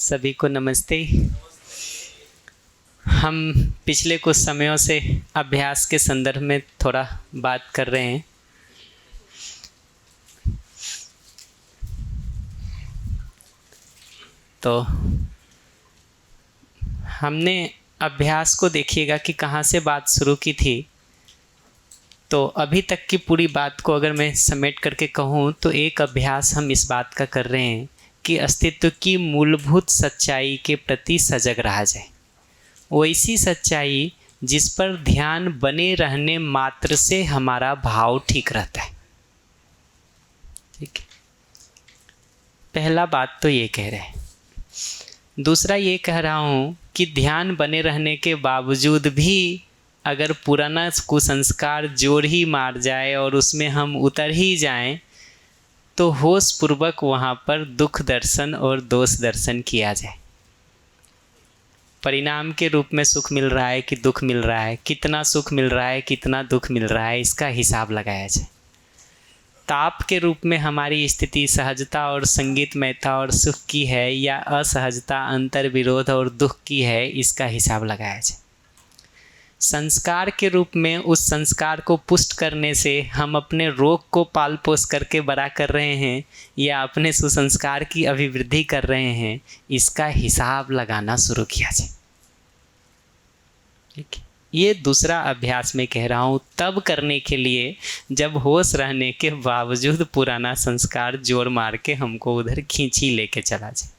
सभी को नमस्ते। हम पिछले कुछ समयों से अभ्यास के संदर्भ में थोड़ा बात कर रहे हैं। तो हमने अभ्यास को देखिएगा कि कहाँ से बात शुरू की थी। तो अभी तक की पूरी बात को अगर मैं समेट करके कहूँ तो एक अभ्यास हम इस बात का कर रहे हैं कि अस्तित्व की मूलभूत सच्चाई के प्रति सजग रहा जाए। वैसी सच्चाई जिस पर ध्यान बने रहने मात्र से हमारा भाव ठीक रहता है। ठीक है, पहला बात तो ये कह रहे हैं। दूसरा ये कह रहा हूँ कि ध्यान बने रहने के बावजूद भी अगर पुराना कुसंस्कार जोर ही मार जाए और उसमें हम उतर ही जाएं तो होश पूर्वक वहाँ पर दुख दर्शन और दोष दर्शन किया जाए। परिणाम के रूप में सुख मिल रहा है कि दुख मिल रहा है, कितना सुख मिल रहा है, कितना दुख मिल रहा है, इसका हिसाब लगाया जाए। ताप के रूप में हमारी स्थिति सहजता और संगीतमयता और सुख की है या असहजता अंतर विरोध और दुख की है, इसका हिसाब लगाया जाए। संस्कार के रूप में उस संस्कार को पुष्ट करने से हम अपने रोग को पाल पोस करके बड़ा कर रहे हैं या अपने सुसंस्कार की अभिवृद्धि कर रहे हैं, इसका हिसाब लगाना शुरू किया जाए। ठीक है, ये दूसरा अभ्यास मैं कह रहा हूँ तब करने के लिए जब होश रहने के बावजूद पुराना संस्कार जोर मार के हमको उधर खींच ही लेके चला जाए,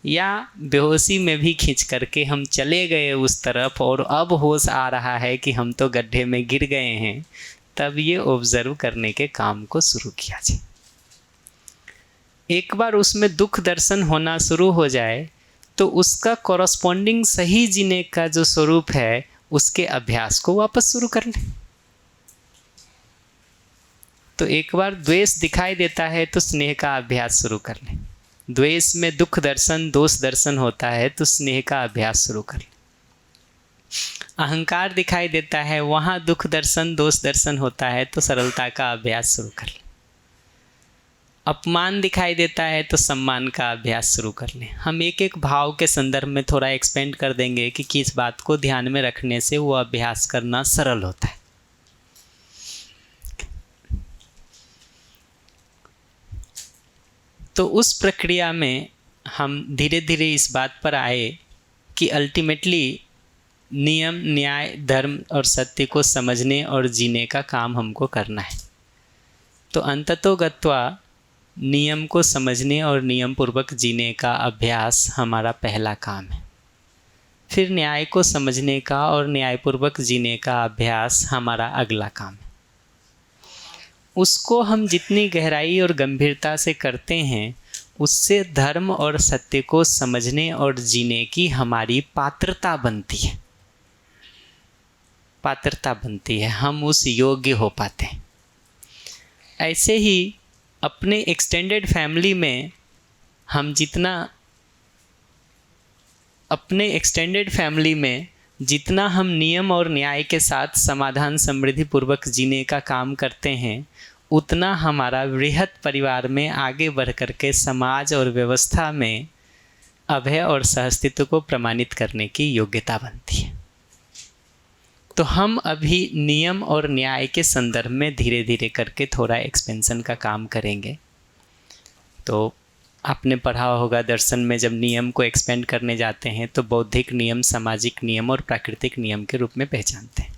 या बेहोशी में भी खींच करके हम चले गए उस तरफ और अब होश आ रहा है कि हम तो गड्ढे में गिर गए हैं, तब ये ऑब्जर्व करने के काम को शुरू किया जाए। एक बार उसमें दुख दर्शन होना शुरू हो जाए तो उसका कॉरस्पॉन्डिंग सही जीने का जो स्वरूप है उसके अभ्यास को वापस शुरू कर लें। तो एक बार द्वेष दिखाई देता है तो स्नेह का अभ्यास शुरू कर लें। द्वेष में दुख दर्शन दोष दर्शन होता है तो स्नेह का अभ्यास शुरू कर लें। अहंकार दिखाई देता है, वहाँ दुख दर्शन दोष दर्शन होता है तो सरलता का अभ्यास शुरू कर लें। अपमान दिखाई देता है तो सम्मान का अभ्यास शुरू कर लें। हम एक एक भाव के संदर्भ में थोड़ा एक्सपेंड कर देंगे कि किस बात को ध्यान में रखने से वो अभ्यास करना सरल होता है। तो उस प्रक्रिया में हम धीरे धीरे इस बात पर आए कि अल्टीमेटली नियम न्याय धर्म और सत्य को समझने और जीने का काम हमको करना है। तो अंततोगत्वा नियम को समझने और नियम पूर्वक जीने का अभ्यास हमारा पहला काम है। फिर न्याय को समझने का और न्यायपूर्वक जीने का अभ्यास हमारा अगला काम है। उसको हम जितनी गहराई और गंभीरता से करते हैं उससे धर्म और सत्य को समझने और जीने की हमारी पात्रता बनती है। पात्रता बनती है, हम उस योग्य हो पाते हैं। ऐसे ही अपने एक्सटेंडेड फैमिली में हम जितना हम नियम और न्याय के साथ समाधान समृद्धि पूर्वक जीने का काम करते हैं उतना हमारा वृहत परिवार में आगे बढ़ कर के समाज और व्यवस्था में अभय और सहअस्तित्व को प्रमाणित करने की योग्यता बनती है। तो हम अभी नियम और न्याय के संदर्भ में धीरे धीरे करके थोड़ा एक्सपेंशन का काम करेंगे। तो आपने पढ़ा होगा दर्शन में जब नियम को एक्सपेंड करने जाते हैं तो बौद्धिक नियम, सामाजिक नियम और प्राकृतिक नियम के रूप में पहचानते हैं।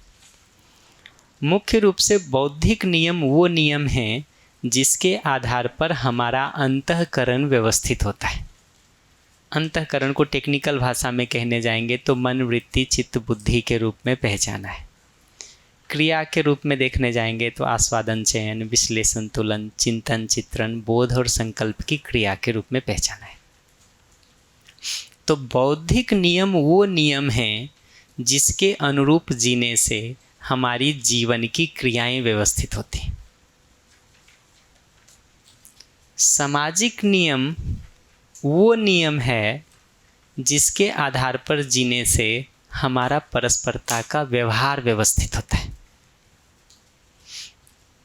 मुख्य रूप से बौद्धिक नियम वो नियम हैं जिसके आधार पर हमारा अंतःकरण व्यवस्थित होता है। अंतःकरण को टेक्निकल भाषा में कहने जाएंगे तो मन, वृत्ति, चित्त, बुद्धि के रूप में पहचाना है। क्रिया के रूप में देखने जाएंगे तो आस्वादन, चयन, विश्लेषण, तुलन, चिंतन, चित्रण, बोध और संकल्प की क्रिया के रूप में पहचाना है। तो बौद्धिक नियम वो नियम हैं जिसके अनुरूप जीने से हमारी जीवन की क्रियाएं व्यवस्थित होती हैं। सामाजिक नियम वो नियम है जिसके आधार पर जीने से हमारा परस्परता का व्यवहार व्यवस्थित होता है।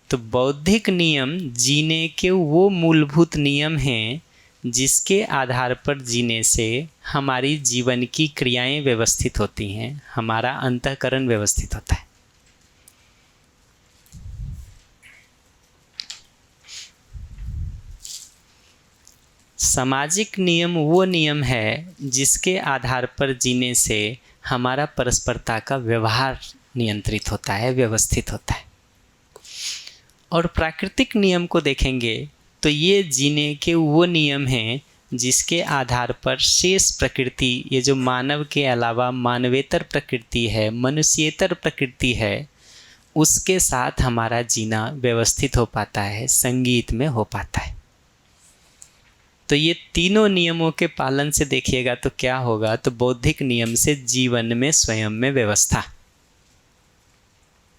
तो बौद्धिक नियम जीने के वो मूलभूत नियम हैं जिसके आधार पर जीने से हमारी जीवन की क्रियाएं व्यवस्थित होती हैं, हमारा अंतःकरण व्यवस्थित होता है। सामाजिक नियम वो नियम है जिसके आधार पर जीने से हमारा परस्परता का व्यवहार नियंत्रित होता है, व्यवस्थित होता है। और प्राकृतिक नियम को देखेंगे तो ये जीने के वो नियम हैं जिसके आधार पर शेष प्रकृति, ये जो मानव के अलावा मानवेतर प्रकृति है, मनुष्येतर प्रकृति है, उसके साथ हमारा जीना व्यवस्थित हो पाता है, संगीत में हो पाता है। तो ये तीनों नियमों के पालन से देखिएगा तो क्या होगा, तो बौद्धिक नियम से जीवन में स्वयं में व्यवस्था,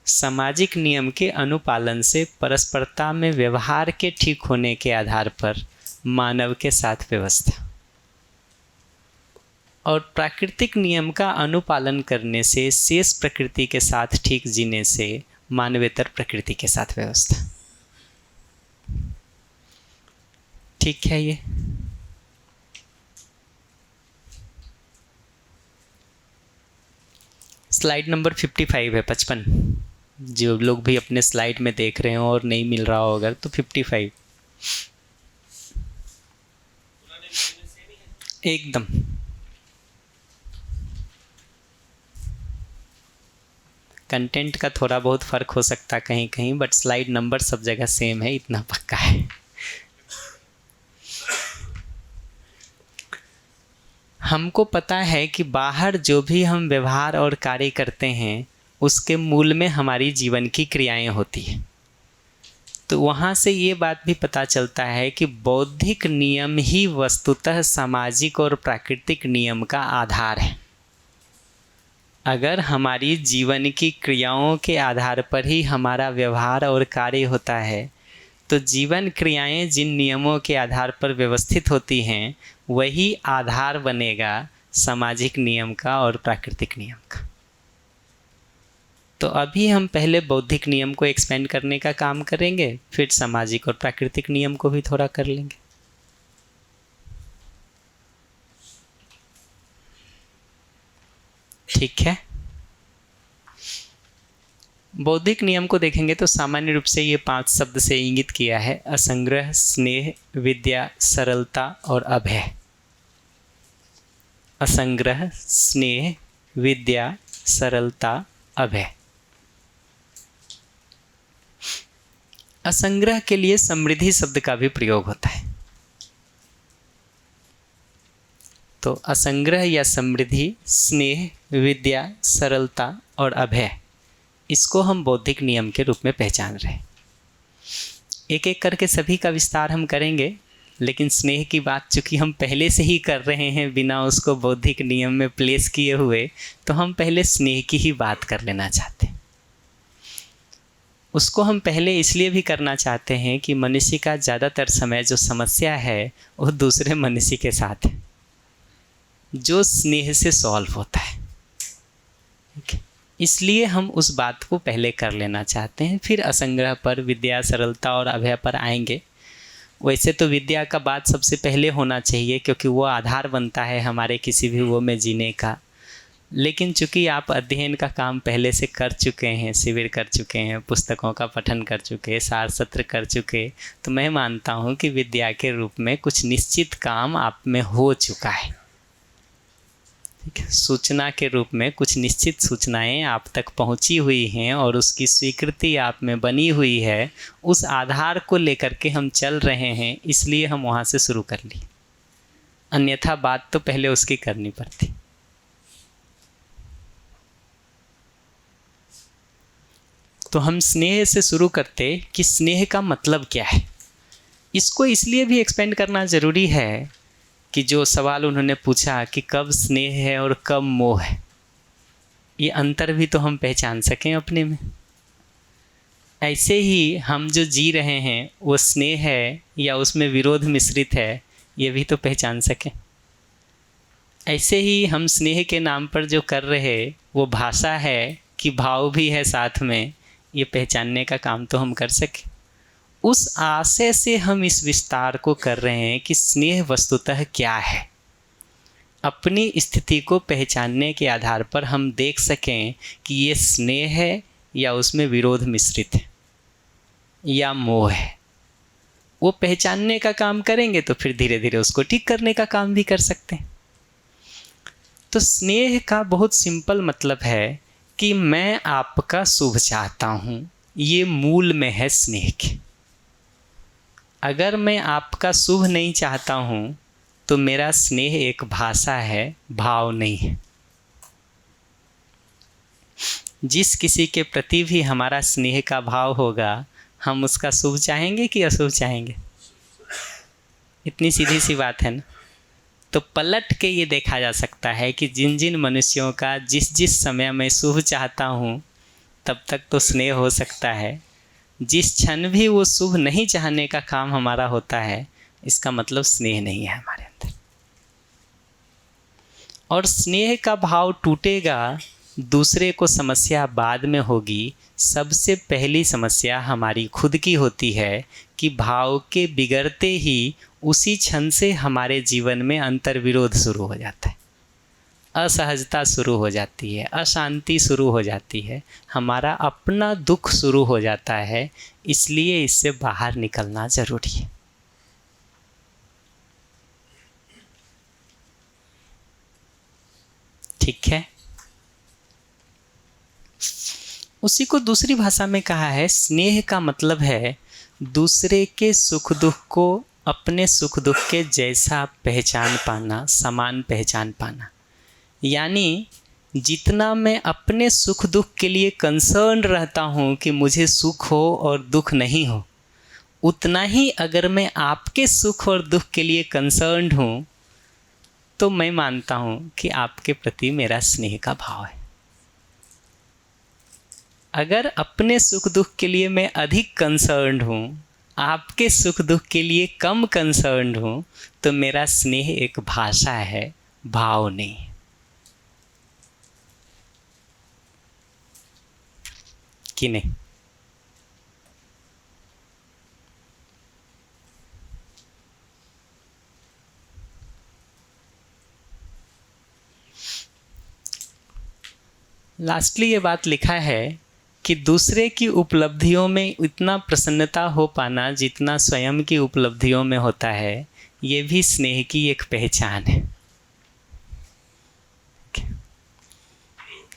सामाजिक नियम के अनुपालन से परस्परता में व्यवहार के ठीक होने के आधार पर मानव के साथ व्यवस्था, और प्राकृतिक नियम का अनुपालन करने से शेष प्रकृति के साथ ठीक जीने से मानवेतर प्रकृति के साथ व्यवस्था। ठीक है। ये स्लाइड नंबर 55 है, 55। जो लोग भी अपने स्लाइड में देख रहे हो और नहीं मिल रहा होगा तो 55 एकदम। कंटेंट का थोड़ा बहुत फ़र्क हो सकता है कहीं कहीं, बट स्लाइड नंबर सब जगह सेम है, इतना पक्का है। हमको पता है कि बाहर जो भी हम व्यवहार और कार्य करते हैं उसके मूल में हमारी जीवन की क्रियाएं होती हैं। तो वहाँ से ये बात भी पता चलता है कि बौद्धिक नियम ही वस्तुतः सामाजिक और प्राकृतिक नियम का आधार है। अगर हमारी जीवन की क्रियाओं के आधार पर ही हमारा व्यवहार और कार्य होता है तो जीवन क्रियाएं जिन नियमों के आधार पर व्यवस्थित होती हैं वही आधार बनेगा सामाजिक नियम का और प्राकृतिक नियम का। तो अभी हम पहले बौद्धिक नियम को एक्सपेंड करने का काम करेंगे, फिर सामाजिक और प्राकृतिक नियम को भी थोड़ा कर लेंगे। ठीक है। बौद्धिक नियम को देखेंगे तो सामान्य रूप से ये 5 शब्द से इंगित किया है: असंग्रह, स्नेह, विद्या, सरलता और अभय। असंग्रह, स्नेह, विद्या, सरलता, अभय। असंग्रह के लिए समृद्धि शब्द का भी प्रयोग होता है। तो असंग्रह या समृद्धि, स्नेह, विद्या, सरलता और अभय, इसको हम बौद्धिक नियम के रूप में पहचान रहे हैं। एक एक करके सभी का विस्तार हम करेंगे, लेकिन स्नेह की बात चूँकि हम पहले से ही कर रहे हैं बिना उसको बौद्धिक नियम में प्लेस किए हुए, तो हम पहले स्नेह की ही बात कर लेना चाहते हैं। उसको हम पहले इसलिए भी करना चाहते हैं कि मनुष्य का ज़्यादातर समय जो समस्या है वो दूसरे मनुष्य के साथ है, जो स्नेह से सॉल्व होता है। ठीक है, इसलिए हम उस बात को पहले कर लेना चाहते हैं, फिर असंग्रह पर, विद्या, सरलता और अभय पर आएंगे। वैसे तो विद्या का बात सबसे पहले होना चाहिए क्योंकि वो आधार बनता है हमारे किसी भी वो में जीने का। लेकिन चूँकि आप अध्ययन का काम पहले से कर चुके हैं, शिविर कर चुके हैं, पुस्तकों का पठन कर चुके, सार सत्र कर चुके, तो मैं मानता हूँ कि विद्या के रूप में कुछ निश्चित काम आप में हो चुका है। ठीक है, सूचना के रूप में कुछ निश्चित सूचनाएं आप तक पहुंची हुई हैं और उसकी स्वीकृति आप में बनी हुई है। उस आधार को लेकर के हम चल रहे हैं, इसलिए हम वहाँ से शुरू कर ली, अन्यथा बात तो पहले उसकी करनी पड़ती। तो हम स्नेह से शुरू करते कि स्नेह का मतलब क्या है। इसको इसलिए भी एक्सपेंड करना ज़रूरी है कि जो सवाल उन्होंने पूछा कि कब स्नेह है और कब मोह है, ये अंतर भी तो हम पहचान सकें अपने में। ऐसे ही हम जो जी रहे हैं वो स्नेह है या उसमें विरोध मिश्रित है, ये भी तो पहचान सकें। ऐसे ही हम स्नेह के नाम पर जो कर रहे वो भाषा है कि भाव भी है साथ में, ये पहचानने का काम तो हम कर सकें। उस आशय से हम इस विस्तार को कर रहे हैं कि स्नेह वस्तुतः क्या है। अपनी स्थिति को पहचानने के आधार पर हम देख सकें कि ये स्नेह है या उसमें विरोध मिश्रित है या मोह है। वो पहचानने का काम करेंगे तो फिर धीरे धीरे उसको ठीक करने का काम भी कर सकते हैं। तो स्नेह का बहुत सिंपल मतलब है कि मैं आपका शुभ चाहता हूँ, ये मूल में है स्नेह के। अगर मैं आपका शुभ नहीं चाहता हूँ तो मेरा स्नेह एक भाषा है, भाव नहीं है। जिस किसी के प्रति भी हमारा स्नेह का भाव होगा, हम उसका शुभ चाहेंगे कि अशुभ चाहेंगे? इतनी सीधी सी बात है ना। तो पलट के ये देखा जा सकता है कि जिन जिन मनुष्यों का जिस जिस समय मैं शुभ चाहता हूँ तब तक तो स्नेह हो सकता है। जिस क्षण भी वो शुभ नहीं चाहने का काम हमारा होता है, इसका मतलब स्नेह नहीं है हमारे अंदर। और स्नेह का भाव टूटेगा, दूसरे को समस्या बाद में होगी। सबसे पहली समस्या हमारी खुद की होती है कि भाव के बिगड़ते ही उसी क्षण से हमारे जीवन में अंतर्विरोध शुरू हो जाता है, असहजता शुरू हो जाती है, अशांति शुरू हो जाती है, हमारा अपना दुख शुरू हो जाता है। इसलिए इससे बाहर निकलना जरूरी है। ठीक है। उसी को दूसरी भाषा में कहा है, स्नेह का मतलब है दूसरे के सुख दुख को अपने सुख दुख के जैसा पहचान पाना, समान पहचान पाना। यानी जितना मैं अपने सुख दुख के लिए कंसर्न रहता हूँ कि मुझे सुख हो और दुख नहीं हो, उतना ही अगर मैं आपके सुख और दुख के लिए कंसर्न्ड हूँ तो मैं मानता हूँ कि आपके प्रति मेरा स्नेह का भाव है। अगर अपने सुख दुख के लिए मैं अधिक कंसर्न्ड हूँ, आपके सुख दुख के लिए कम कंसर्न्ड हूँ, तो मेरा स्नेह एक भाषा है, भाव नहीं। कि नहीं? लास्टली ये बात लिखा है कि दूसरे की उपलब्धियों में इतना प्रसन्नता हो पाना जितना स्वयं की उपलब्धियों में होता है, ये भी स्नेह की एक पहचान है।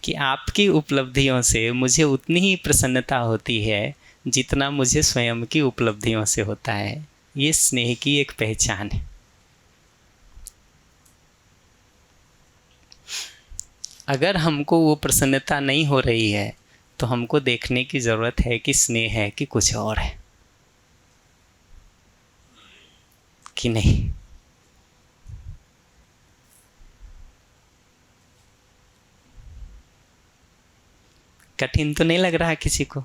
कि आपकी उपलब्धियों से मुझे उतनी ही प्रसन्नता होती है जितना मुझे स्वयं की उपलब्धियों से होता है। ये स्नेह की एक पहचान है। अगर हमको वो प्रसन्नता नहीं हो रही है तो हमको देखने की ज़रूरत है कि स्नेह है कि कुछ और है, कि नहीं। कठिन तो नहीं लग रहा किसी को?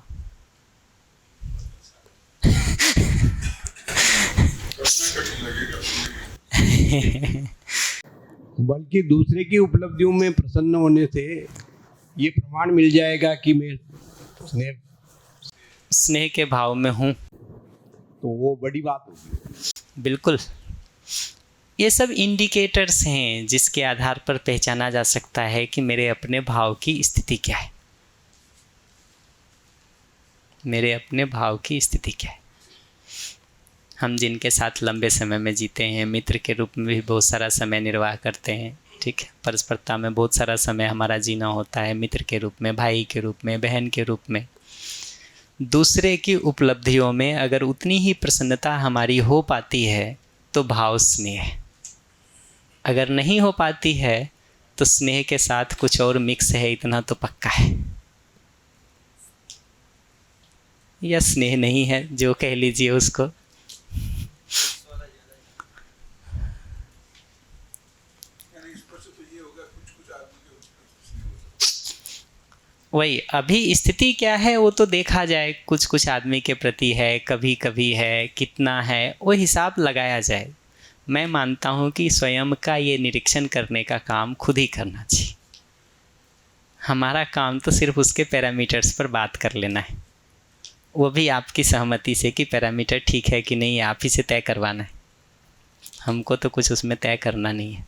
बल्कि दूसरे की उपलब्धियों में प्रसन्न होने से ये प्रमाण मिल जाएगा कि मैं स्नेह के भाव में हूँ, तो वो बड़ी बात होगी। बिल्कुल। ये सब इंडिकेटर्स हैं जिसके आधार पर पहचाना जा सकता है कि मेरे अपने भाव की स्थिति क्या है, मेरे अपने भाव की स्थिति क्या है। हम जिनके साथ लंबे समय में जीते हैं, मित्र के रूप में भी बहुत सारा समय निर्वाह करते हैं, ठीक है। परस्परता में बहुत सारा समय हमारा जीना होता है, मित्र के रूप में, भाई के रूप में, बहन के रूप में। दूसरे की उपलब्धियों में अगर उतनी ही प्रसन्नता हमारी हो पाती है तो भाव स्नेह है। अगर नहीं हो पाती है तो स्नेह के साथ कुछ और मिक्स है, इतना तो पक्का है। या स्नेह नहीं है, जो कह लीजिए उसको। वही अभी स्थिति क्या है वो तो देखा जाए, कुछ कुछ आदमी के प्रति है, कभी कभी है, कितना है, वो हिसाब लगाया जाए। मैं मानता हूँ कि स्वयं का ये निरीक्षण करने का काम खुद ही करना चाहिए। हमारा काम तो सिर्फ उसके पैरामीटर्स पर बात कर लेना है, वो भी आपकी सहमति से कि पैरामीटर ठीक है कि नहीं, आप ही से तय करवाना है, हमको तो कुछ उसमें तय करना नहीं है।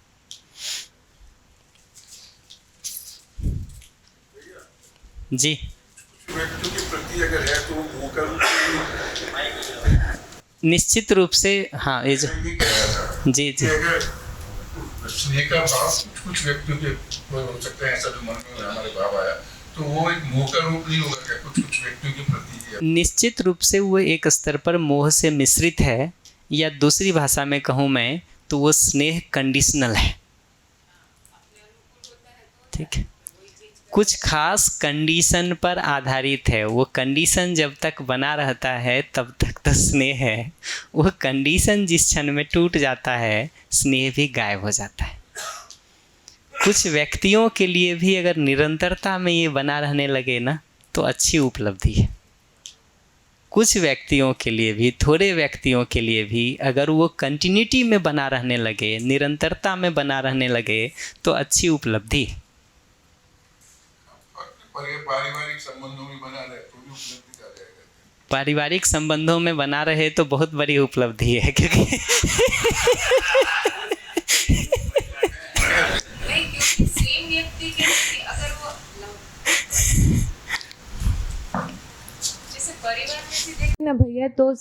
जी, व्यक्तियों के प्रति अगर है तो वो कर निश्चित रूप से। हाँ, ये जो ये कह रहा था जी कि जी अगर स्नेह का भाव कुछ व्यक्तियों के हो सकता है, ऐसा जो मन में हमारे भाव आया, तो वो एक मोह का रूप नहीं होगा क्या कुछ व्यक्तियों के प्रति? निश्चित रूप से वो एक स्तर पर मोह से मिश्रित है, या दूसरी भाषा में कहूँ मैं तो वो स्नेह कंडीशनल है। ठीक है, कुछ खास कंडीशन पर आधारित है। वो कंडीशन जब तक बना रहता है तब तक तो स्नेह है, वो कंडीशन जिस क्षण में टूट जाता है स्नेह भी गायब हो जाता है। कुछ व्यक्तियों के लिए भी अगर निरंतरता में ये बना रहने लगे ना तो अच्छी उपलब्धि है। कुछ व्यक्तियों के लिए भी, थोड़े व्यक्तियों के लिए भी अगर वो कंटिन्यूटी में बना रहने लगे, निरंतरता में बना रहने लगे तो अच्छी उपलब्धि है। पारिवारिक संबंधों में बना रहे तो भी उपलब्धि आ जाएगा। पारिवारिक संबंधों में बना रहे तो बहुत बड़ी उपलब्धि है, क्योंकि सेम व्यक्ति के प्रति अगर वो जैसे परिवार में भी देखना भैया, तो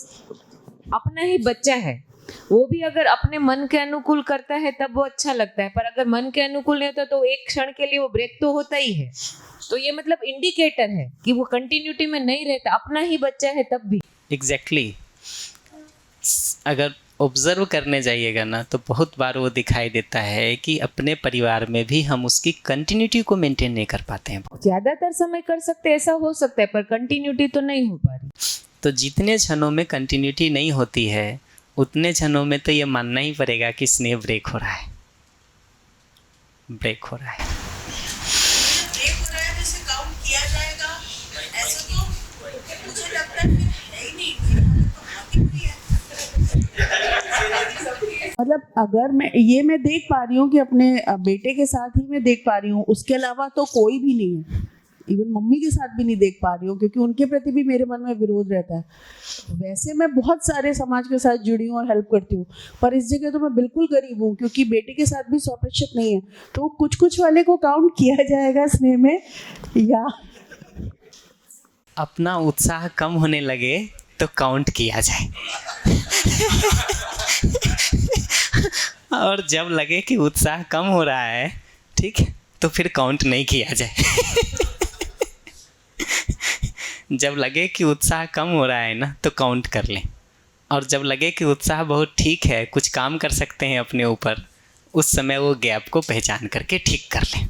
अपना ही बच्चा है, वो भी अगर अपने मन के अनुकूल करता है तब वो अच्छा लगता है, पर अगर मन के अनुकूल नहीं होता तो एक क्षण के लिए वो ब्रेक तो होता ही है। तो ये मतलब इंडिकेटर है कि वो कंटिन्यूटी में नहीं रहता, अपना ही बच्चा है तब भी। एग्जैक्टली अगर ऑब्जर्व करने जाइएगा ना तो बहुत बार वो दिखाई देता है कि अपने परिवार में भी हम उसकी कंटिन्यूटी को मेंटेन नहीं कर पाते हैं। ज्यादातर समय कर सकते हैं, ऐसा हो सकता है, पर कंटिन्यूटी तो नहीं हो पा रही। तो जितने क्षणों में कंटिन्यूटी नहीं होती है उतने क्षणों में तो ये मानना ही पड़ेगा कि स्नेह ब्रेक हो रहा है, ब्रेक हो रहा है। ब्रेक हो रहा है, जैसे काउंट किया जाएगा, ऐसे तो मुझे लगता है कि है ही नहीं, तो होती ही है। मतलब अगर मैं देख पा रही हूँ कि अपने बेटे के साथ ही मैं देख पा रही हूँ, उसके अलावा तो कोई भी नहीं है, इवन मम्मी के साथ भी नहीं देख पा रही हूँ, क्योंकि उनके प्रति भी मेरे मन में विरोध रहता है। वैसे मैं बहुत सारे समाज के साथ जुड़ी हूँ और हेल्प करती हूँ, पर इस जगह तो मैं बिल्कुल गरीब हूँ, क्योंकि बेटे के साथ भी 100% नहीं है। तो कुछ कुछ वाले को काउंट किया जाएगा स्नेह में, या अपना उत्साह कम होने लगे तो काउंट किया जाए और जब लगे कि उत्साह कम हो रहा है, ठीक है, तो फिर काउंट नहीं किया जाए जब लगे कि उत्साह कम हो रहा है ना तो काउंट कर लें, और जब लगे कि उत्साह बहुत ठीक है, कुछ काम कर सकते हैं अपने ऊपर, उस समय वो गैप को पहचान करके ठीक कर लें।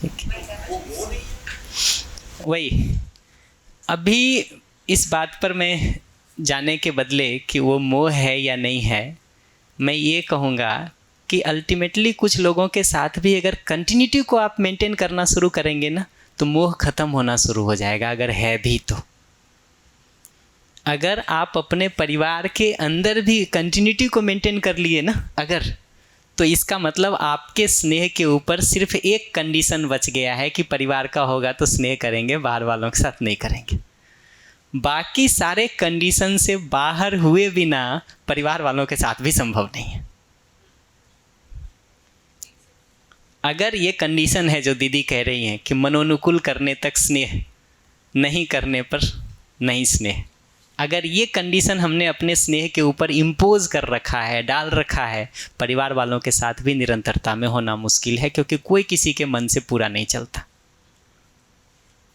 ठीक है, वही अभी इस बात पर मैं जाने के बदले कि वो मोह है या नहीं है, मैं ये कहूँगा कि अल्टीमेटली कुछ लोगों के साथ भी अगर कंटिन्यूटी को आप मेंटेन करना शुरू करेंगे ना तो मोह ख़त्म होना शुरू हो जाएगा, अगर है भी तो। अगर आप अपने परिवार के अंदर भी कंटिन्यूटी को मेंटेन कर लिए ना अगर, तो इसका मतलब आपके स्नेह के ऊपर सिर्फ एक कंडीशन बच गया है कि परिवार का होगा तो स्नेह करेंगे, बाहर वालों के साथ नहीं करेंगे। बाकी सारे कंडीशन से बाहर हुए बिना परिवार वालों के साथ भी संभव नहीं है। अगर ये कंडीशन है जो दीदी कह रही हैं कि मनोनुकूल करने तक स्नेह, नहीं करने पर नहीं स्नेह, अगर ये कंडीशन हमने अपने स्नेह के ऊपर इम्पोज कर रखा है, डाल रखा है, परिवार वालों के साथ भी निरंतरता में होना मुश्किल है, क्योंकि कोई किसी के मन से पूरा नहीं चलता।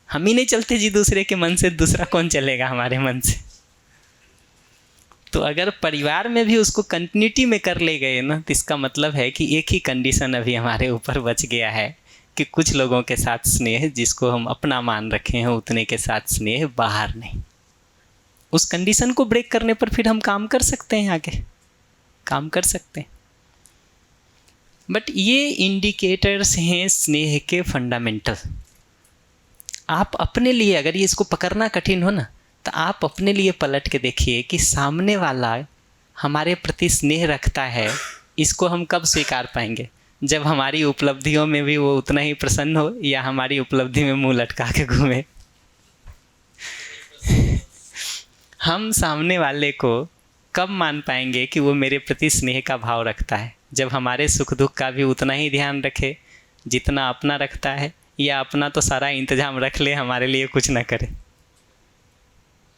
हम ही नहीं चलते जी दूसरे के मन से, दूसरा कौन चलेगा हमारे मन से। तो अगर परिवार में भी उसको कंटिन्यूटी में कर ले गए ना तो इसका मतलब है कि एक ही कंडीशन अभी हमारे ऊपर बच गया है कि कुछ लोगों के साथ स्नेह जिसको हम अपना मान रखे हैं उतने के साथ स्नेह, बाहर नहीं। उस कंडीशन को ब्रेक करने पर फिर हम काम कर सकते हैं, आगे काम कर सकते हैं। बट ये इंडिकेटर्स हैं स्नेह के फंडामेंटल। आप अपने लिए अगर ये इसको पकड़ना कठिन हो ना तो आप अपने लिए पलट के देखिए कि सामने वाला हमारे प्रति स्नेह रखता है, इसको हम कब स्वीकार पाएंगे? जब हमारी उपलब्धियों में भी वो उतना ही प्रसन्न हो या हमारी उपलब्धि में मुंह लटका के घूमे। हम सामने वाले को कब मान पाएंगे कि वो मेरे प्रति स्नेह का भाव रखता है? जब हमारे सुख दुख का भी उतना ही ध्यान रखे जितना अपना रखता है, या अपना तो सारा इंतजाम रख ले, हमारे लिए कुछ ना करे।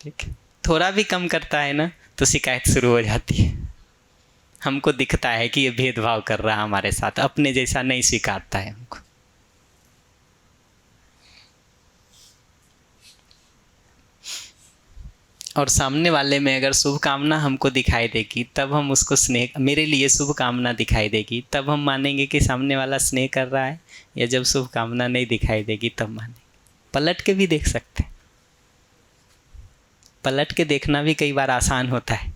ठीक, थोड़ा भी कम करता है ना तो शिकायत शुरू हो जाती है। हमको दिखता है कि ये भेदभाव कर रहा है हमारे साथ, अपने जैसा नहीं स्वीकारता है हमको। और सामने वाले में अगर शुभकामना हमको दिखाई देगी तब हम उसको स्नेह, मेरे लिए शुभकामना दिखाई देगी तब हम मानेंगे कि सामने वाला स्नेह कर रहा है, या जब शुभकामना नहीं दिखाई देगी तब मानेंगे। पलट के भी देख सकते हैं, पलट के देखना भी कई बार आसान होता है।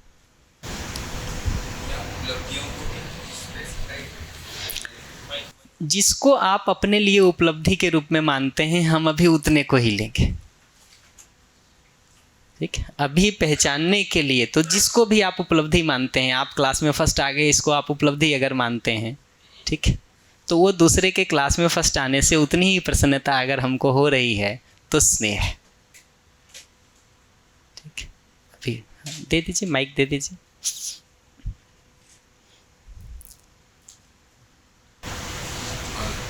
जिसको आप अपने लिए उपलब्धि के रूप में मानते हैं, हम अभी उतने को ही लेंगे। ठीक है, अभी पहचानने के लिए तो जिसको भी आप उपलब्धि मानते हैं, आप क्लास में फर्स्ट आ गए, इसको आप उपलब्धि अगर मानते हैं, ठीक है, तो वो दूसरे के क्लास में फर्स्ट आने से उतनी ही प्रसन्नता अगर हमको हो रही है तो स्नेह है। ठीक है, अभी दे दीजिए, माइक दे दीजिए।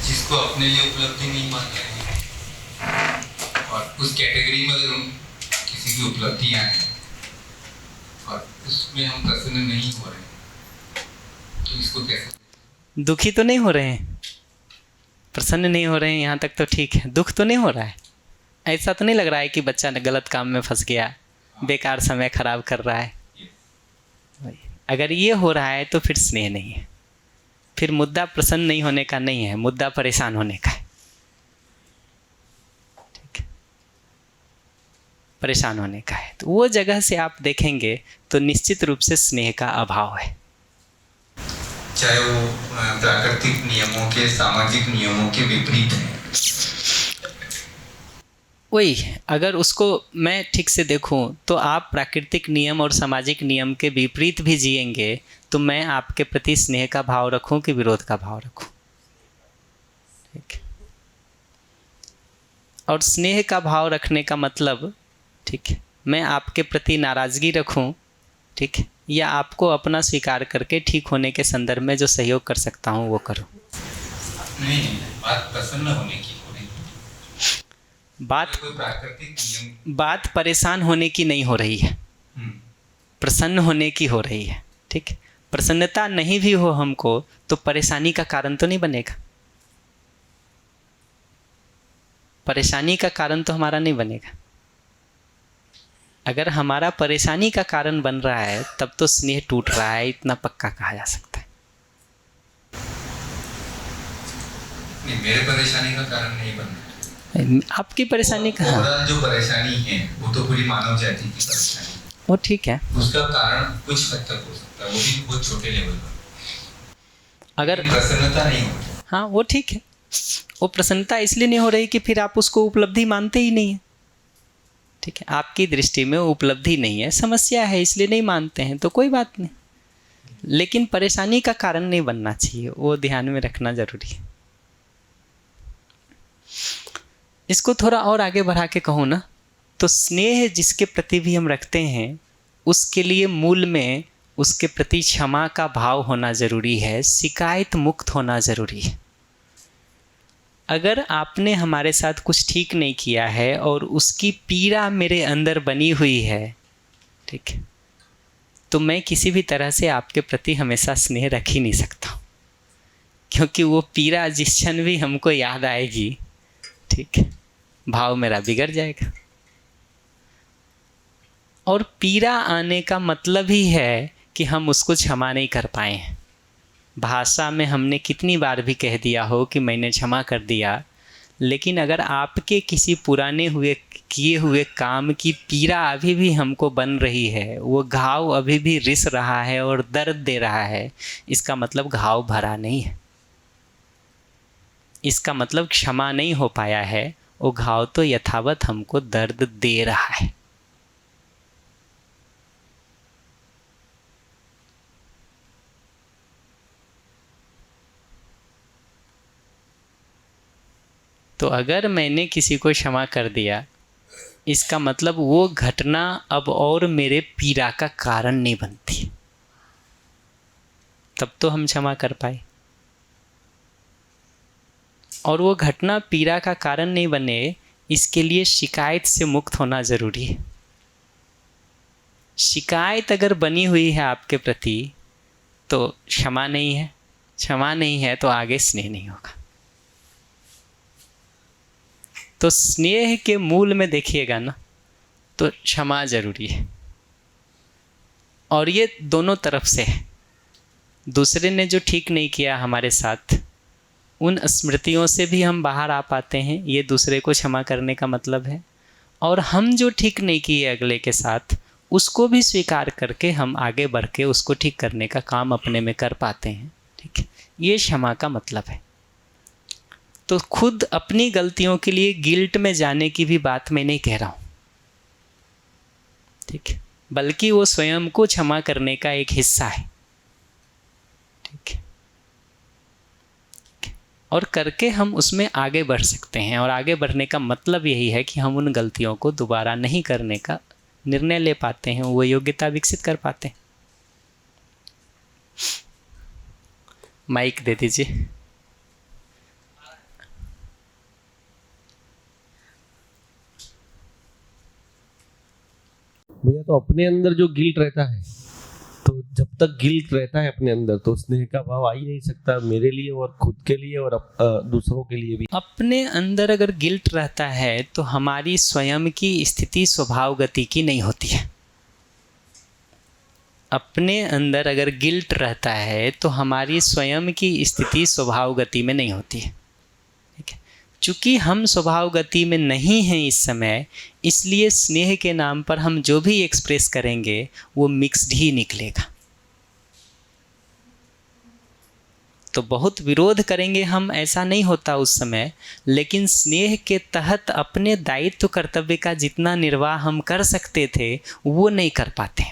जिसको अपने लिए उपलब्धि नहीं मान रहे हैं और उस कैटेगरी में अगर किसी की उपलब्धियां हैं और उसमें हम प्रसन्न नहीं हो रहे हैं, तो इसको कैसे? दुखी तो नहीं हो रहे हैं, प्रसन्न नहीं हो रहे हैं, यहाँ तक तो ठीक है। दुख तो नहीं हो रहा है, ऐसा तो नहीं लग रहा है कि बच्चा गलत काम में फंस गया, बेकार समय खराब कर रहा है। अगर ये हो रहा है तो फिर स्नेह नहीं है, फिर मुद्दा प्रसन्न नहीं होने का नहीं है, मुद्दा परेशान होने का है। ठीक है, परेशान होने का है। तो वो जगह से आप देखेंगे तो निश्चित रूप से स्नेह का अभाव है। चाहे वो प्राकृतिक नियमों के, सामाजिक नियमों के विपरीत है। वही, अगर उसको मैं ठीक से देखूं तो आप प्राकृतिक नियम और सामाजिक नियम के विपरीत भी जिएंगे तो मैं आपके प्रति स्नेह का भाव रखूं कि विरोध का भाव रखूं? ठीक है, और स्नेह का भाव रखने का मतलब, ठीक है, मैं आपके प्रति नाराज़गी रखूं, ठीक है, या आपको अपना स्वीकार करके ठीक होने के संदर्भ में जो सहयोग कर सकता हूं वो करूं? नहीं, बात प्रसन्न होने की हो रही है। बात कोई प्राकृतिक नियम, बात परेशान होने की नहीं हो रही है, प्रसन्न होने की हो रही है। ठीक है, प्रसन्नता नहीं भी हो हमको तो परेशानी का कारण तो नहीं बनेगा, परेशानी का कारण तो हमारा नहीं बनेगा। अगर हमारा परेशानी का कारण बन रहा है तब तो स्नेह टूट रहा है, इतना पक्का कहा जा सकता है। नहीं, मेरे परेशानी का कारण नहीं बन रहा। आपकी परेशानी का, ओवरऑल जो परेशानी है वो तो पूरी मानव जाति की परेशानी, वो ठीक है, उसका कारण कुछ हद तक हो सकता है, वो भी बहुत छोटे लेवल पर। अगर प्रसन्नता नहीं होती, हाँ वो ठीक है, वो प्रसन्नता इसलिए नहीं हो रही कि फिर आप उसको उपलब्धि मानते ही नहीं है। ठीक है, आपकी दृष्टि में उपलब्धि नहीं है, समस्या है, इसलिए नहीं मानते हैं, तो कोई बात नहीं, लेकिन परेशानी का कारण नहीं बनना चाहिए, वो ध्यान में रखना जरूरी है। इसको थोड़ा और आगे बढ़ा के कहूँ ना, तो स्नेह जिसके प्रति भी हम रखते हैं उसके लिए मूल में उसके प्रति क्षमा का भाव होना ज़रूरी है, शिकायत मुक्त होना ज़रूरी है। अगर आपने हमारे साथ कुछ ठीक नहीं किया है और उसकी पीड़ा मेरे अंदर बनी हुई है, ठीक है, तो मैं किसी भी तरह से आपके प्रति हमेशा स्नेह रख ही नहीं सकता, क्योंकि वो पीड़ा जिस क्षण भी हमको याद आएगी, ठीक है, भाव मेरा बिगड़ जाएगा। और पीड़ा आने का मतलब ही है कि हम उसको क्षमा नहीं कर पाए हैं। भाषा में हमने कितनी बार भी कह दिया हो कि मैंने क्षमा कर दिया, लेकिन अगर आपके किसी पुराने किए हुए काम की पीड़ा अभी भी हमको बन रही है, वो घाव अभी भी रिस रहा है और दर्द दे रहा है, इसका मतलब घाव भरा नहीं है, इसका मतलब क्षमा नहीं हो पाया है, वो घाव तो यथावत हमको दर्द दे रहा है। तो अगर मैंने किसी को क्षमा कर दिया, इसका मतलब वो घटना अब और मेरे पीड़ा का कारण नहीं बनती, तब तो हम क्षमा कर पाए। और वो घटना पीड़ा का कारण नहीं बने, इसके लिए शिकायत से मुक्त होना ज़रूरी है। शिकायत अगर बनी हुई है आपके प्रति तो क्षमा नहीं है, क्षमा नहीं है तो आगे स्नेह नहीं होगा। तो स्नेह के मूल में देखिएगा ना, तो क्षमा जरूरी है। और ये दोनों तरफ से है। दूसरे ने जो ठीक नहीं किया हमारे साथ, उन स्मृतियों से भी हम बाहर आ पाते हैं, ये दूसरे को क्षमा करने का मतलब है। और हम जो ठीक नहीं किए अगले के साथ, उसको भी स्वीकार करके हम आगे बढ़ के उसको ठीक करने का काम अपने में कर पाते हैं। ठीक है, ये क्षमा का मतलब है। तो खुद अपनी गलतियों के लिए गिल्ट में जाने की भी बात मैं नहीं कह रहा हूँ, ठीक है, बल्कि वो स्वयं को क्षमा करने का एक हिस्सा है। ठीक है, और करके हम उसमें आगे बढ़ सकते हैं। और आगे बढ़ने का मतलब यही है कि हम उन गलतियों को दोबारा नहीं करने का निर्णय ले पाते हैं, वो योग्यता विकसित कर पाते हैं। माइक दे दीजिए। भैया, तो अपने अंदर जो गिल्ट रहता है, तो जब तक गिल्ट रहता है अपने अंदर, तो स्नेह का भाव आ ही नहीं सकता, मेरे लिए और खुद के लिए और दूसरों के लिए भी। अपने अंदर अगर गिल्ट रहता है तो हमारी स्वयं की स्थिति स्वभाव गति की नहीं होती है। अपने अंदर अगर गिल्ट रहता है तो हमारी स्वयं की स्थिति स्वभाव गति में नहीं होती है। ठीक है, चूँकि हम स्वभाव गति में नहीं हैं इस समय, इसलिए स्नेह के नाम पर हम जो भी एक्सप्रेस करेंगे वो मिक्स्ड ही निकलेगा। तो बहुत विरोध करेंगे हम, ऐसा नहीं होता उस समय, लेकिन स्नेह के तहत अपने दायित्व कर्तव्य का जितना निर्वाह हम कर सकते थे वो नहीं कर पाते।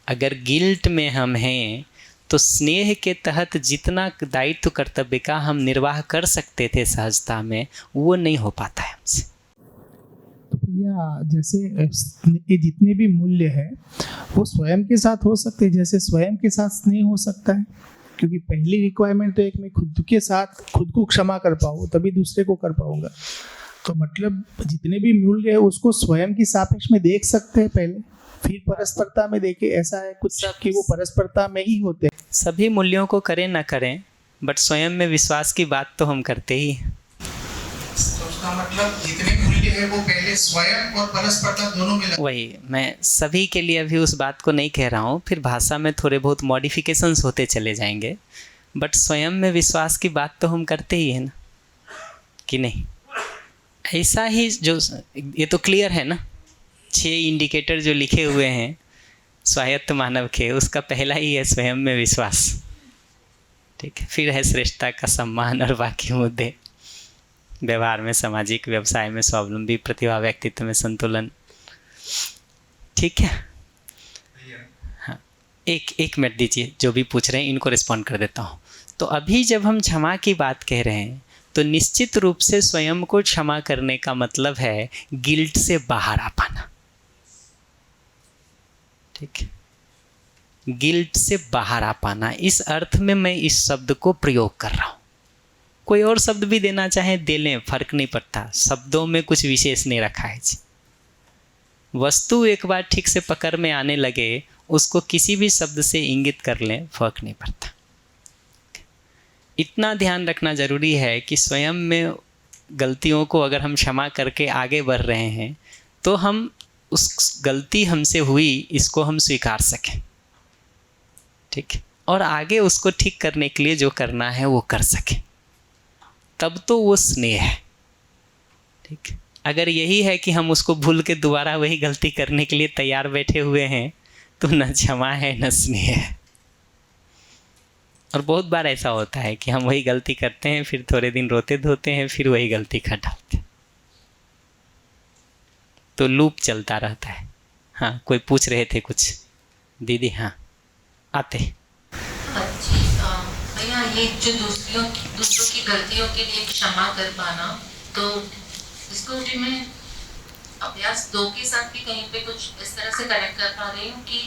अगर गिल्ट में हम हैं तो स्नेह के तहत जितना दायित्व कर्तव्य का हम निर्वाह कर सकते थे सहजता में, वो नहीं हो पाता है हमसे। तो भैया, जैसे ये जितने भी मूल्य है वो स्वयं के साथ हो सकते हैं, जैसे स्वयं के साथ स्नेह हो सकता है, क्योंकि पहली रिक्वायरमेंट तो एक मैं खुद के साथ खुद को क्षमा कर पाऊँ तभी दूसरे को कर पाऊंगा। तो मतलब जितने भी मूल्य है उसको स्वयं की सापेक्ष में देख सकते हैं पहले, फिर परस्परता में देखे। ऐसा है कुछ कि वो परस्परता में ही होते हैं। सभी मूल्यों को करें ना करें, बट स्वयं में विश्वास की बात तो हम करते ही हैं। तो उसका मतलब जितने मूल्य है वो पहले स्वयं और परस्परता दोनों में वही मैं सभी के लिए अभी उस बात को नहीं कह रहा हूँ, फिर भाषा में थोड़े बहुत मॉडिफिकेशंस होते चले जाएंगे, बट स्वयं में विश्वास की बात तो हम करते ही हैं ना, कि नहीं? ऐसा ही जो ये तो क्लियर है ना, 6 इंडिकेटर जो लिखे हुए हैं स्वायत्त मानव के, उसका पहला ही है स्वयं में विश्वास। ठीक है, फिर है श्रेष्ठता का सम्मान और बाकी मुद्दे, व्यवहार में, सामाजिक, व्यवसाय में स्वावलंबी, प्रतिभा, व्यक्तित्व में संतुलन। ठीक है, हाँ, एक मिनट दीजिए, जो भी पूछ रहे हैं इनको रिस्पॉन्ड कर देता हूँ। तो अभी जब हम क्षमा की बात कह रहे हैं तो निश्चित रूप से स्वयं को क्षमा करने का मतलब है गिल्ट से बाहर आ पाना। ठीक है, गिल्ट से बाहर आ पाना, इस अर्थ में मैं इस शब्द को प्रयोग कर रहा हूँ। कोई और शब्द भी देना चाहे दे लें, फर्क नहीं पड़ता, शब्दों में कुछ विशेष नहीं रखा है जी। वस्तु एक बार ठीक से पकड़ में आने लगे, उसको किसी भी शब्द से इंगित कर लें, फर्क नहीं पड़ता। इतना ध्यान रखना ज़रूरी है कि स्वयं में गलतियों को अगर हम क्षमा करके आगे बढ़ रहे हैं तो हम उस गलती हमसे हुई इसको हम स्वीकार सकें। ठीक है, और आगे उसको ठीक करने के लिए जो करना है वो कर सकें, तब तो वो स्नेह है। ठीक, अगर यही है कि हम उसको भूल के दोबारा वही गलती करने के लिए तैयार बैठे हुए हैं तो न क्षमा है न स्नेह है। और बहुत बार ऐसा होता है कि हम वही गलती करते हैं, फिर थोड़े दिन रोते धोते हैं, फिर वही गलती कर डालते हैं, तो लूप चलता रहता है। हाँ, कोई पूछ रहे थे कुछ दीदी? हाँ, आते। जी भैया, ये जो दूसरों की गलतियों के लिए क्षमा कर पाना, तो इसको भी मैं अभ्यास 2 के साथ भी कहीं पे कुछ इस तरह से कनेक्ट कर पा रही हूँ कि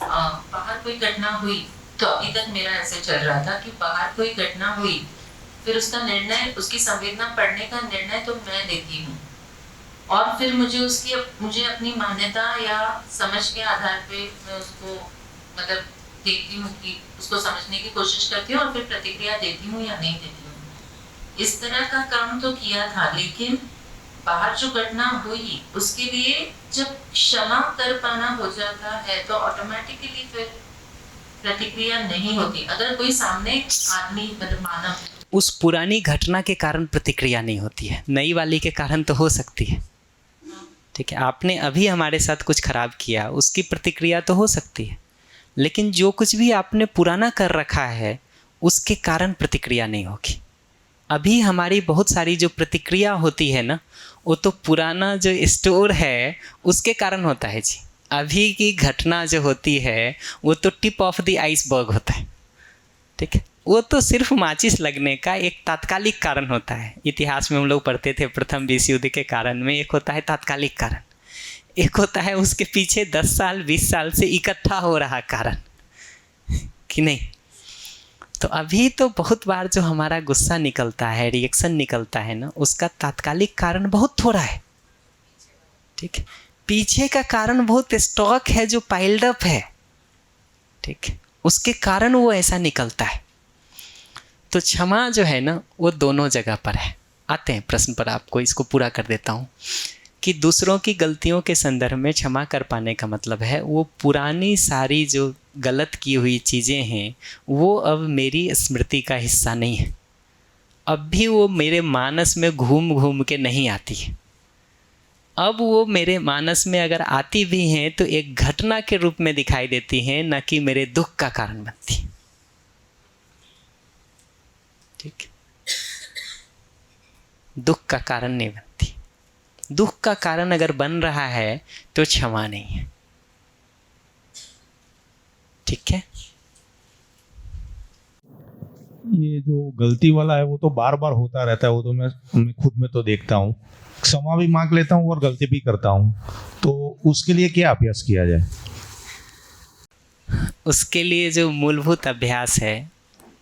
बाहर कोई घटना हुई, तो अभी तक मेरा ऐसे चल रहा था कि बाहर कोई घटना हुई, फिर उसका निर्णय, उसकी संवेदना पढ़ने का निर्णय तो मैं देती हूँ, और फिर मुझे अपनी मान्यता या समझ के आधार पे मैं उसको मतलब देखती हूँ कि उसको समझने की कोशिश करती हूँ और फिर प्रतिक्रिया देती हूँ या नहीं देती हूँ। इस तरह का काम तो किया था, लेकिन बाहर जो घटना हुई उसके लिए जब क्षमा कर पाना हो जाता है तो ऑटोमेटिकली फिर प्रतिक्रिया नहीं होती। अगर कोई सामने आदमी मतलब मानव उस पुरानी घटना के कारण प्रतिक्रिया नहीं होती है, नई वाली के कारण तो हो सकती है। ठीक है, आपने अभी हमारे साथ कुछ खराब किया, उसकी प्रतिक्रिया तो हो सकती है, लेकिन जो कुछ भी आपने पुराना कर रखा है उसके कारण प्रतिक्रिया नहीं होगी। अभी हमारी बहुत सारी जो प्रतिक्रिया होती है ना, वो तो पुराना जो स्टोर है उसके कारण होता है जी। अभी की घटना जो होती है वो तो टिप ऑफ द आइसबर्ग होता है। ठीक है, वो तो सिर्फ माचिस लगने का एक तात्कालिक कारण होता है। इतिहास में हम लोग पढ़ते थे प्रथम विश्व युद्ध के कारण में एक होता है तात्कालिक कारण, एक होता है उसके पीछे 10 साल 20 साल से इकट्ठा हो रहा कारण, कि नहीं। तो अभी तो बहुत बार जो हमारा गुस्सा निकलता है, रिएक्शन निकलता है ना, उसका तात्कालिक कारण बहुत थोड़ा है। ठीक है, पीछे का कारण बहुत स्टॉक है जो पाइल्ड अप है। ठीक है, उसके कारण वो ऐसा निकलता है। तो क्षमा जो है ना वो दोनों जगह पर है। आते हैं प्रश्न पर, आपको इसको पूरा कर देता हूँ कि दूसरों की गलतियों के संदर्भ में क्षमा कर पाने का मतलब है वो पुरानी सारी जो गलत की हुई चीज़ें हैं वो अब मेरी स्मृति का हिस्सा नहीं है। अब भी वो मेरे मानस में घूम घूम के नहीं आती है। अब वो मेरे मानस में अगर आती भी हैं तो एक घटना के रूप में दिखाई देती हैं, न कि मेरे दुख का कारण बनती है। ठीक, दुख का कारण नहीं बनती। दुख का कारण अगर बन रहा है तो क्षमा नहीं है। ठीक है, ये जो गलती वाला है वो तो बार बार होता रहता है, वो तो मैं खुद में तो देखता हूँ। क्षमा भी मांग लेता हूँ और गलती भी करता हूँ, तो उसके लिए क्या अभ्यास किया जाए? उसके लिए जो मूलभूत अभ्यास है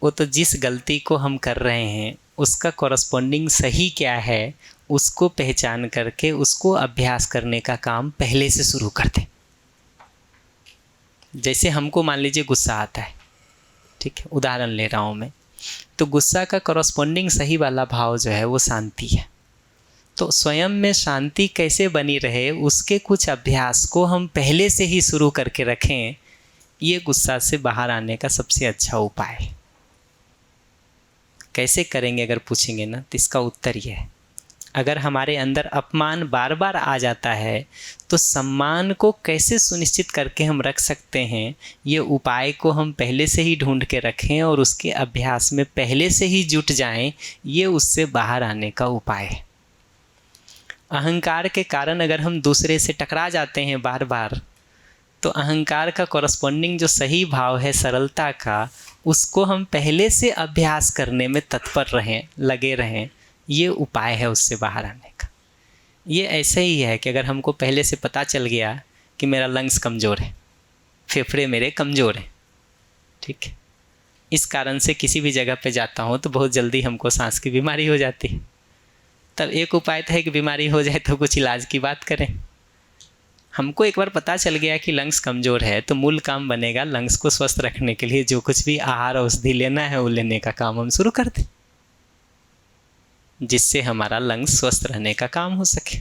वो तो जिस गलती को हम कर रहे हैं उसका कॉरस्पॉन्डिंग सही क्या है उसको पहचान करके उसको अभ्यास करने का काम पहले से शुरू कर दें। जैसे हमको मान लीजिए गुस्सा आता है, ठीक है, उदाहरण ले रहा हूँ मैं, तो गुस्सा का कॉरस्पॉन्डिंग सही वाला भाव जो है वो शांति है। तो स्वयं में शांति कैसे बनी रहे उसके कुछ अभ्यास को हम पहले से ही शुरू करके रखें, ये गुस्सा से बाहर आने का सबसे अच्छा उपाय है। कैसे करेंगे अगर पूछेंगे ना तो इसका उत्तर ये है, अगर हमारे अंदर अपमान बार बार आ जाता है तो सम्मान को कैसे सुनिश्चित करके हम रख सकते हैं, ये उपाय को हम पहले से ही ढूंढ के रखें और उसके अभ्यास में पहले से ही जुट जाएं, ये उससे बाहर आने का उपाय है। अहंकार के कारण अगर हम दूसरे से टकरा जाते हैं बार बार, तो अहंकार का कॉरस्पॉन्डिंग जो सही भाव है सरलता का, उसको हम पहले से अभ्यास करने में तत्पर रहें, लगे रहें, ये उपाय है उससे बाहर आने का। ये ऐसे ही है कि अगर हमको पहले से पता चल गया कि मेरा लंग्स कमज़ोर है, फेफड़े मेरे कमज़ोर हैं, ठीक है, इस कारण से किसी भी जगह पे जाता हूँ तो बहुत जल्दी हमको सांस की बीमारी हो जाती है, तब एक उपाय तो है कि बीमारी हो जाए तो कुछ इलाज की बात करें। हमको एक बार पता चल गया कि लंग्स कमज़ोर है तो मूल काम बनेगा लंग्स को स्वस्थ रखने के लिए जो कुछ भी आहार औषधि लेना है वो लेने का काम हम शुरू कर दें, जिससे हमारा लंग्स स्वस्थ रहने का काम हो सके।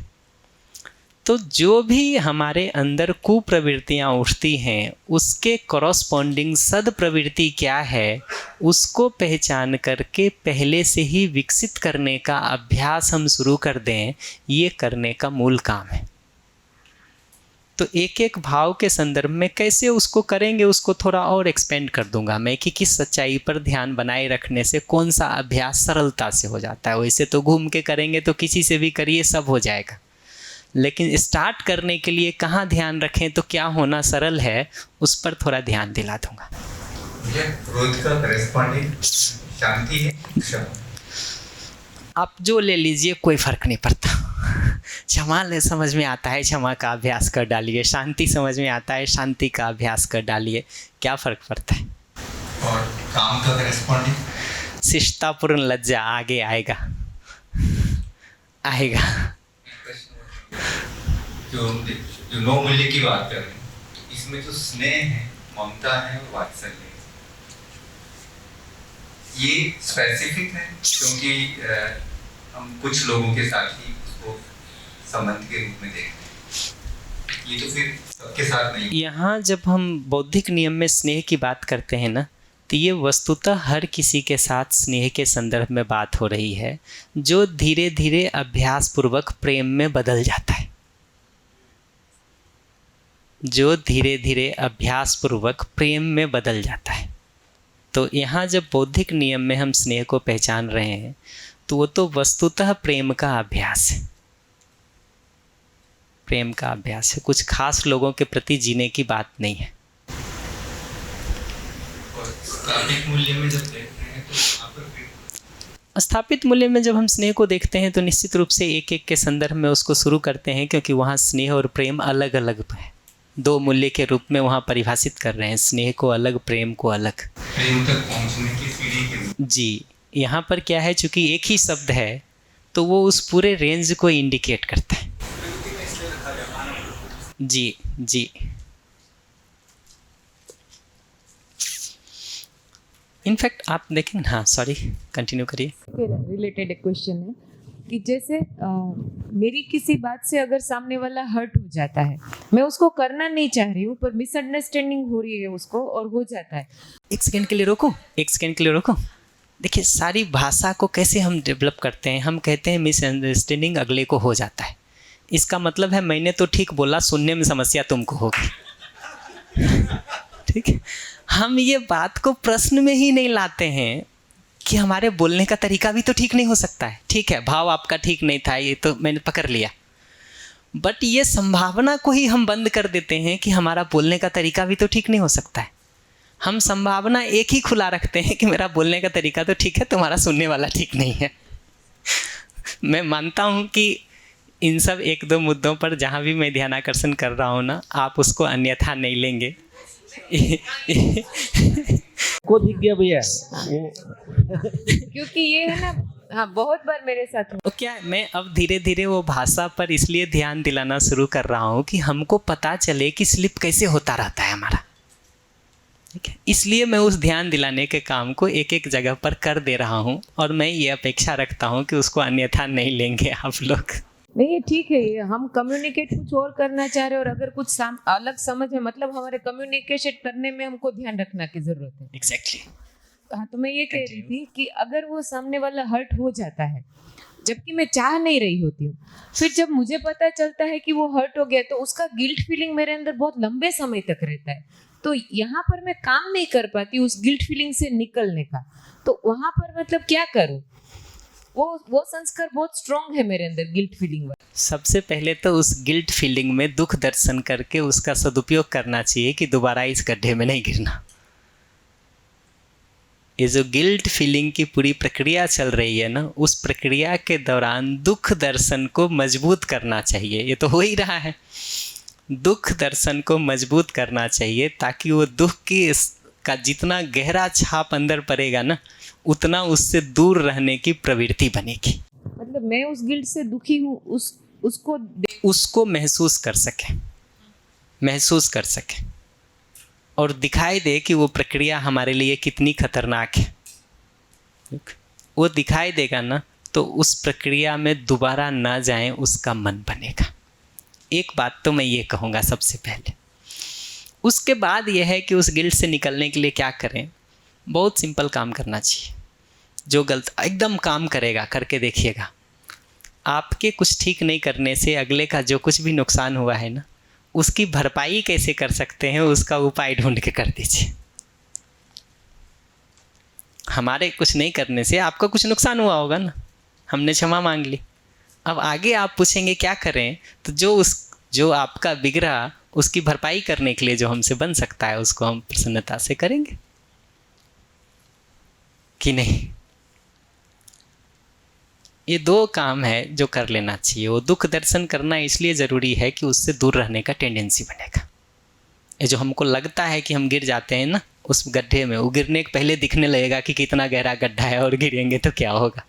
तो जो भी हमारे अंदर कुप्रवृत्तियाँ उठती हैं उसके कॉरस्पॉन्डिंग सद प्रवृत्ति क्या है उसको पहचान करके पहले से ही विकसित करने का अभ्यास हम शुरू कर दें, ये करने का मूल काम है। तो एक एक भाव के संदर्भ में कैसे उसको करेंगे उसको थोड़ा और एक्सपेंड कर दूंगा मैं कि किस सच्चाई पर ध्यान बनाए रखने से कौन सा अभ्यास सरलता से हो जाता है। वैसे तो घूम के करेंगे तो किसी से भी करिए सब हो जाएगा, लेकिन स्टार्ट करने के लिए कहाँ ध्यान रखें तो क्या होना सरल है उस पर थोड़ा ध्यान दिला दूंगा। क्रोध का करेस्पॉन्डिंग शांति है, क्षमा। आप जो ले लीजिए, कोई फर्क नहीं पड़ता। क्षमा ले समझ में आता है, क्षमा का अभ्यास कर डालिए। शांति समझ में आता है, शांति का अभ्यास कर डालिए। क्या फ़र्क पड़ता है? और काम का करेस्पॉन्डिंग शिष्टापूर्ण लज्जा आगे आएगा, आएगा। जो नौ मूल्य की बात कर रहे हैं, तो इसमें जो स्नेह है, ममता है और वात्सल्य है, ये स्पेसिफिक है क्योंकि हम कुछ लोगों के साथ ही उसको संबंध के रूप में देखते हैं। ये तो फिर सबके साथ नहीं। यहाँ जब हम बौद्धिक नियम में स्नेह की बात करते हैं ना, तो ये वस्तुतः हर किसी के साथ स्नेह के संदर्भ में बात हो रही है, जो धीरे धीरे अभ्यास पूर्वक प्रेम में बदल जाता है, जो धीरे धीरे अभ्यास पूर्वक प्रेम में बदल जाता है। तो यहाँ जब बौद्धिक नियम में हम स्नेह को पहचान रहे हैं, तो वो तो वस्तुतः प्रेम का अभ्यास है, प्रेम का अभ्यास है। कुछ खास लोगों के प्रति जीने की बात नहीं है। स्थापित मूल्य में जब देखते हैं तो आप स्थापित मूल्य में जब हम स्नेह को देखते हैं तो निश्चित रूप से एक एक के संदर्भ में उसको शुरू करते हैं, क्योंकि वहाँ स्नेह और प्रेम अलग अलग है। दो मूल्य के रूप में वहाँ परिभाषित कर रहे हैं, स्नेह को अलग, प्रेम को अलग। प्रेम तक पहुंचने की सीढ़ी के रूप जी, यहाँ पर क्या है, चूंकि एक ही शब्द है तो वो उस पूरे रेंज को इंडिकेट करता है। जी जी, इनफैक्ट आप देखें। हाँ सॉरी, कंटिन्यू करिए। रिलेटेड एक क्वेश्चन है कि जैसे मेरी किसी बात से अगर सामने वाला हर्ट हो जाता है, मैं उसको करना नहीं चाह रही हूँ पर मिसअंडरस्टैंडिंग हो रही है उसको और हो जाता है। एक सेकंड के लिए रोको, एक सेकंड के लिए रोको। देखिए, सारी भाषा को कैसे हम डेवलप करते हैं, हम कहते हैं मिसअंडरस्टैंडिंग अगले को हो जाता है। इसका मतलब है मैंने तो ठीक बोला, सुनने में समस्या तुमको होगी। ठीक है, हम ये बात को प्रश्न में ही नहीं लाते हैं कि हमारे बोलने का तरीका भी तो ठीक नहीं हो सकता है। ठीक है, भाव आपका ठीक नहीं था, ये तो मैंने पकड़ लिया, बट ये संभावना को ही हम बंद कर देते हैं कि हमारा बोलने का तरीका भी तो ठीक नहीं हो सकता है। हम संभावना एक ही खुला रखते हैं कि मेरा बोलने का तरीका तो ठीक है, तुम्हारा सुनने वाला ठीक नहीं है। मैं मानता हूँ कि इन सब एक दो मुद्दों पर जहाँ भी मैं ध्यानाकर्षण कर रहा हूँ ना, आप उसको अन्यथा नहीं लेंगे। को दिख गया भैया क्योंकि ये है ना, हाँ बहुत बार मेरे साथ तो क्या मैं अब धीरे धीरे वो भाषा पर इसलिए ध्यान दिलाना शुरू कर रहा हूँ कि हमको पता चले कि स्लिप कैसे होता रहता है हमारा। ठीक है, इसलिए मैं उस ध्यान दिलाने के काम को एक एक जगह पर कर दे रहा हूँ, और मैं ये अपेक्षा रखता हूँ कि उसको अन्यथा नहीं लेंगे आप लोग। नहीं, ये ठीक है, ये हम कम्युनिकेट कुछ और करना चाह रहे हैं और अगर कुछ अलग समझ है, मतलब हमारे कम्युनिकेशन करने में हमको ध्यान रखना की जरूरत है। एग्जैक्टली। हाँ, तो मैं ये कह रही थी कि अगर वो सामने वाला हर्ट हो जाता है जबकि मैं चाह नहीं रही होती हूँ, फिर जब मुझे पता चलता है कि वो हर्ट हो गया तो उसका गिल्ट फीलिंग मेरे अंदर बहुत लंबे समय तक रहता है। तो यहाँ पर मैं काम नहीं कर पाती उस गिल्ट फीलिंग से निकलने का। तो वहाँ पर मतलब क्या करूँ? वो संस्कार बहुत स्ट्रॉन्ग है मेरे अंदर, गिल्ट फीलिंग वाला। सबसे पहले तो उस गिल्ट फीलिंग में दुख दर्शन करके उसका सदुपयोग करना चाहिए कि दोबारा इस गड्ढे में नहीं गिरना। ये जो गिल्ट फीलिंग की पूरी प्रक्रिया चल रही है ना, उस प्रक्रिया के दौरान दुख दर्शन को मजबूत करना चाहिए। ये तो हो ही रहा है, दुख दर्शन को मजबूत करना चाहिए ताकि वो दुख की का जितना गहरा छाप अंदर पड़ेगा ना, उतना उससे दूर रहने की प्रवृत्ति बनेगी। मतलब मैं उस गिल्ट से दुखी हूँ, उसको महसूस कर सके, महसूस कर सके और दिखाई दे कि वो प्रक्रिया हमारे लिए कितनी खतरनाक है। वो दिखाई देगा ना, तो उस प्रक्रिया में दोबारा ना जाएं, उसका मन बनेगा। एक बात तो मैं ये कहूँगा सबसे पहले। उसके बाद यह है कि उस गिल्ट से निकलने के लिए क्या करें। बहुत सिंपल काम करना चाहिए, जो गलत एकदम काम करेगा करके देखिएगा। आपके कुछ ठीक नहीं करने से अगले का जो कुछ भी नुकसान हुआ है ना, उसकी भरपाई कैसे कर सकते हैं, उसका उपाय ढूंढ के कर दीजिए। हमारे कुछ नहीं करने से आपका कुछ नुकसान हुआ होगा ना, हमने क्षमा मांग ली। अब आगे आप पूछेंगे क्या करें, तो जो आपका बिगड़ा उसकी भरपाई करने के लिए जो हमसे बन सकता है, उसको हम प्रसन्नता से करेंगे। कि नहीं? ये दो काम है जो कर लेना चाहिए। वो दुख दर्शन करना इसलिए ज़रूरी है कि उससे दूर रहने का टेंडेंसी बनेगा। ये जो हमको लगता है कि हम गिर जाते हैं ना उस गड्ढे में, वो गिरने के पहले दिखने लगेगा कि कितना गहरा गड्ढा है और गिरेंगे तो क्या होगा।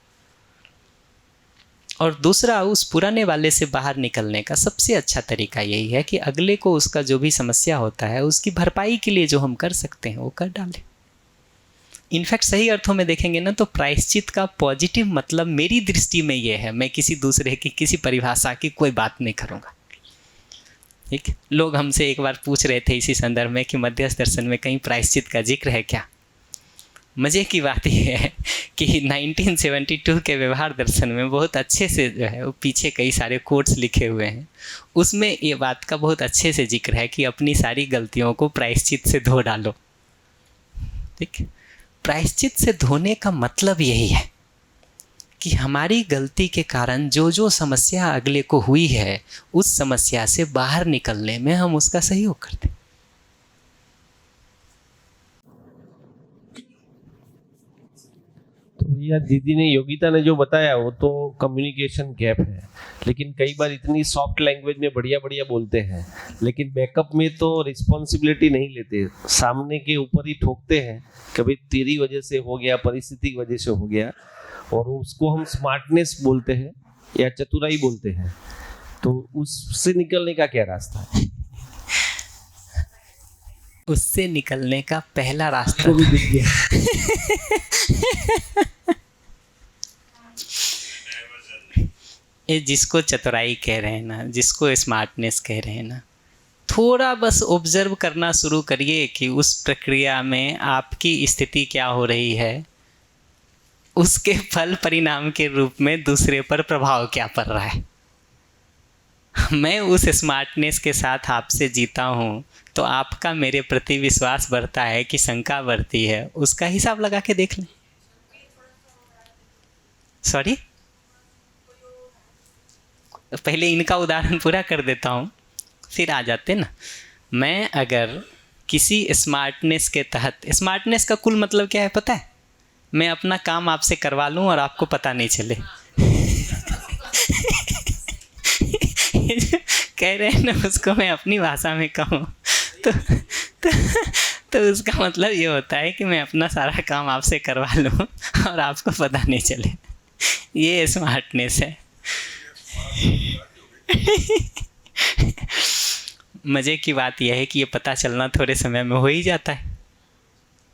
और दूसरा, उस पुराने वाले से बाहर निकलने का सबसे अच्छा तरीका यही है कि अगले को उसका जो भी समस्या होता है उसकी भरपाई के लिए जो हम कर सकते हैं वो कर डालें। इनफैक्ट सही अर्थों में देखेंगे ना तो प्रायश्चित का पॉजिटिव मतलब मेरी दृष्टि में ये है, मैं किसी दूसरे की किसी परिभाषा की कोई बात नहीं करूँगा। ठीक, लोग हमसे एक बार पूछ रहे थे इसी संदर्भ में कि मध्यस्थ दर्शन में कहीं प्रायश्चित का जिक्र है क्या। मज़े की बात यह है कि 1972 के व्यवहार दर्शन में बहुत अच्छे से जो है वो पीछे कई सारे कोट्स लिखे हुए हैं, उसमें ये बात का बहुत अच्छे से जिक्र है कि अपनी सारी गलतियों को प्रायश्चित से धो डालो। ठीक, प्रायश्चित से धोने का मतलब यही है कि हमारी गलती के कारण जो जो समस्या अगले को हुई है उस समस्या से बाहर निकलने में हम उसका सहयोग करते हैं। तो भैया दीदी ने, योगिता ने जो बताया वो तो कम्युनिकेशन गैप है, लेकिन कई बार इतनी सॉफ्ट लैंग्वेज में बढ़िया बढ़िया बोलते हैं लेकिन बैकअप में तो रिस्पॉन्सिबिलिटी नहीं लेते, सामने के ऊपर ही ठोकते हैं, कभी तेरी वजह से हो गया, परिस्थिति की वजह से हो गया, और उसको हम स्मार्टनेस बोलते हैं या चतुराई बोलते हैं। तो उससे निकलने का क्या रास्ता है? उससे निकलने का पहला रास्ता भी दिख गया। ये जिसको चतुराई कह रहे हैं ना, जिसको स्मार्टनेस कह रहे हैं ना, थोड़ा बस ऑब्जर्व करना शुरू करिए कि उस प्रक्रिया में आपकी स्थिति क्या हो रही है, उसके फल परिणाम के रूप में दूसरे पर प्रभाव क्या पड़ रहा है। मैं उस स्मार्टनेस के साथ आपसे जीता हूँ तो आपका मेरे प्रति विश्वास बढ़ता है कि शंका बढ़ती है, उसका हिसाब लगा के देख लें। सॉरी, पहले इनका उदाहरण पूरा कर देता हूँ फिर आ जाते ना। मैं अगर किसी स्मार्टनेस के तहत, स्मार्टनेस का कुल मतलब क्या है पता है? मैं अपना काम आपसे करवा लूँ और आपको पता नहीं चले। कह रहे हैं ना, उसको मैं अपनी भाषा में कहूँ तो उसका मतलब ये होता है कि मैं अपना सारा काम आपसे करवा लूँ और आपको पता नहीं चले। ये स्मार्टनेस है। मज़े की बात यह है कि ये पता चलना थोड़े समय में हो ही जाता है।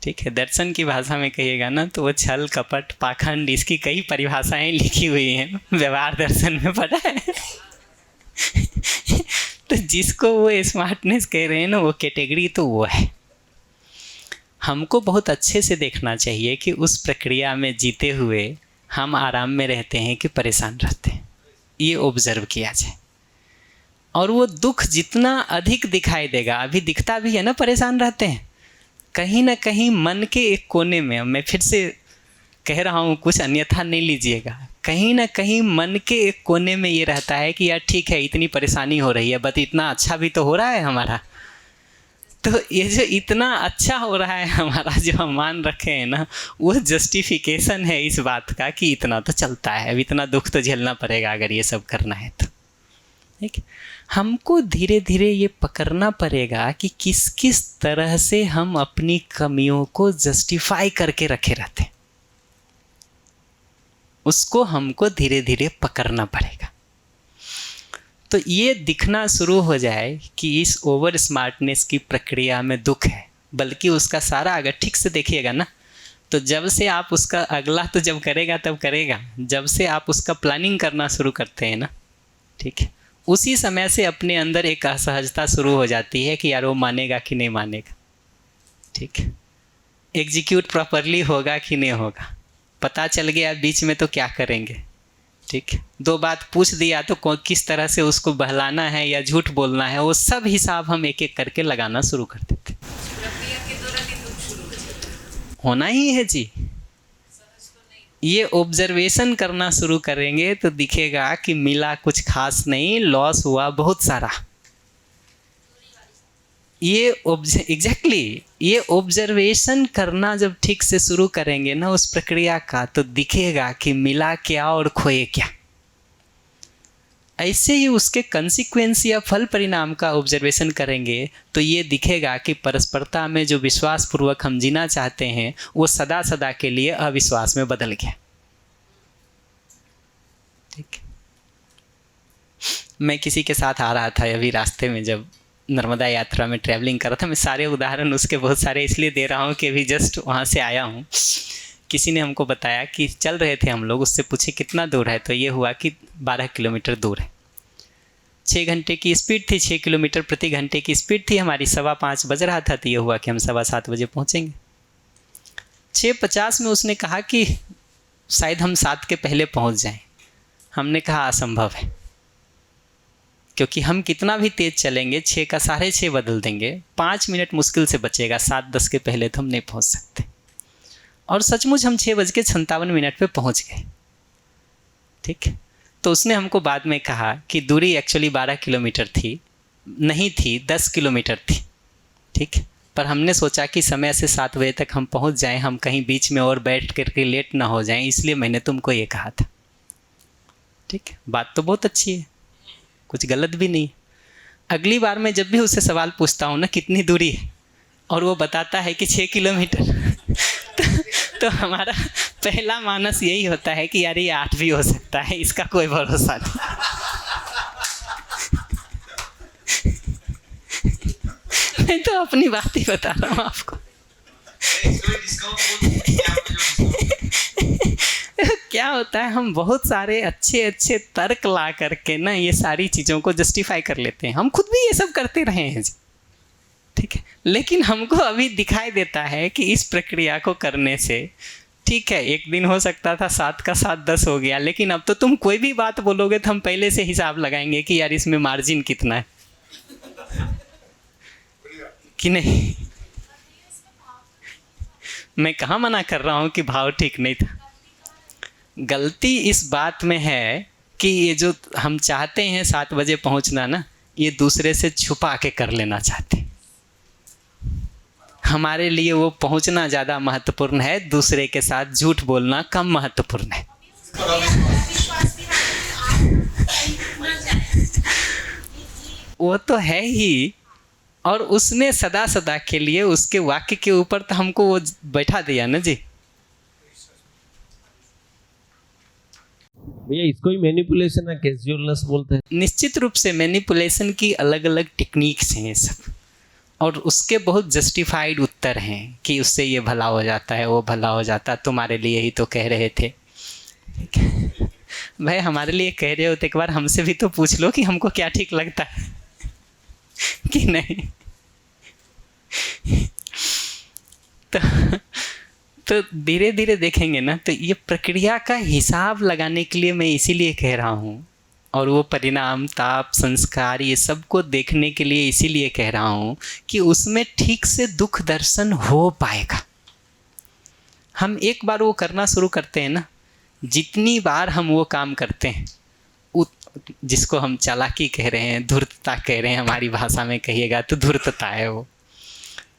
ठीक है, दर्शन की भाषा में कहिएगा ना तो वो छल कपट पाखंड, इसकी कई परिभाषाएं लिखी हुई हैं, व्यवहार दर्शन में पढ़ा है। तो जिसको वो स्मार्टनेस कह रहे हैं ना, वो कैटेगरी तो वो है। हमको बहुत अच्छे से देखना चाहिए कि उस प्रक्रिया में जीते हुए हम आराम में रहते हैं कि परेशान रहते हैं, ये ऑब्जर्व किया जाए। और वो दुख जितना अधिक दिखाई देगा, अभी दिखता भी है ना परेशान रहते हैं, कहीं ना कहीं मन के एक कोने में, मैं फिर से कह रहा हूँ कुछ अन्यथा नहीं लीजिएगा, कहीं ना कहीं मन के एक कोने में ये रहता है कि यार ठीक है इतनी परेशानी हो रही है बट इतना अच्छा भी तो हो रहा है हमारा। तो ये जो इतना अच्छा हो रहा है हमारा जो हम मान रखे हैं ना, वो जस्टिफिकेशन है इस बात का कि इतना तो चलता है, अब इतना दुख तो झेलना पड़ेगा अगर ये सब करना है तो। ठीक, हमको धीरे धीरे ये पकड़ना पड़ेगा कि किस किस तरह से हम अपनी कमियों को जस्टिफाई करके रखे रहते हैं, उसको हमको धीरे धीरे पकड़ना पड़ेगा। तो ये दिखना शुरू हो जाए कि इस ओवर स्मार्टनेस की प्रक्रिया में दुख है, बल्कि उसका सारा अगर ठीक से देखिएगा ना, तो जब से आप उसका अगला तो जब करेगा तब करेगा, जब से आप उसका प्लानिंग करना शुरू करते हैं ना, ठीक है, उसी समय से अपने अंदर एक असहजता शुरू हो जाती है कि यार वो मानेगा कि नहीं मानेगा, ठीक है, एग्जीक्यूट प्रॉपरली होगा कि नहीं होगा, पता चल गया बीच में तो क्या करेंगे। ठीक है, दो बात पूछ दिया तो किस तरह से उसको बहलाना है या झूठ बोलना है, वो सब हिसाब हम एक एक करके लगाना शुरू कर देते। होना ही है जी, ये ऑब्जर्वेशन करना शुरू करेंगे तो दिखेगा कि मिला कुछ खास नहीं, लॉस हुआ बहुत सारा। ये ऑब्जर्वेशन करना जब ठीक से शुरू करेंगे ना उस प्रक्रिया का, तो दिखेगा कि मिला क्या और खोए क्या। ऐसे ही उसके कंसिक्वेंस या फल परिणाम का ऑब्जर्वेशन करेंगे तो ये दिखेगा कि परस्परता में जो विश्वास पूर्वक हम जीना चाहते हैं वो सदा सदा के लिए अविश्वास में बदल गया। ठीक, मैं किसी के साथ आ रहा था अभी रास्ते में, जब नर्मदा यात्रा में ट्रैवलिंग कर रहा था। मैं सारे उदाहरण उसके बहुत सारे इसलिए दे रहा हूँ कि अभी जस्ट वहाँ से आया हूँ। किसी ने हमको बताया कि चल रहे थे हम लोग, उससे पूछे कितना दूर है, तो ये हुआ कि 12 किलोमीटर दूर है। 6 घंटे की स्पीड थी, 6 किलोमीटर प्रति घंटे की स्पीड थी हमारी। 5:15 बज रहा था, तो ये हुआ कि हम 7:15 बजे पहुँचेंगे। 6:50 में उसने कहा कि शायद हम 7 के पहले पहुँच जाएं। हमने कहा असंभव है, क्योंकि हम कितना भी तेज़ चलेंगे 6 का 6:30 बदल देंगे, 5 मिनट मुश्किल से बचेगा, 7:10 के पहले तो हम नहीं पहुँच सकते। और सचमुच हम 6:57 पे पहुँच गए। ठीक, तो उसने हमको बाद में कहा कि दूरी एक्चुअली 12 किलोमीटर थी, नहीं थी, 10 किलोमीटर थी। ठीक, पर हमने सोचा कि समय से 7 बजे तक हम पहुँच जाएं, हम कहीं बीच में और बैठ करके लेट ना हो जाएं, इसलिए मैंने तुमको ये कहा था। ठीक, बात तो बहुत अच्छी है, कुछ गलत भी नहीं। अगली बार मैं जब भी उससे सवाल पूछता हूँ ना कितनी दूरी है, और वो बताता है कि 6 किलोमीटर तो हमारा पहला मानस यही होता है कि यार ये 8 भी हो सकता है, इसका कोई भरोसा नहीं। मैं तो अपनी बात ही बता रहा हूँ आपको। क्या होता है, हम बहुत सारे अच्छे अच्छे तर्क ला करके ना ये सारी चीज़ों को जस्टिफाई कर लेते हैं। हम खुद भी ये सब करते रहे हैं जी। ठीक है, लेकिन हमको अभी दिखाई देता है कि इस प्रक्रिया को करने से, ठीक है, एक दिन हो सकता था 7 का 7 10 हो गया, लेकिन अब तो तुम कोई भी बात बोलोगे तो हम पहले से हिसाब लगाएंगे कि यार इसमें मार्जिन कितना है कि नहीं। मैं कहाँ मना कर रहा हूँ कि भाव ठीक नहीं था। गलती इस बात में है कि ये जो हम चाहते हैं 7 बजे पहुँचना ना, ये दूसरे से छुपा के कर लेना चाहते हैं। हमारे लिए वो पहुँचना ज़्यादा महत्वपूर्ण है, दूसरे के साथ झूठ बोलना कम महत्वपूर्ण है। वो तो है ही, और उसने सदा सदा के लिए उसके वाक्य के ऊपर तो हमको वो बैठा दिया ना जी। भैया इसको ही मैनिपुलेशन या कैजुअलनेस बोलते हैं। निश्चित रूप से मैनिपुलेशन की अलग अलग टेक्निक्स हैं ये सब, और उसके बहुत जस्टिफाइड उत्तर हैं कि उससे ये भला हो जाता है, वो भला हो जाता है, तुम्हारे लिए ही तो कह रहे थे। भाई हमारे लिए कह रहे हो तो एक बार हमसे भी तो पूछ लो कि हमको क्या ठीक लगता है कि नहीं। तो धीरे धीरे देखेंगे ना, तो ये प्रक्रिया का हिसाब लगाने के लिए मैं इसीलिए कह रहा हूँ, और वो परिणाम, ताप, संस्कार, ये सब को देखने के लिए इसीलिए कह रहा हूँ कि उसमें ठीक से दुख दर्शन हो पाएगा। हम एक बार वो करना शुरू करते हैं ना, जितनी बार हम वो काम करते हैं, जिसको हम चालाकी कह रहे हैं, धूर्तता कह रहे हैं, हमारी भाषा में कहिएगा तो धूर्तता है वो,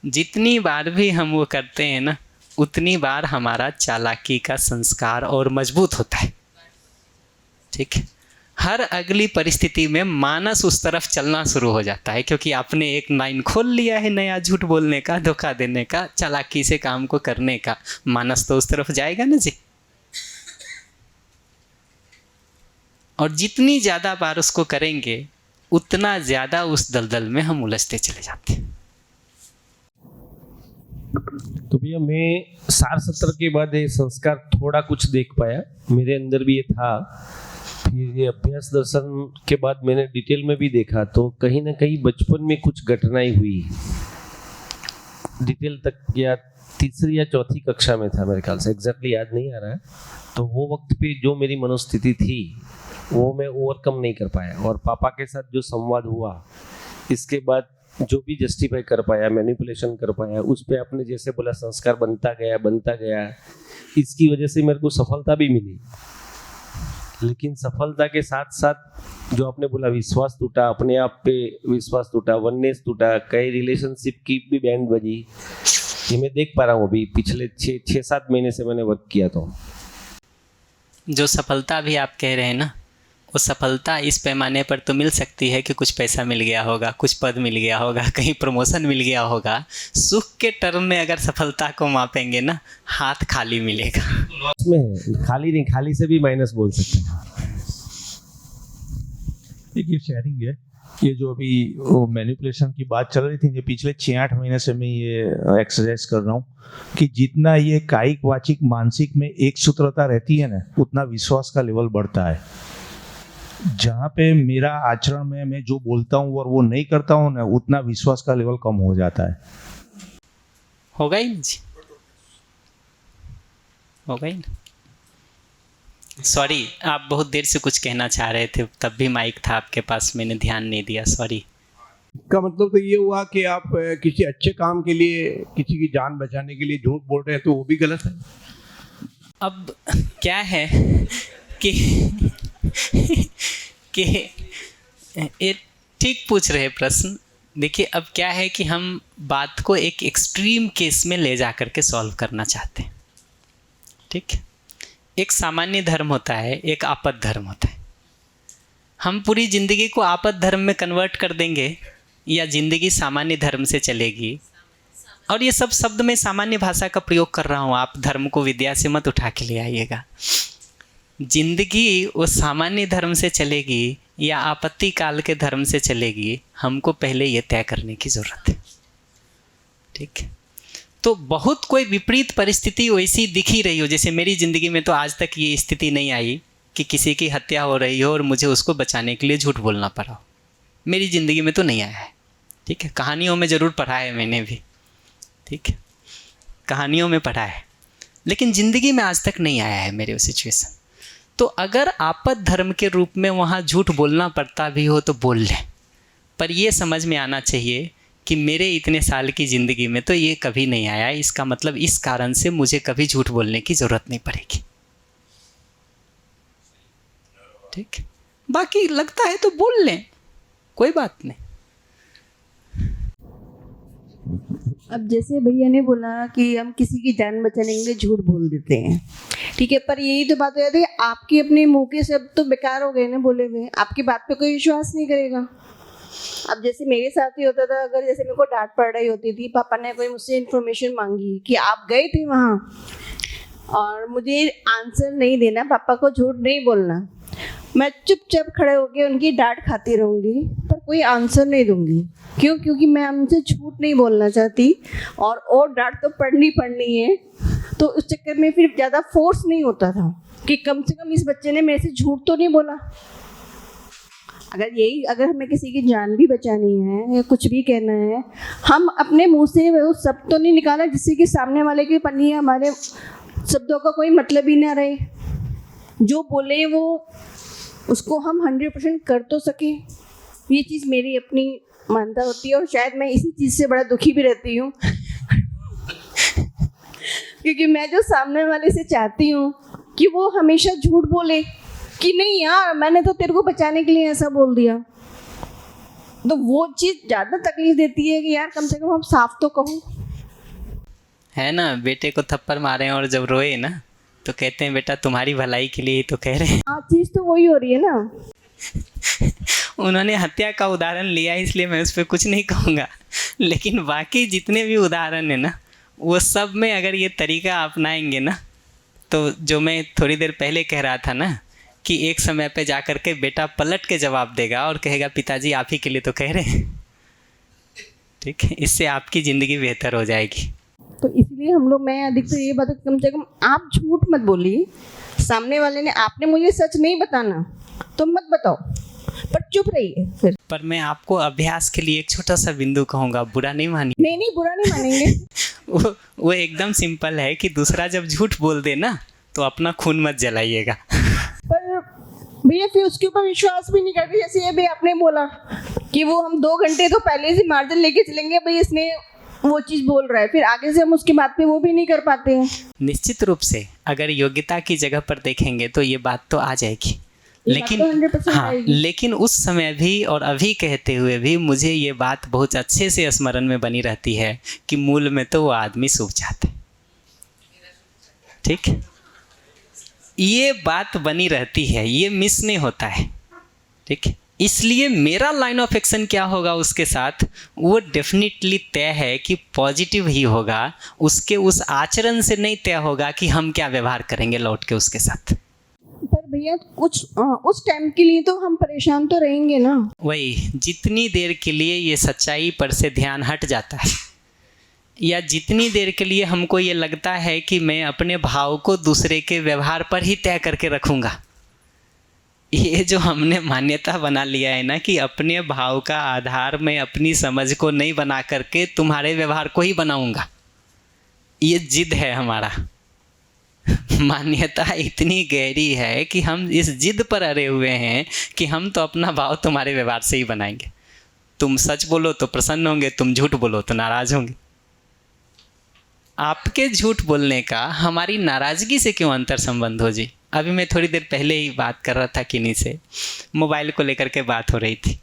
जितनी बार भी हम वो करते हैं ना, उतनी बार हमारा चालाकी का संस्कार और मजबूत होता है। ठीक है, हर अगली परिस्थिति में मानस उस तरफ चलना शुरू हो जाता है, क्योंकि आपने एक लाइन खोल लिया है नया झूठ बोलने का, धोखा देने का, चालाकी से काम को करने का, मानस तो उस तरफ जाएगा ना जी। और जितनी ज़्यादा बार उसको करेंगे उतना ज़्यादा उस दलदल में हम उलझते चले जाते हैं। तो भैया मैं सार सत्र के बाद ये संस्कार थोड़ा कुछ देख पाया, मेरे अंदर भी ये था। फिर ये अभ्यास दर्शन के बाद मैंने डिटेल में भी देखा, तो कहीं ना कहीं बचपन में कुछ घटनाएं हुई, डिटेल तक या 3री या 4थी कक्षा में था मेरे ख्याल से, एग्जैक्टली याद नहीं आ रहा है। तो वो वक्त पे जो मेरी मनोस्थिति थी वो मैं ओवरकम नहीं कर पाया, और पापा के साथ जो संवाद हुआ इसके बाद जो भी जस्टिफाई कर पाया, मैनिपुलेशन कर पाया, उस पे आपने जैसे बोला संस्कार बनता गया, इसकी वजह से मेरे को सफलता भी मिली। लेकिन सफलता के साथ साथ जो आपने बोला विश्वास टूटा, अपने आप पे विश्वास टूटा, वननेस टूटा, कई रिलेशनशिप की भी बैंड बजी, ये मैं देख पा रहा हूँ अभी पिछले 6-7 महीने से मैंने वर्क किया। तो जो सफलता भी आप कह रहे हैं ना, वो सफलता इस पैमाने पर तो मिल सकती है कि कुछ पैसा मिल गया होगा, कुछ पद मिल गया होगा, कहीं प्रमोशन मिल गया होगा। सुख के टर्म में अगर सफलता को मापेंगे ना, हाथ खाली मिलेगा। लॉस में है, खाली नहीं, खाली से भी माइनस बोल सकते हैं। एक ये शेयरिंग है, ये जो अभी मैनिपुलेशन की बात चल रही थी, ये पिछले 6-8 महीने से मैं ये एक्सरसाइज कर रहा हूँ कि जितना ये कायिक वाचिक मानसिक में एक सूत्रता रहती है ना, उतना विश्वास का लेवल बढ़ता है। जहाँ पे मेरा आचरण में मैं जो बोलता हूँ और वो नहीं करता हूँ ना, उतना विश्वास का लेवल कम हो जाता है। होगा ही ना जी, होगा ही ना। सॉरी, आप बहुत देर से कुछ कहना चाह रहे थे, तब भी माइक था आपके पास, मैंने ध्यान नहीं दिया, सॉरी। का मतलब तो ये हुआ कि आप किसी अच्छे काम के लिए, किसी की जान बचाने के लिए झूठ बोल रहे हैं, तो वो भी गलत है। अब क्या है कि ये ठीक पूछ रहे प्रश्न। देखिए, अब क्या है कि हम बात को एक एक्सट्रीम केस में ले जा करके सॉल्व करना चाहते हैं, ठीक है। एक सामान्य धर्म होता है, एक आपद धर्म होता है। हम पूरी ज़िंदगी को आपद धर्म में कन्वर्ट कर देंगे या ज़िंदगी सामान्य धर्म से चलेगी। और ये सब शब्द मैं सामान्य भाषा का प्रयोग कर रहा हूँ, आप धर्म को विद्या से मत उठा के ले आइएगा। जिंदगी वो सामान्य धर्म से चलेगी या आपत्ति काल के धर्म से चलेगी, हमको पहले ये तय करने की ज़रूरत है, ठीक है। तो बहुत कोई विपरीत परिस्थिति वैसी दिख ही रही हो, जैसे मेरी ज़िंदगी में तो आज तक ये स्थिति नहीं आई कि किसी की हत्या हो रही हो और मुझे उसको बचाने के लिए झूठ बोलना पड़ा हो। मेरी ज़िंदगी में तो नहीं आया है, ठीक है। कहानियों में ज़रूर पढ़ा है मैंने भी, ठीक है, कहानियों में पढ़ा है, लेकिन ज़िंदगी में आज तक नहीं आया है मेरे वो सिचुएशन। तो अगर आपद धर्म के रूप में वहाँ झूठ बोलना पड़ता भी हो तो बोल लें, पर ये समझ में आना चाहिए कि मेरे इतने साल की ज़िंदगी में तो ये कभी नहीं आया, इसका मतलब इस कारण से मुझे कभी झूठ बोलने की ज़रूरत नहीं पड़ेगी, ठीक है। बाकी लगता है तो बोल लें, कोई बात नहीं। अब जैसे भैया ने बोला कि हम किसी की जान बचाने के लिए झूठ बोल देते हैं, ठीक है, पर यही तो बात हो जाती है, आपके अपने मुंह के शब्द तो बेकार हो गए ना बोले हुए, आपकी बात पे कोई विश्वास नहीं करेगा। अब जैसे मेरे साथ ही होता था, अगर जैसे मेरे को डांट पड़ रही होती थी, पापा ने कोई मुझसे इन्फॉर्मेशन मांगी कि आप गए थे वहाँ और मुझे आंसर नहीं देना, पापा को झूठ नहीं बोलना, मैं चुपचाप खड़े होकर उनकी डांट खाती रहूँगी पर कोई आंसर नहीं दूंगी। क्यों? क्योंकि मैं उनसे झूठ नहीं बोलना चाहती और डांट तो पड़नी है, तो उस चक्कर में फिर ज़्यादा फोर्स नहीं होता था कि कम से कम इस बच्चे ने मेरे से झूठ तो नहीं बोला। अगर हमें किसी की जान भी बचानी है या कुछ भी कहना है, हम अपने मुंह से वो सब तो नहीं निकाला जिससे कि सामने वाले के पन्नी हमारे शब्दों का कोई मतलब ही ना रहे। जो बोले वो उसको हम 100% कर तो सके, ये चीज़ मेरी अपनी मानता होती है और शायद मैं इसी चीज़ से बड़ा दुखी भी रहती हूँ क्योंकि मैं जो सामने वाले से चाहती हूँ कि वो हमेशा झूठ बोले कि नहीं यार मैंने तो तेरे को बचाने के लिए ऐसा बोल दिया, तो वो चीज़ ज़्यादा तकलीफ देती है कि यार कम से कम हम साफ तो कहो। है ना, बेटे को थप्पड़ मारे और जब रोए ना तो कहते हैं बेटा तुम्हारी भलाई के लिए ही तो कह रहे हैं। हाँ, चीज़ तो वही हो रही है ना। उन्होंने हत्या का उदाहरण लिया इसलिए मैं उस पर कुछ नहीं कहूँगा, लेकिन बाकी जितने भी उदाहरण है ना, वो सब में अगर ये तरीका अपनाएंगे ना, तो जो मैं थोड़ी देर पहले कह रहा था ना कि एक समय पे जा कर के बेटा पलट के जवाब देगा और कहेगा पिताजी आप ही के लिए तो कह रहे हैं, ठीक है, इससे आपकी ज़िंदगी बेहतर हो जाएगी। तो इसलिए मैं अधिकतर ये बात कम से कम आप झूठ मत बोलिए, सामने वाले ने आपने मुझे सच नहीं बताना तो मत बताओ, पर चुप रहिए फिर। पर मैं आपको अभ्यास के लिए एक छोटा सा बिंदु कहूँगा, बुरा नहीं मानिए। नहीं बुरा नहीं मानेंगे। वो एकदम सिंपल है कि दूसरा जब झूठ बोल दे ना तो अपना खून मत जलाइएगा। पर भैया फिर उसके ऊपर विश्वास भी नहीं करते, जैसे ये भी आपने बोला कि वो हम 2 घंटे तो पहले से मार्जिन लेके चलेंगे, भाई इसने वो चीज़ बोल रहा है, फिर आगे से हम उसकी बात पे वो भी नहीं कर पाते हैं। निश्चित रूप से अगर योग्यता की जगह पर देखेंगे तो ये बात तो आ जाएगी, लेकिन बात तो 100% हाँ, आएगी। लेकिन उस समय भी और अभी कहते हुए भी मुझे ये बात बहुत अच्छे से स्मरण में बनी रहती है कि मूल में तो वो आदमी सूख जाता है। ठीक, ये बात बनी रहती है, ये मिस नहीं होता है। ठीक, इसलिए मेरा लाइन ऑफ एक्शन क्या होगा उसके साथ, वो डेफिनेटली तय है कि पॉजिटिव ही होगा। उसके उस आचरण से नहीं तय होगा कि हम क्या व्यवहार करेंगे लौट के उसके साथ। पर भैया कुछ उस टाइम के लिए तो हम परेशान तो रहेंगे ना। वही, जितनी देर के लिए ये सच्चाई पर से ध्यान हट जाता है, या जितनी देर के लिए हमको ये लगता है कि मैं अपने भाव को दूसरे के व्यवहार पर ही तय करके रखूँगा, ये जो हमने मान्यता बना लिया है ना कि अपने भाव का आधार मैं अपनी समझ को नहीं बना करके तुम्हारे व्यवहार को ही बनाऊँगा, ये जिद है हमारा। मान्यता इतनी गहरी है कि हम इस जिद पर अड़े हुए हैं कि हम तो अपना भाव तुम्हारे व्यवहार से ही बनाएंगे। तुम सच बोलो तो प्रसन्न होंगे, तुम झूठ बोलो तो नाराज़ होंगे। आपके झूठ बोलने का हमारी नाराज़गी से क्यों अंतर संबंध हो जी? अभी मैं थोड़ी देर पहले ही बात कर रहा था किन्हीं से, मोबाइल को लेकर के बात हो रही थी।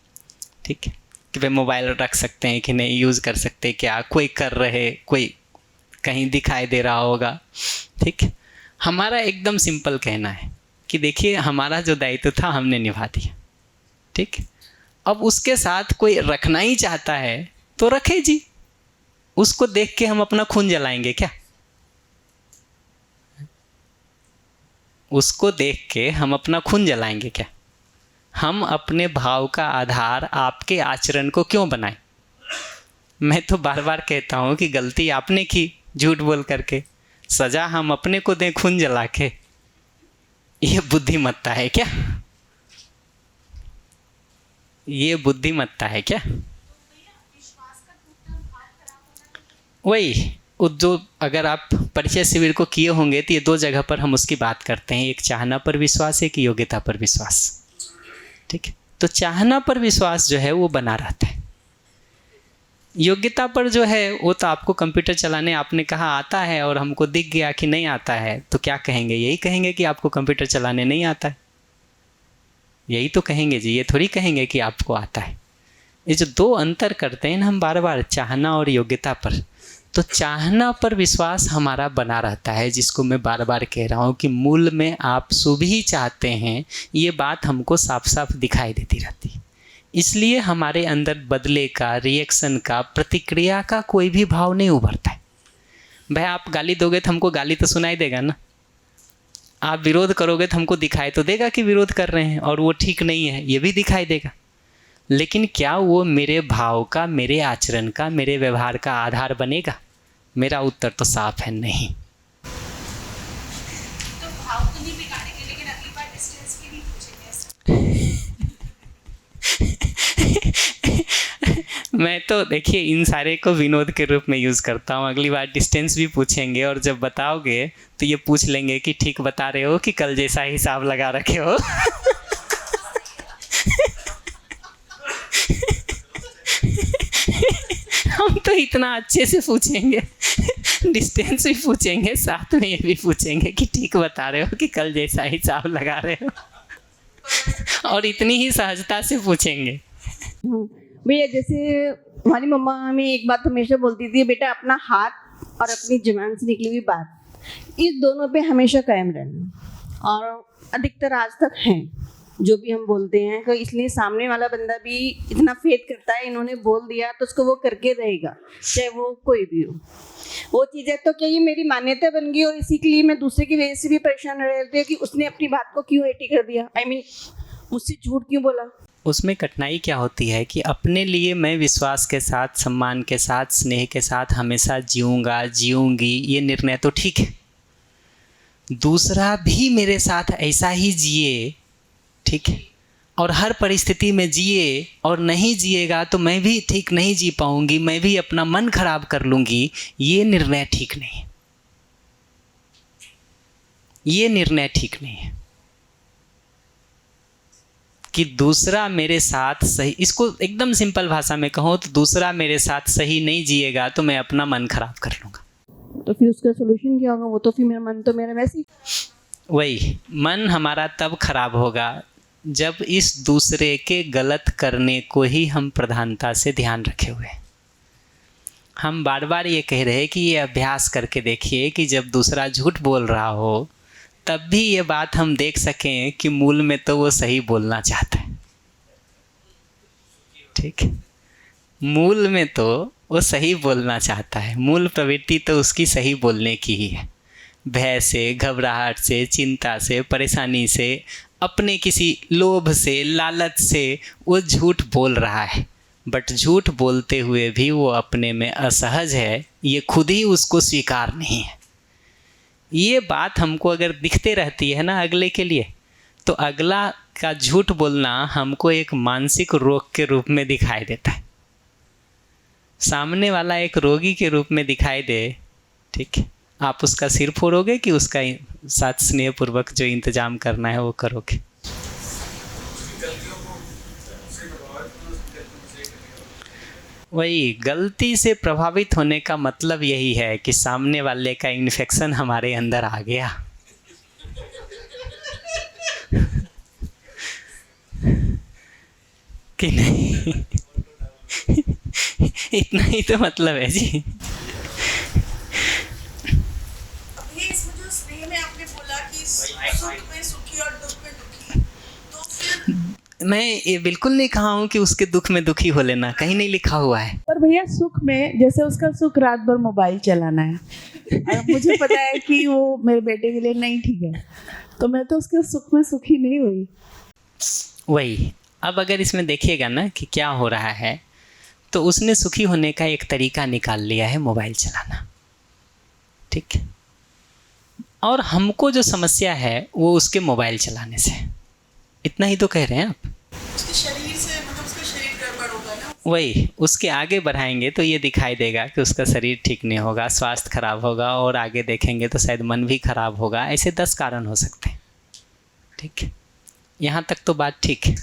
ठीक है, कि भाई मोबाइल रख सकते हैं कि नहीं, यूज़ कर सकते क्या, कोई कर रहे, कोई कहीं दिखाई दे रहा होगा। ठीक है, हमारा एकदम सिंपल कहना है कि देखिए हमारा जो दायित्व था हमने निभा दिया। ठीक, अब उसके साथ कोई रखना ही चाहता है तो रखे जी, उसको देख के हम अपना खून जलाएंगे क्या? उसको देख के हम अपना खून जलाएंगे क्या? हम अपने भाव का आधार आपके आचरण को क्यों बनाएं? मैं तो बार बार कहता हूँ कि गलती आपने की झूठ बोल करके, सजा हम अपने को दें खून जला के। ये बुद्धिमत्ता है क्या? ये बुद्धिमत्ता है क्या? वही जो अगर आप परिचय शिविर को किए होंगे तो ये दो जगह पर हम उसकी बात करते हैं, एक चाहना पर विश्वास, एक योग्यता पर विश्वास। ठीक है, तो चाहना पर विश्वास जो है वो बना रहता है। योग्यता पर जो है वो तो आपको कंप्यूटर चलाने आपने कहा आता है और हमको दिख गया कि नहीं आता है, तो क्या कहेंगे? यही कहेंगे कि आपको कंप्यूटर चलाने नहीं आता है, यही तो कहेंगे जी, ये थोड़ी कहेंगे कि आपको आता है। ये जो दो अंतर करते हैं ना हम बार बार, चाहना और योग्यता पर, तो चाहना पर विश्वास हमारा बना रहता है, जिसको मैं बार बार कह रहा हूँ कि मूल में आप शुभ ही चाहते हैं, ये बात हमको साफ साफ दिखाई देती रहती है। इसलिए हमारे अंदर बदले का, रिएक्शन का, प्रतिक्रिया का कोई भी भाव नहीं उभरता है। भाई आप गाली दोगे तो हमको गाली तो सुनाई देगा ना, आप विरोध करोगे तो हमको दिखाई तो देगा कि विरोध कर रहे हैं और वो ठीक नहीं है, ये भी दिखाई देगा। लेकिन क्या वो मेरे भाव का, मेरे आचरण का, मेरे व्यवहार का आधार बनेगा? मेरा उत्तर तो साफ है, नहीं। तो भाव तो नहीं बिगाड़ेंगे, लेकिन अगली बार डिस्टेंस भी नहीं पूछेंगे। मैं तो देखिए इन सारे को विनोद के रूप में यूज़ करता हूँ। अगली बार डिस्टेंस भी पूछेंगे और जब बताओगे तो ये पूछ लेंगे कि ठीक बता रहे हो कि कल जैसा हिसाब लगा रखे हो। हम तो इतना अच्छे से पूछेंगे, डिस्टेंस भी पूछेंगे, साथ में ये भी पूछेंगे कि ठीक बता रहे हो कि कल जैसा हिसाब लगा रहे हो, और इतनी ही सहजता से पूछेंगे। भैया जैसे हमारी मम्मा हमें एक बात हमेशा बोलती थी, बेटा अपना हाथ और अपनी जुबान से निकली हुई बात, इस दोनों पे हमेशा कायम रहना, और अधिकतर आज तक हैं जो भी हम बोलते हैं, तो इसलिए सामने वाला बंदा भी इतना फेथ करता है, इन्होंने बोल दिया तो उसको वो करके रहेगा, चाहे वो कोई भी हो। वो चीज़ है, तो क्या ये मेरी मान्यता बन गई और इसी के लिए मैं दूसरे की वजह से भी परेशान रहती हूँ कि उसने अपनी बात को क्यों एटी कर दिया, I mean, मुझसे झूठ क्यों बोला। उसमें कठिनाई क्या होती है कि अपने लिए मैं विश्वास के साथ, सम्मान के साथ, स्नेह के साथ हमेशा जीऊँगा, जीऊँगी, ये निर्णय तो ठीक है। दूसरा भी मेरे साथ ऐसा ही जिए, ठीक है, और हर परिस्थिति में जिए, और नहीं जिएगा तो मैं भी ठीक नहीं जी पाऊंगी, मैं भी अपना मन खराब कर लूँगी, ये निर्णय ठीक नहीं है। ये निर्णय ठीक नहीं है कि दूसरा मेरे साथ सही, इसको एकदम सिंपल भाषा में कहूँ तो दूसरा मेरे साथ सही नहीं जिएगा तो मैं अपना मन खराब कर लूँगा। तो फिर उसका सोल्यूशन क्या होगा? वो तो फिर मेरा मन तो मेरा वैसे ही, वही मन हमारा तब खराब होगा जब इस दूसरे के गलत करने को ही हम प्रधानता से ध्यान रखे हुए हैं। हम बार बार ये कह रहे हैं कि ये अभ्यास करके देखिए कि जब दूसरा झूठ बोल रहा हो तब भी ये बात हम देख सकें कि मूल में तो वो सही बोलना चाहता है। ठीक है, मूल में तो वो सही बोलना चाहता है, मूल प्रवृत्ति तो उसकी सही बोलने की ही है। भय से, घबराहट से, चिंता से, परेशानी से, अपने किसी लोभ से, लालच से वो झूठ बोल रहा है। बट झूठ बोलते हुए भी वो अपने में असहज है, ये खुद ही उसको स्वीकार नहीं है। ये बात हमको अगर दिखते रहती है ना अगले के लिए, तो अगला का झूठ बोलना हमको एक मानसिक रोग के रूप में दिखाई देता है। सामने वाला एक रोगी के रूप में दिखाई दे, ठीक है, आप उसका सिर फोड़ोगे कि उसका साथ स्नेहपूर्वक जो इंतजाम करना है वो करोगे? वही गलती से प्रभावित होने का मतलब यही है कि सामने वाले का इन्फेक्शन हमारे अंदर आ गया। कि नहीं? इतना ही तो मतलब है जी। ये इसमें जो स्नेह में आपने बोला कि सुख में सुखी और दुख में दुखी, तो फिर मैं ये बिल्कुल नहीं कहा हूँ कि उसके दुख में दुखी हो लेना, कहीं नहीं लिखा हुआ है। पर भैया सुख में, जैसे उसका सुख रात भर मोबाइल चलाना है और मुझे पता है कि वो मेरे बेटे के लिए नहीं ठीक है, तो मैं तो उसके सुख में सुखी नहीं हुई। वही, अब अगर इसमें देखिएगा ना कि क्या हो रहा है, तो उसने सुखी होने का एक तरीका निकाल लिया है, मोबाइल चलाना। ठीक है, और हमको जो समस्या है वो उसके मोबाइल चलाने से। इतना ही तो कह रहे हैं आप। उसके शरीर से, मतलब उसका शरीर गड़बड़ होगा ना। वही, उसके आगे बढ़ाएंगे तो ये दिखाई देगा कि उसका शरीर ठीक नहीं होगा, स्वास्थ्य खराब होगा, और आगे देखेंगे तो शायद मन भी खराब होगा। ऐसे 10 कारण हो सकते हैं। ठीक है, यहाँ तक तो बात ठीक है।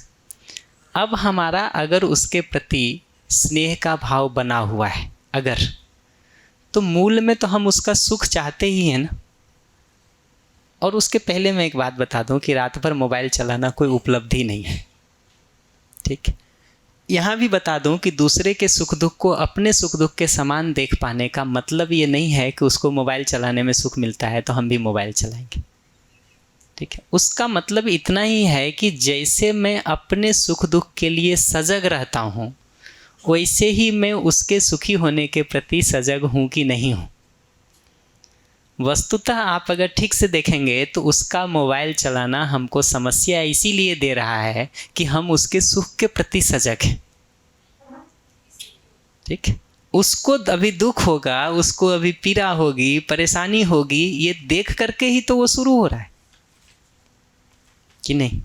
अब हमारा अगर उसके प्रति स्नेह का भाव बना हुआ है अगर, तो मूल में तो हम उसका सुख चाहते ही हैं ना। और उसके पहले मैं एक बात बता दूं कि रात भर मोबाइल चलाना कोई उपलब्धि नहीं है। ठीक है, यहाँ भी बता दूं कि दूसरे के सुख दुख को अपने सुख दुख के समान देख पाने का मतलब ये नहीं है कि उसको मोबाइल चलाने में सुख मिलता है तो हम भी मोबाइल चलाएंगे। ठीक है, उसका मतलब इतना ही है कि जैसे मैं अपने सुख दुख के लिए सजग रहता हूँ, वैसे ही मैं उसके सुखी होने के प्रति सजग हूँ कि नहीं हूँ। वस्तुतः आप अगर ठीक से देखेंगे तो उसका मोबाइल चलाना हमको समस्या इसीलिए दे रहा है कि हम उसके सुख के प्रति सजग हैं। ठीक है, उसको अभी दुख होगा, उसको अभी पीड़ा होगी, परेशानी होगी, ये देख करके ही तो वो शुरू हो रहा है कि नहीं।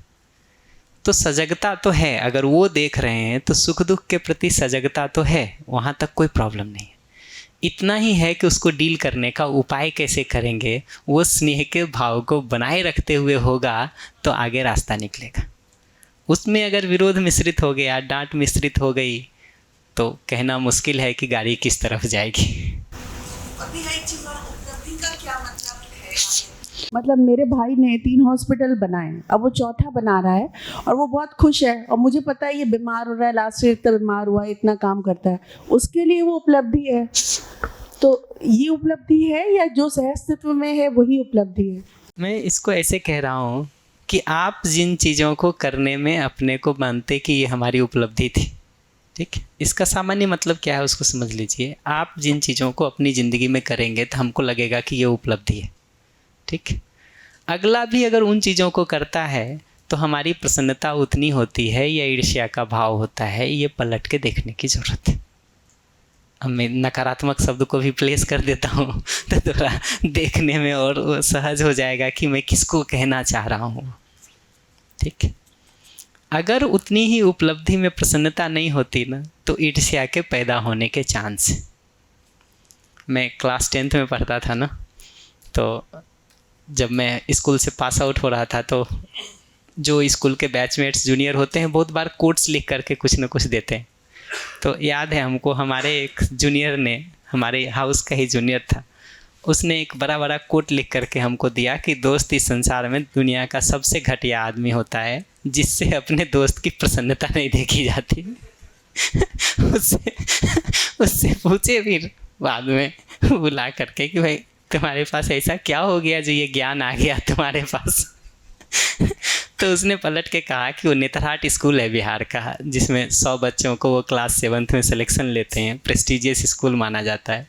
तो सजगता तो है, अगर वो देख रहे हैं तो सुख दुख के प्रति सजगता तो है, वहाँ तक कोई प्रॉब्लम नहीं है। इतना ही है कि उसको डील करने का उपाय कैसे करेंगे, वो स्नेह के भाव को बनाए रखते हुए होगा तो आगे रास्ता निकलेगा। उसमें अगर विरोध मिश्रित हो गया, डांट मिश्रित हो गई, तो कहना मुश्किल है कि गाड़ी किस तरफ जाएगी। अभी एक चीज और, उपलब्धि का क्या मतलब है? मतलब मेरे भाई ने 3 हॉस्पिटल बनाए, अब वो 4था बना रहा है और वो बहुत खुश है। और मुझे पता है ये बीमार हो रहा है, लास्ट से इतना बीमार हुआ है, इतना काम करता है, उसके लिए वो उपलब्धि है। तो ये उपलब्धि है या जो सहअस्तित्व में है वही उपलब्धि है? मैं इसको ऐसे कह रहा हूँ कि आप जिन चीज़ों को करने में अपने को मानते कि ये हमारी उपलब्धि थी, ठीक, इसका सामान्य मतलब क्या है उसको समझ लीजिए। आप जिन चीज़ों को अपनी ज़िंदगी में करेंगे तो हमको लगेगा कि ये उपलब्धि है। ठीक, अगला भी अगर उन चीज़ों को करता है तो हमारी प्रसन्नता उतनी होती है या ईर्ष्या का भाव होता है, ये पलट के देखने की ज़रूरत है। अब मैं नकारात्मक शब्द को भी प्लेस कर देता हूँ तो थोड़ा देखने में और सहज हो जाएगा कि मैं किसको कहना चाह रहा हूँ। ठीक, अगर उतनी ही उपलब्धि में प्रसन्नता नहीं होती ना तो ईर्ष्या के पैदा होने के चांस है। मैं क्लास 10th में पढ़ता था ना, तो जब मैं स्कूल से पास आउट हो रहा था तो जो स्कूल के बैचमेट्स जूनियर होते हैं बहुत बार कोट्स लिख करके कुछ न कुछ देते हैं। तो याद है हमको, हमारे एक जूनियर ने, हमारे हाउस का ही जूनियर था, उसने एक बड़ा बड़ा कोट लिख करके हमको दिया कि दोस्त इस संसार में दुनिया का सबसे घटिया आदमी होता है जिससे अपने दोस्त की प्रसन्नता नहीं देखी जाती। उससे पूछे फिर बाद में बुला करके कि भाई तुम्हारे पास ऐसा क्या हो गया जो ये ज्ञान आ गया तुम्हारे पास। तो उसने पलट के कहा कि वो नेतरहाट स्कूल है बिहार का, जिसमें 100 बच्चों को वो क्लास 7th में सिलेक्शन लेते हैं, प्रेस्टिजियस स्कूल माना जाता है।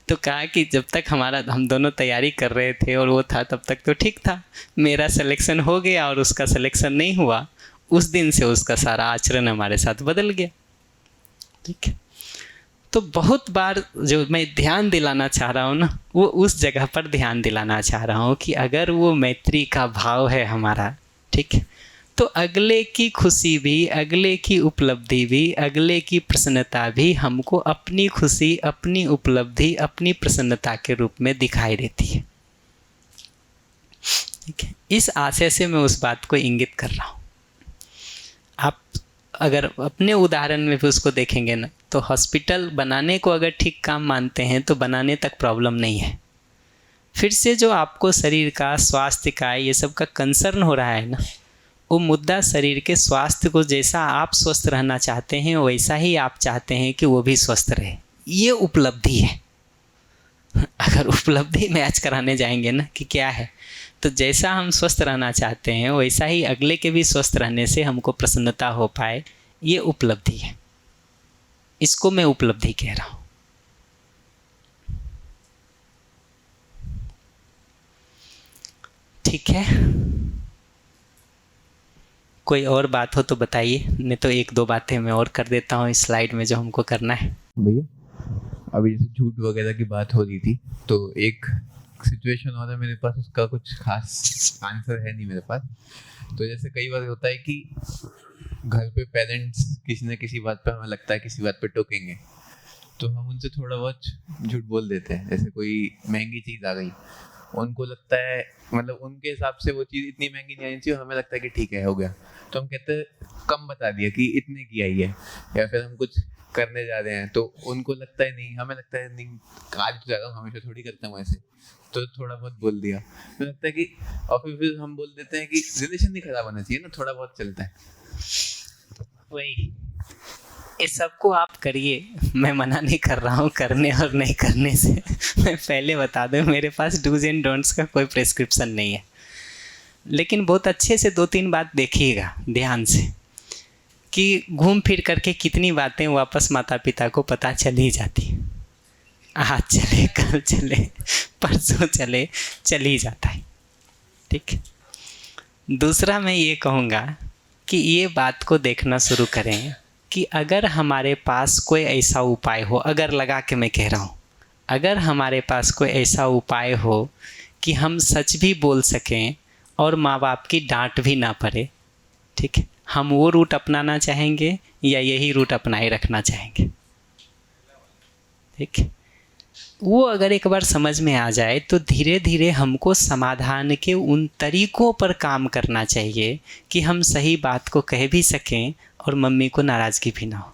तो कहा कि जब तक हम दोनों तैयारी कर रहे थे और वो था तब तक तो ठीक था, मेरा सिलेक्शन हो गया और उसका सिलेक्शन नहीं हुआ, उस दिन से उसका सारा आचरण हमारे साथ बदल गया। ठीक है, तो बहुत बार जो मैं ध्यान दिलाना चाह रहा हूँ ना, वो उस जगह पर ध्यान दिलाना चाह रहा हूँ कि अगर वो मैत्री का भाव है हमारा, ठीक है, तो अगले की खुशी भी, अगले की उपलब्धि भी, अगले की प्रसन्नता भी हमको अपनी खुशी, अपनी उपलब्धि, अपनी प्रसन्नता के रूप में दिखाई देती है। ठीक है, इस आशय से मैं उस बात को इंगित कर रहा हूँ। आप अगर अपने उदाहरण में भी उसको देखेंगे ना, तो हॉस्पिटल बनाने को अगर ठीक काम मानते हैं तो बनाने तक प्रॉब्लम नहीं है। फिर से जो आपको शरीर का, स्वास्थ्य का, ये सब का कंसर्न हो रहा है ना, वो मुद्दा शरीर के स्वास्थ्य को जैसा आप स्वस्थ रहना चाहते हैं वैसा ही आप चाहते हैं कि वो भी स्वस्थ रहे। ये उपलब्धि है। अगर उपलब्धि मैच कराने जाएंगे ना कि क्या है, तो जैसा हम स्वस्थ रहना चाहते हैं वैसा ही अगले के भी स्वस्थ रहने से हमको प्रसन्नता हो पाए, ये उपलब्धि है। इसको मैं उपलब्धि कह रहा हूँ। ठीक है, कोई और बात हो तो बताइए, नहीं तो 1-2 बातें मैं और कर देता हूँ इस स्लाइड में जो हमको करना है। भैया अभी जैसे झूठ वगैरह की बात हो रही थी, तो एक सिचुएशन हो रहा है मेरे पास, उसका कुछ खास आंसर है नहीं मेरे पास। तो जैसे कई बार होता है कि घर पे पेरेंट्स किसी न किसी बात पे, हमें लगता है किसी बात पे टोकेंगे, तो हम उनसे थोड़ा बहुत झूठ बोल देते हैं। जैसे कोई महंगी चीज़ आ गई, उनको लगता है, मतलब उनके हिसाब से वो चीज़ इतनी महंगी नहीं आनी चाहिए, हमें लगता है कि ठीक है हो गया, तो हम कहते हैं कम बता दिया कि इतने की आई है। या फिर हम कुछ करने जा रहे हैं तो उनको लगता है नहीं, हमें लगता है नहीं, आज जा रहा हूँ, हमेशा थोड़ी करता हूँ ऐसे, तो थोड़ा बहुत बोल दिया। तो लगता है कि और फिर हम बोल देते हैं कि रिलेशन नहीं खराब होना चाहिए ना, थोड़ा बहुत चलता है। वही, इस सबको आप करिए, मैं मना नहीं कर रहा हूँ करने और नहीं करने से। मैं पहले बता दूँ, मेरे पास डूज एंड डोंट्स का कोई प्रेस्क्रिप्शन नहीं है, लेकिन बहुत अच्छे से 2-3 बात देखिएगा ध्यान से, कि घूम फिर करके कितनी बातें वापस माता पिता को पता चल ही जाती। आज चले, कल चले, परसों चले, चल ही जाता है। ठीक। दूसरा मैं ये कहूँगा कि ये बात को देखना शुरू करें कि अगर हमारे पास कोई ऐसा उपाय हो, अगर लगा के मैं कह रहा हूँ, अगर हमारे पास कोई ऐसा उपाय हो कि हम सच भी बोल सकें और माँ बाप की डांट भी ना पड़े, ठीक है, हम वो रूट अपनाना चाहेंगे या यही रूट अपनाए रखना चाहेंगे। ठीक, वो अगर एक बार समझ में आ जाए तो धीरे धीरे हमको समाधान के उन तरीकों पर काम करना चाहिए कि हम सही बात को कह भी सकें और मम्मी को नाराज़गी भी ना हो।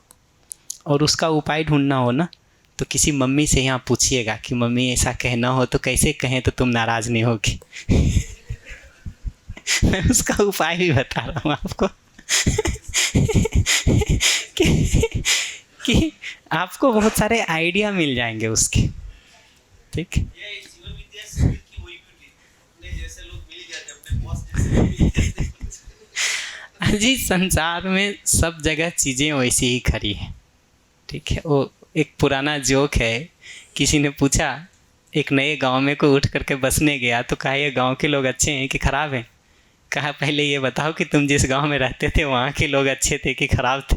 और उसका उपाय ढूंढना हो ना, तो किसी मम्मी से यहाँ पूछिएगा कि मम्मी ऐसा कहना हो तो कैसे कहें तो तुम नाराज़ नहीं होगी। मैं उसका उपाय भी बता रहा हूँ आपको कि आपको बहुत सारे आइडिया मिल जाएंगे उसके। ठीक, जी संसार में सब जगह चीज़ें वैसी ही खरी हैं। ठीक है, वो एक पुराना जोक है, किसी ने पूछा, एक नए गांव में कोई उठ करके बसने गया तो कहा ये गांव के लोग अच्छे हैं कि ख़राब हैं? कहा पहले ये बताओ कि तुम जिस गांव में रहते थे वहाँ के लोग अच्छे थे कि ख़राब थे।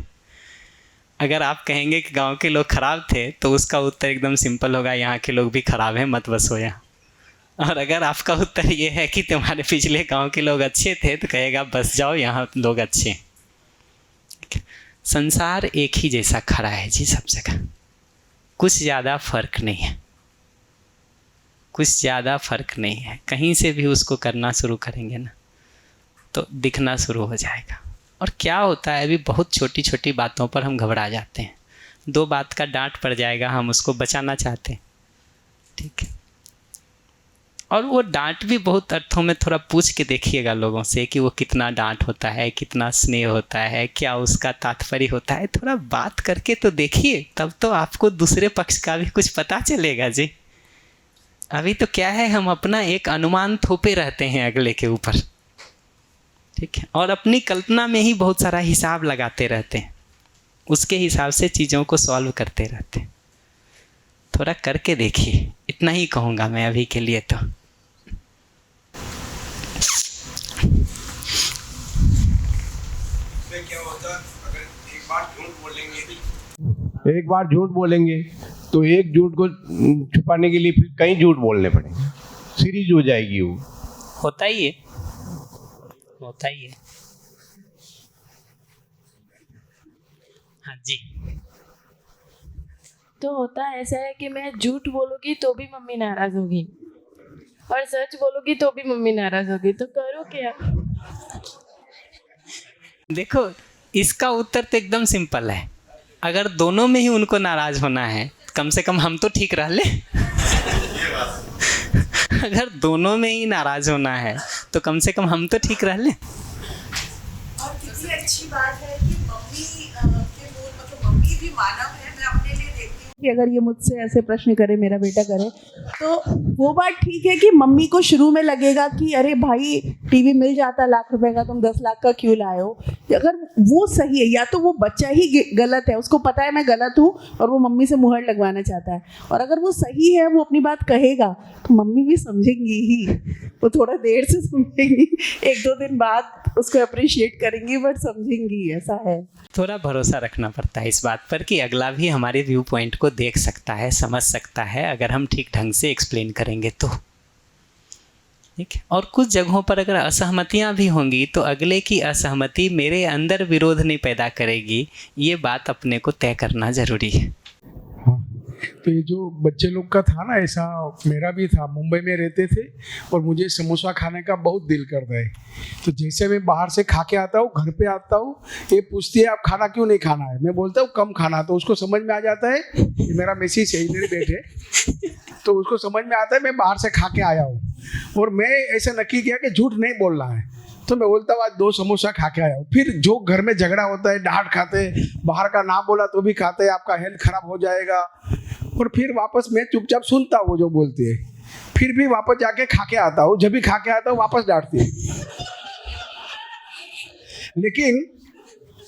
अगर आप कहेंगे कि गांव के लोग ख़राब थे तो उसका उत्तर एकदम सिंपल होगा, यहाँ के लोग भी ख़राब हैं, मत बसो यहाँ। और अगर आपका उत्तर ये है कि तुम्हारे पिछले गांव के लोग अच्छे थे तो कहेगा बस जाओ, यहाँ लोग अच्छे हैं। संसार एक ही जैसा खड़ा है जी सब जगह, कुछ ज़्यादा फ़र्क नहीं है, कुछ ज़्यादा फ़र्क नहीं है। कहीं से भी उसको करना शुरू करेंगे ना तो दिखना शुरू हो जाएगा। और क्या होता है, अभी बहुत छोटी छोटी बातों पर हम घबरा जाते हैं। 2 बात का डांट पड़ जाएगा, हम उसको बचाना चाहते हैं। ठीक है, और वो डांट भी बहुत अर्थों में थोड़ा पूछ के देखिएगा लोगों से कि वो कितना डांट होता है, कितना स्नेह होता है, क्या उसका तात्पर्य होता है। थोड़ा बात करके तो देखिए, तब तो आपको दूसरे पक्ष का भी कुछ पता चलेगा जी। अभी तो क्या है, हम अपना एक अनुमान थोपे रहते हैं अगले के ऊपर, ठीक है, और अपनी कल्पना में ही बहुत सारा हिसाब लगाते रहते हैं, उसके हिसाब से चीज़ों को सॉल्व करते रहते हैं। थोड़ा करके देखिए, इतना ही कहूँगा मैं अभी के लिए तो। क्या होता अगर एक बार झूठ बोलेंगे तो एक झूठ को छुपाने के लिए फिर कई झूठ बोलने पड़ेंगे, सीरीज हो जाएगी वो। होता ही है, होता ही है। हाँ जी। तो होता ऐसा है कि मैं झूठ बोलूंगी तो भी मम्मी नाराज होगी और सच बोलूंगी तो भी मम्मी नाराज होगी, तो करूँ क्या? देखो, इसका उत्तर तो एकदम सिंपल है। अगर दोनों में ही उनको नाराज होना है, कम से कम हम तो ठीक रह ले। अगर दोनों में ही नाराज होना है तो कम से कम हम तो ठीक रह ले। और कितनी अच्छी बात है कि मम्मी के बोल, मतलब मम्मी भी मानव है। मैं अपने लिए देखती हूँ कि अगर ये मुझसे ऐसे प्रश्न करे, मेरा बेटा करे, तो वो बात ठीक है कि मम्मी को शुरू में लगेगा कि अरे भाई टीवी मिल जाता लाख रुपए का, तुम 10 लाख का क्यों लाए हो। अगर वो सही है, या तो वो बच्चा ही गलत है, उसको पता है मैं गलत हूँ और वो मम्मी से मुहर लगवाना चाहता है, और अगर वो सही है, वो अपनी बात कहेगा, तो मम्मी भी समझेंगी ही। वो थोड़ा देर से समझेंगी, 1-2 दिन बाद उसको अप्रिशिएट करेंगी, बट समझेंगी। ऐसा है। थोड़ा भरोसा रखना पड़ता है इस बात पर कि अगला भी हमारे व्यू पॉइंट को देख सकता है, समझ सकता है, अगर हम ठीक ढंग से एक्सप्लेन करेंगे तो, ठीक है। और कुछ जगहों पर अगर असहमतियां भी होंगी तो अगले की असहमति मेरे अंदर विरोध नहीं पैदा करेगी, ये बात अपने को तय करना ज़रूरी है। तो ये जो बच्चे लोग का था ना, ऐसा मेरा भी था। मुंबई में रहते थे और मुझे समोसा खाने का बहुत दिल करता है, तो जैसे मैं बाहर से खा के आता हूँ, घर पे आता हूँ, ये पूछती है आप खाना क्यों नहीं खाना है, मैं बोलता हूँ कम खाना। तो उसको समझ में आ जाता है, ये मेरा मैसेज है, मेरे बेटे, तो उसको समझ में आता है मैं बाहर से खा के आया हूँ, और मैं ऐसा नक्की किया कि झूठ नहीं बोलना है। तो मैं बोलता हूँ आज 2 समोसा खा के आया हूँ। फिर जो घर में झगड़ा होता है, डांट खाते, बाहर का ना बोला तो भी खाते, आपका हेल्थ खराब हो जाएगा, और फिर वापस मैं चुपचाप सुनता हूँ वो जो बोलती है, फिर भी वापस जाके खा के आता हूँ। जब भी खा के आता हूँ वापस डांटती है। लेकिन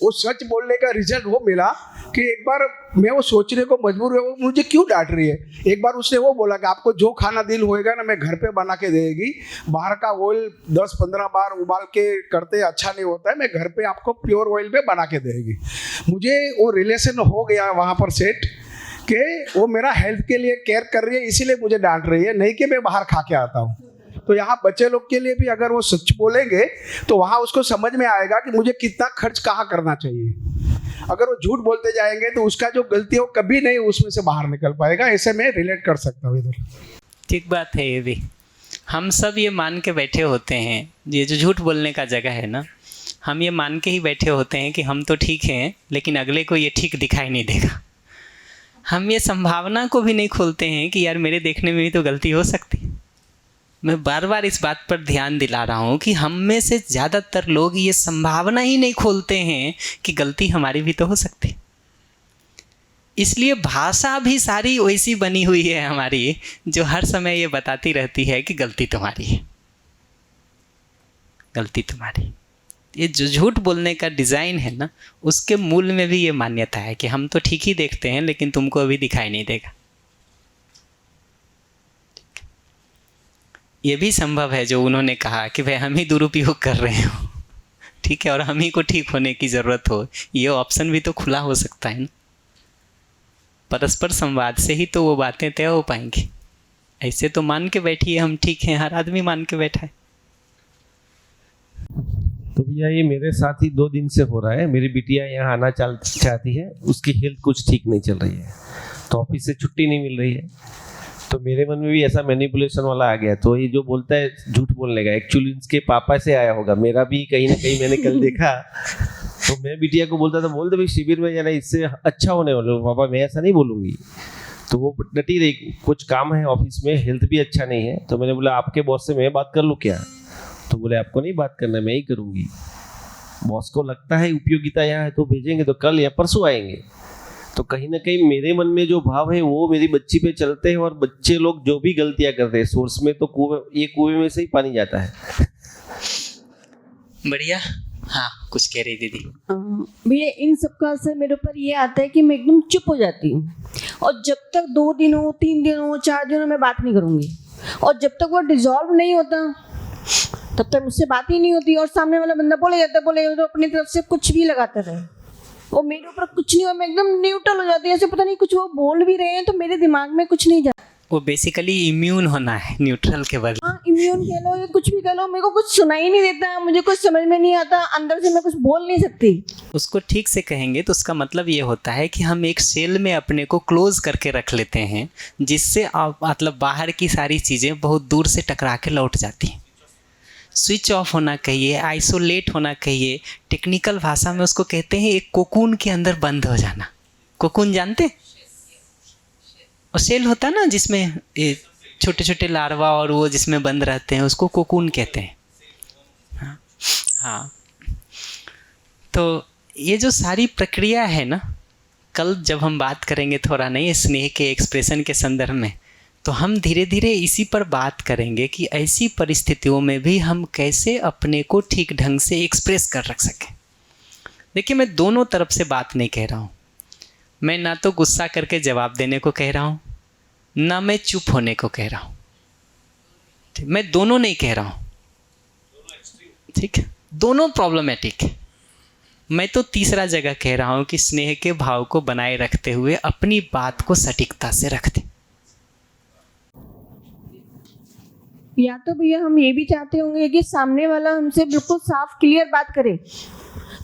वो सच बोलने का रिजल्ट वो मिला कि एक बार मैं वो सोचने को मजबूर हुआ, वो मुझे क्यों डांट रही है। एक बार उसने वो बोला कि आपको जो खाना दिल होएगा ना, मैं घर पे बना के देगी। बाहर का ऑयल 10-15 बार उबाल के करते अच्छा नहीं होता है, मैं घर पे आपको प्योर ऑयल पे बना के देगी। मुझे वो रिलेशन हो गया वहाँ पर सेट कि वो मेरा हेल्थ के लिए केयर कर रही है, इसीलिए मुझे डांट रही है, नहीं कि मैं बाहर खा के आता हूँ। तो यहाँ बच्चे लोग के लिए भी अगर वो सच बोलेंगे तो वहाँ उसको समझ में आएगा कि मुझे कितना खर्च कहाँ करना चाहिए। अगर वो झूठ बोलते जाएंगे तो उसका जो गलती है वो कभी नहीं उसमें से बाहर निकल पाएगा। ऐसे में रिलेट कर सकता हूँ इधर। ठीक बात है। ये भी हम सब ये मान के बैठे होते हैं, ये जो झूठ बोलने का जगह है ना, हम ये मान के ही बैठे होते हैं कि हम तो ठीक हैं, लेकिन अगले को ये ठीक दिखाई नहीं देगा। हम ये संभावना को भी नहीं खोलते हैं कि यार मेरे देखने में भी तो गलती हो सकती है। मैं बार बार इस बात पर ध्यान दिला रहा हूँ कि हम में से ज़्यादातर लोग ये संभावना ही नहीं खोलते हैं कि गलती हमारी भी तो हो सकती है। इसलिए भाषा भी सारी वैसी बनी हुई है हमारी, जो हर समय ये बताती रहती है कि गलती तुम्हारी है, गलती तुम्हारी। ये जो झूठ बोलने का डिज़ाइन है ना, उसके मूल में भी ये मान्यता है कि हम तो ठीक ही देखते हैं, लेकिन तुमको अभी दिखाई नहीं देगा। ये भी संभव है जो उन्होंने कहा कि भाई हम ही दुरुपयोग कर रहे हो, ठीक है, और हम ही को ठीक होने की ज़रूरत हो। ये ऑप्शन भी तो खुला हो सकता है ना। परस्पर संवाद से ही तो वो बातें तय हो पाएंगी। ऐसे तो मान के बैठिए हम ठीक हैं, हर आदमी मान के बैठा है। तो भैया ये मेरे साथ ही 2 दिन से हो रहा है। मेरी बिटिया यहाँ आना चाहती है, उसकी हेल्थ कुछ ठीक नहीं चल रही है, तो ऑफिस से छुट्टी नहीं मिल रही है। तो मेरे मन में भी ऐसा मैनिपुलेशन वाला आ गया। तो ये जो बोलता है झूठ बोलने का, एक्चुअली इसके पापा से आया होगा। मेरा भी कहीं ना कहीं मैंने कल देखा, तो मैं बिटिया को बोलता था बोल दे भाई शिविर में जाना, इससे अच्छा होने वाला। पापा मैं ऐसा नहीं बोलूँगी। तो वो डटी रही, कुछ काम है ऑफिस में, हेल्थ भी अच्छा नहीं है। तो मैंने बोला आपके बॉस से मैं बात कर लूँ क्या? तो बोले आपको नहीं बात करना, मैं ही करूँगी। बॉस को लगता है उपयोगिता यहाँ है तो भेजेंगे, तो कल या परसों आएंगे। तो कहीं ना कहीं मेरे मन में जो भाव है वो मेरी बच्ची पे चलते हैं, और बच्चे लोग जो भी गलतियां करते हैं, सोर्स में तो कुएं में से ही पानी जाता है। बढ़िया। हाँ, कुछ कह रही दीदी। भैया इन सब का असर मेरे ऊपर ये आता है कि मैं एकदम चुप हो जाती हूँ, और जब तक 2 दिन हो, 3 दिन हो, 4 दिन हो, मैं बात नहीं करूँगी। और जब तक वो डिजॉल्व नहीं होता तब तक मुझसे बात ही नहीं होती। और सामने वाला बंदा बोले जाता तो अपनी तरफ से कुछ भी लगाता रहे, और मेरे ऊपर कुछ नहीं हो, मैं एकदम न्यूट्रल हो जाती है। ऐसे पता नहीं कुछ वो बोल भी रहे हैं तो मेरे दिमाग में कुछ नहीं जाता। वो बेसिकली इम्यून होना है, न्यूट्रल के बदले। हाँ, इम्यून कह लो या कुछ भी कह लो, मेरे को कुछ सुनाई नहीं देता, मुझे कुछ समझ में नहीं आता, अंदर से मैं कुछ बोल नहीं सकती। उसको ठीक से कहेंगे तो उसका मतलब ये होता है कि हम एक सेल में अपने को क्लोज करके रख लेते हैं, जिससे मतलब बाहर की सारी चीज़ें बहुत दूर से टकरा के लौट जाती हैं। स्विच ऑफ होना कहिए, आइसोलेट होना कहिए, टेक्निकल भाषा में उसको कहते हैं एक कोकून के अंदर बंद हो जाना। कोकून जानते? और सेल होता है ना जिसमें छोटे छोटे लार्वा और वो जिसमें बंद रहते हैं, उसको कोकून कहते हैं। हाँ, तो ये जो सारी प्रक्रिया है ना, कल जब हम बात करेंगे थोड़ा नहीं स्नेह के एक्सप्रेशन के संदर्भ में, तो हम धीरे धीरे इसी पर बात करेंगे कि ऐसी परिस्थितियों में भी हम कैसे अपने को ठीक ढंग से एक्सप्रेस कर रख सकें। देखिए, मैं दोनों तरफ से बात नहीं कह रहा हूँ। मैं ना तो गुस्सा करके जवाब देने को कह रहा हूँ, ना मैं चुप होने को कह रहा हूँ। मैं दोनों नहीं कह रहा हूँ, ठीक है? दोनों प्रॉब्लमेटिक है। मैं तो तीसरा जगह कह रहा हूँ कि स्नेह के भाव को बनाए रखते हुए अपनी बात को सटीकता से रख दें। या तो भैया हम ये भी चाहते होंगे कि सामने वाला हमसे बिल्कुल साफ क्लियर बात करे,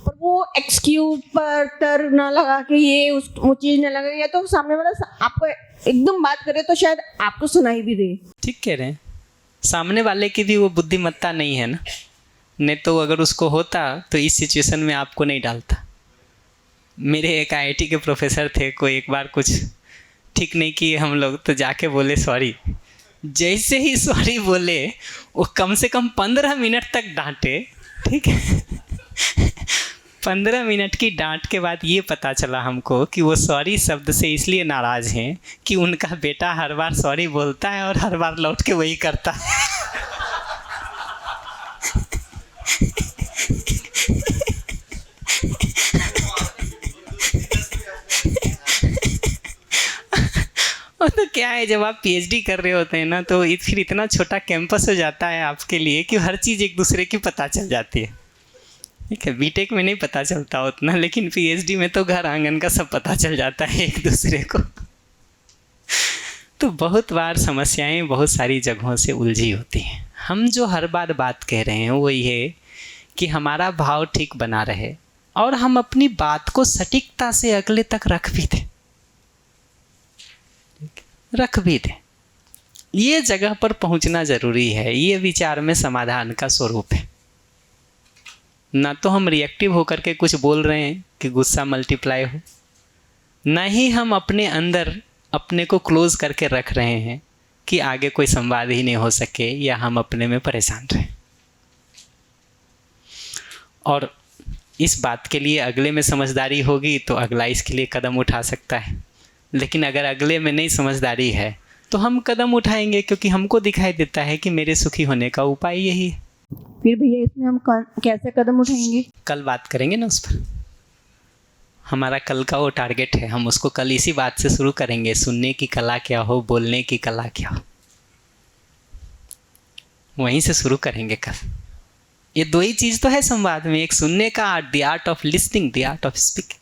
पर वो एक्सक्यूज पर तर ना लगा के ये वो चीज़ ना लगे, या तो सामने वाला आपको एकदम बात करे तो शायद आपको सुनाई भी दे। ठीक कह रहे हैं। सामने वाले की भी वो बुद्धिमत्ता नहीं है ना, नहीं तो अगर उसको होता तो इस सिचुएशन में आपको नहीं डालता। मेरे एक IIT के प्रोफेसर थे, कोई एक बार कुछ ठीक नहीं किए हम लोग, तो जाके बोले सॉरी। जैसे ही सॉरी बोले, वो कम से कम 15 मिनट तक डांटे, ठीक है? 15 मिनट की डांट के बाद ये पता चला हमको कि वो सॉरी शब्द से इसलिए नाराज़ हैं कि उनका बेटा हर बार सॉरी बोलता है और हर बार लौट के वही करता है। तो क्या है, जब आप PhD कर रहे होते हैं ना, तो फिर इतना छोटा कैंपस हो जाता है आपके लिए कि हर चीज़ एक दूसरे की पता चल जाती है। ठीक है, बीटेक में नहीं पता चलता उतना, लेकिन PhD में तो घर आंगन का सब पता चल जाता है एक दूसरे को। तो बहुत बार समस्याएं बहुत सारी जगहों से उलझी होती हैं। हम जो हर बार बात कह रहे हैं वो ये कि हमारा भाव ठीक बना रहे और हम अपनी बात को सटीकता से अगले तक रख भी दें। ये जगह पर पहुंचना ज़रूरी है। ये विचार में समाधान का स्वरूप है। ना तो हम रिएक्टिव होकर के कुछ बोल रहे हैं कि गुस्सा मल्टीप्लाई हो, ना ही हम अपने अंदर अपने को क्लोज करके रख रहे हैं कि आगे कोई संवाद ही नहीं हो सके या हम अपने में परेशान रहें। और इस बात के लिए अगले में समझदारी होगी तो अगला इसके लिए कदम उठा सकता है, लेकिन अगर अगले में नहीं समझदारी है तो हम कदम उठाएंगे, क्योंकि हमको दिखाई देता है कि मेरे सुखी होने का उपाय यही है। फिर भैया इसमें हम कैसे कदम उठाएंगे? कल बात करेंगे ना उस पर। हमारा कल का वो टारगेट है, हम उसको कल इसी बात से शुरू करेंगे। सुनने की कला क्या हो, बोलने की कला क्या हो, वहीं से शुरू करेंगे कल। ये दो ही चीज़ तो है संवाद में, एक सुनने का art, the art of listening, the art of speaking.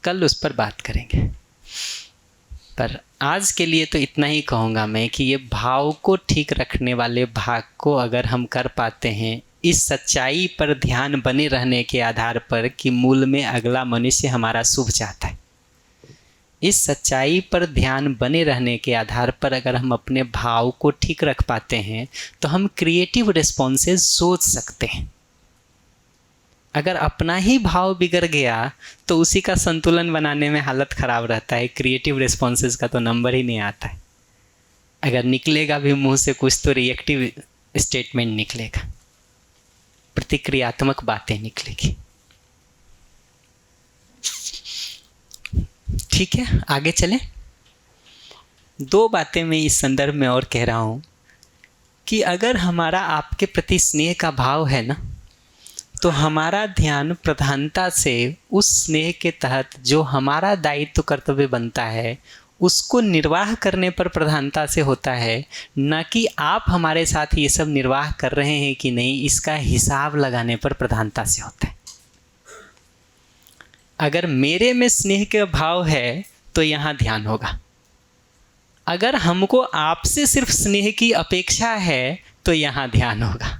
कल उस पर बात करेंगे। पर आज के लिए तो इतना ही कहूँगा मैं कि ये भाव को ठीक रखने वाले भाग को अगर हम कर पाते हैं, इस सच्चाई पर ध्यान बने रहने के आधार पर कि मूल में अगला मनुष्य हमारा शुभ चाहता है, इस सच्चाई पर ध्यान बने रहने के आधार पर अगर हम अपने भाव को ठीक रख पाते हैं तो हम क्रिएटिव रिस्पॉन्सेज सोच सकते हैं। अगर अपना ही भाव बिगड़ गया तो उसी का संतुलन बनाने में हालत ख़राब रहता है, क्रिएटिव रिस्पॉन्सेज का तो नंबर ही नहीं आता है। अगर निकलेगा भी मुंह से कुछ तो रिएक्टिव स्टेटमेंट निकलेगा, प्रतिक्रियात्मक बातें निकलेगी। ठीक है, आगे चलें। 2 बातें मैं इस संदर्भ में और कह रहा हूँ कि अगर हमारा आपके प्रति स्नेह का भाव है ना, तो हमारा ध्यान प्रधानता से उस स्नेह के तहत जो हमारा दायित्व कर्तव्य बनता है उसको निर्वाह करने पर प्रधानता से होता है, न कि आप हमारे साथ ये सब निर्वाह कर रहे हैं कि नहीं इसका हिसाब लगाने पर प्रधानता से होता है। अगर मेरे में स्नेह का भाव है तो यहाँ ध्यान होगा। अगर हमको आपसे सिर्फ स्नेह की अपेक्षा है तो यहाँ ध्यान होगा।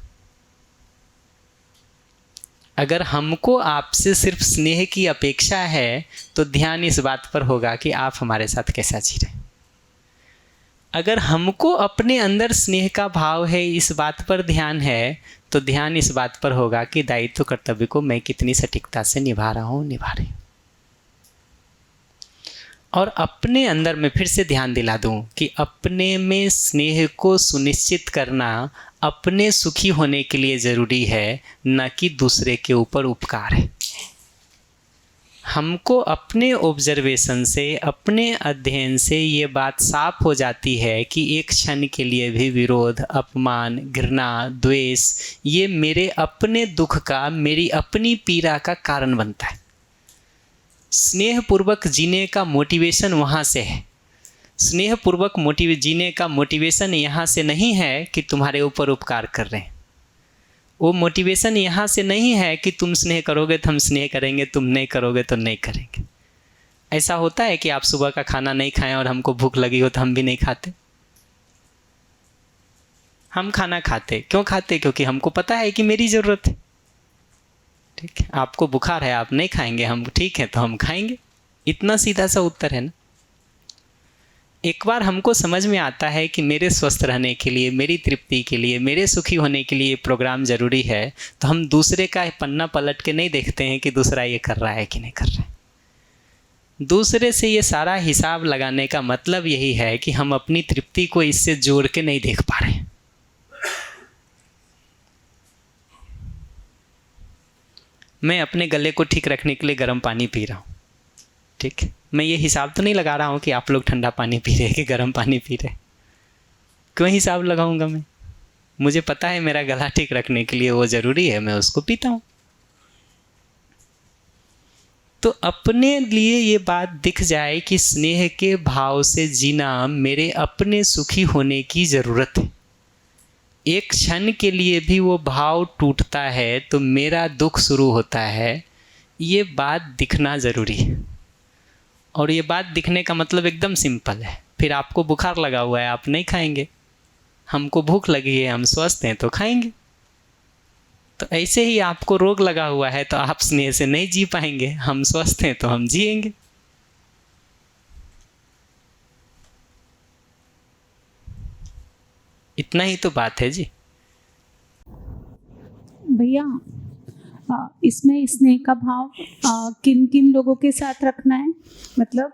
अगर हमको आपसे सिर्फ स्नेह की अपेक्षा है तो ध्यान इस बात पर होगा कि आप हमारे साथ कैसा जी रहे। अगर हमको अपने अंदर स्नेह का भाव है, इस बात पर ध्यान है, तो ध्यान इस बात पर होगा कि दायित्व कर्तव्य को मैं कितनी सटीकता से निभा रहा हूँ, निभा रही हूँ। और अपने अंदर मैं फिर से ध्यान दिला दूं कि अपने में स्नेह को सुनिश्चित करना अपने सुखी होने के लिए ज़रूरी है, न कि दूसरे के ऊपर उपकार है। हमको अपने ऑब्जर्वेशन से, अपने अध्ययन से ये बात साफ हो जाती है कि एक क्षण के लिए भी विरोध, अपमान, घृणा, द्वेष ये मेरे अपने दुख का, मेरी अपनी पीड़ा का कारण बनता है। स्नेहपूर्वक जीने का मोटिवेशन वहाँ से है। स्नेहपूर्वक जीने का मोटिवेशन यहाँ से नहीं है कि तुम्हारे ऊपर उपकार कर रहे हैं। वो मोटिवेशन यहाँ से नहीं है कि तुम स्नेह करोगे तो हम स्नेह करेंगे, तुम नहीं करोगे तो नहीं करेंगे। ऐसा होता है कि आप सुबह का खाना नहीं खाएं और हमको भूख लगी हो तो हम भी नहीं खाते। हम खाना खाते, क्यों खाते? क्योंकि हमको पता है कि मेरी ज़रूरत है। ठीक है, आपको बुखार है, आप नहीं खाएंगे, हम ठीक है तो हम खाएंगे। इतना सीधा सा उत्तर है ना। एक बार हमको समझ में आता है कि मेरे स्वस्थ रहने के लिए, मेरी तृप्ति के लिए, मेरे सुखी होने के लिए प्रोग्राम ज़रूरी है, तो हम दूसरे का पन्ना पलट के नहीं देखते हैं कि दूसरा ये कर रहा है कि नहीं कर रहा है। दूसरे से ये सारा हिसाब लगाने का मतलब यही है कि हम अपनी तृप्ति को इससे जोड़ के नहीं देख पा रहे हैं। मैं अपने गले को ठीक रखने के लिए गर्म पानी पी रहा हूँ, ठीक है। मैं ये हिसाब तो नहीं लगा रहा हूँ कि आप लोग ठंडा पानी पी रहे हैं कि गर्म पानी पी रहे। क्यों हिसाब लगाऊंगा मैं? मुझे पता है मेरा गला ठीक रखने के लिए वो ज़रूरी है, मैं उसको पीता हूँ। तो अपने लिए ये बात दिख जाए कि स्नेह के भाव से जीना मेरे अपने सुखी होने की ज़रूरत है। एक क्षण के लिए भी वो भाव टूटता है तो मेरा दुख शुरू होता है, ये बात दिखना ज़रूरी है। और ये बात दिखने का मतलब एकदम सिंपल है। फिर आपको बुखार लगा हुआ है, आप नहीं खाएंगे। हमको भूख लगी है, हम स्वस्थ हैं तो खाएंगे। तो ऐसे ही आपको रोग लगा हुआ है तो आप स्नेह से नहीं जी पाएंगे, हम स्वस्थ हैं तो हम जिएंगे। इतना ही तो बात है जी। भैया इसमें स्नेह का भाव किन किन लोगों के साथ रखना है? मतलब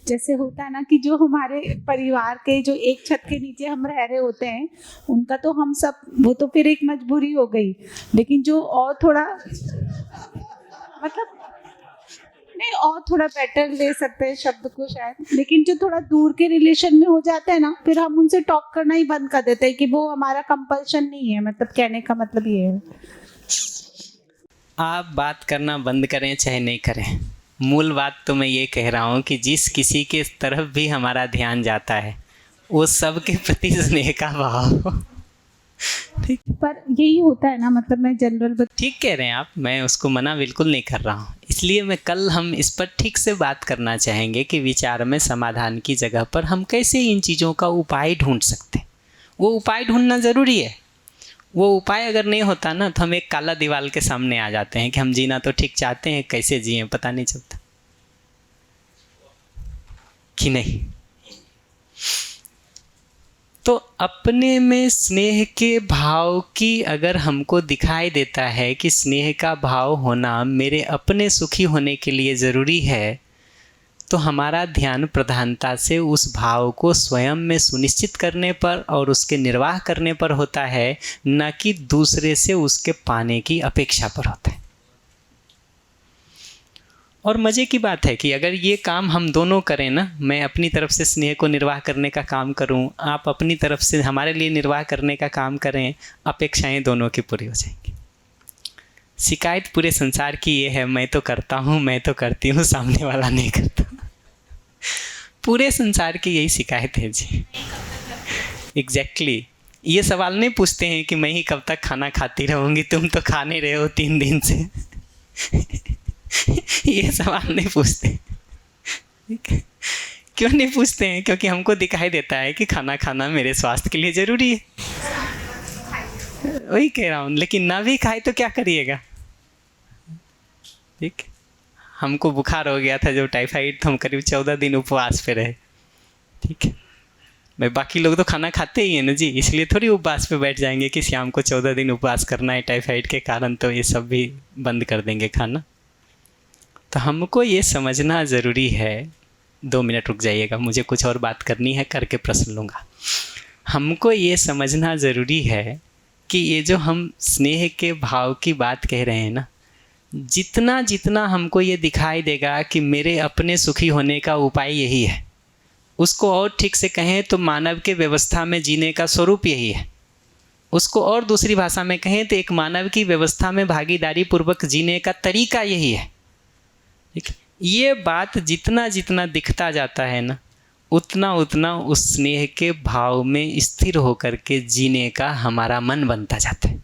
जैसे होता है ना कि जो हमारे परिवार के, जो एक छत के नीचे हम रह रहे होते हैं, उनका तो हम सब, वो तो फिर एक मजबूरी हो गई। लेकिन जो और थोड़ा, मतलब नहीं, और थोड़ा बेटर ले सकते हैं शब्द को शायद, लेकिन जो थोड़ा दूर के रिलेशन में हो जाता है ना, फिर हम उनसे टॉक करना ही बंद कर देते हैं कि वो हमारा कंपल्शन नहीं है। मतलब कहने का मतलब ये है, आप बात करना बंद करें चाहे नहीं करें, मूल बात तो मैं ये कह रहा हूँ कि जिस किसी के तरफ भी हमारा ध्यान जाता है वो सबके प्रति स्नेह का भाव। ठीक, पर यही होता है ना, मतलब मैं जनरल ठीक कह रहे हैं आप, मैं उसको मना बिल्कुल नहीं कर रहा हूँ। इसलिए मैं कल हम इस पर ठीक से बात करना चाहेंगे कि विचार में समाधान की जगह पर हम कैसे इन चीज़ों का उपाय ढूंढ सकते हैं। वो उपाय ढूंढना ज़रूरी है। वो उपाय अगर नहीं होता ना तो हम एक काला दीवार के सामने आ जाते हैं कि हम जीना तो ठीक चाहते हैं, कैसे जिए पता नहीं चलता कि नहीं। तो अपने में स्नेह के भाव की अगर हमको दिखाई देता है कि स्नेह का भाव होना मेरे अपने सुखी होने के लिए ज़रूरी है, तो हमारा ध्यान प्रधानता से उस भाव को स्वयं में सुनिश्चित करने पर और उसके निर्वाह करने पर होता है, न कि दूसरे से उसके पाने की अपेक्षा पर होता है। और मज़े की बात है कि अगर ये काम हम दोनों करें ना, मैं अपनी तरफ से स्नेह को निर्वाह करने का काम करूं, आप अपनी तरफ से हमारे लिए निर्वाह करने का काम करें, अपेक्षाएं दोनों की पूरी हो जाएंगी। शिकायत पूरे संसार की ये है, मैं तो करता हूँ, मैं तो करती हूँ, सामने वाला नहीं करता। पूरे संसार की यही शिकायत है जी। एग्जैक्टली ये सवाल नहीं पूछते हैं कि मैं ही कब तक खाना खाती रहूँगी, तुम तो खा नहीं रहे हो 3 दिन से। ये सवाल नहीं पूछते। क्यों नहीं पूछते हैं? क्योंकि हमको दिखाई देता है कि खाना खाना मेरे स्वास्थ्य के लिए ज़रूरी है। वही कह रहा हूँ, लेकिन ना भी खाए तो क्या करिएगा? ठीक, हमको बुखार हो गया था जब टाइफाइड, तो हम करीब 14 दिन उपवास पे रहे। ठीक है, मैं बाकी लोग तो खाना खाते ही हैं ना जी, इसलिए थोड़ी उपवास पे बैठ जाएंगे कि शाम को 14 दिन उपवास करना है टाइफाइड के कारण, तो ये सब भी बंद कर देंगे खाना। तो हमको ये समझना ज़रूरी है। 2 मिनट रुक जाइएगा, मुझे कुछ और बात करनी है, करके प्रश्न लूँगा। हमको ये समझना ज़रूरी है कि ये जो हम स्नेह के भाव की बात कह रहे हैं ना, जितना जितना हमको ये दिखाई देगा कि मेरे अपने सुखी होने का उपाय यही है, उसको और ठीक से कहें तो मानव के व्यवस्था में जीने का स्वरूप यही है। उसको और दूसरी भाषा में कहें तो एक मानव की व्यवस्था में भागीदारी पूर्वक जीने का तरीका यही है। ठीक, ये बात जितना जितना दिखता जाता है ना, उतना उतना उस स्नेह के भाव में स्थिर होकर के जीने का हमारा मन बनता जाता है।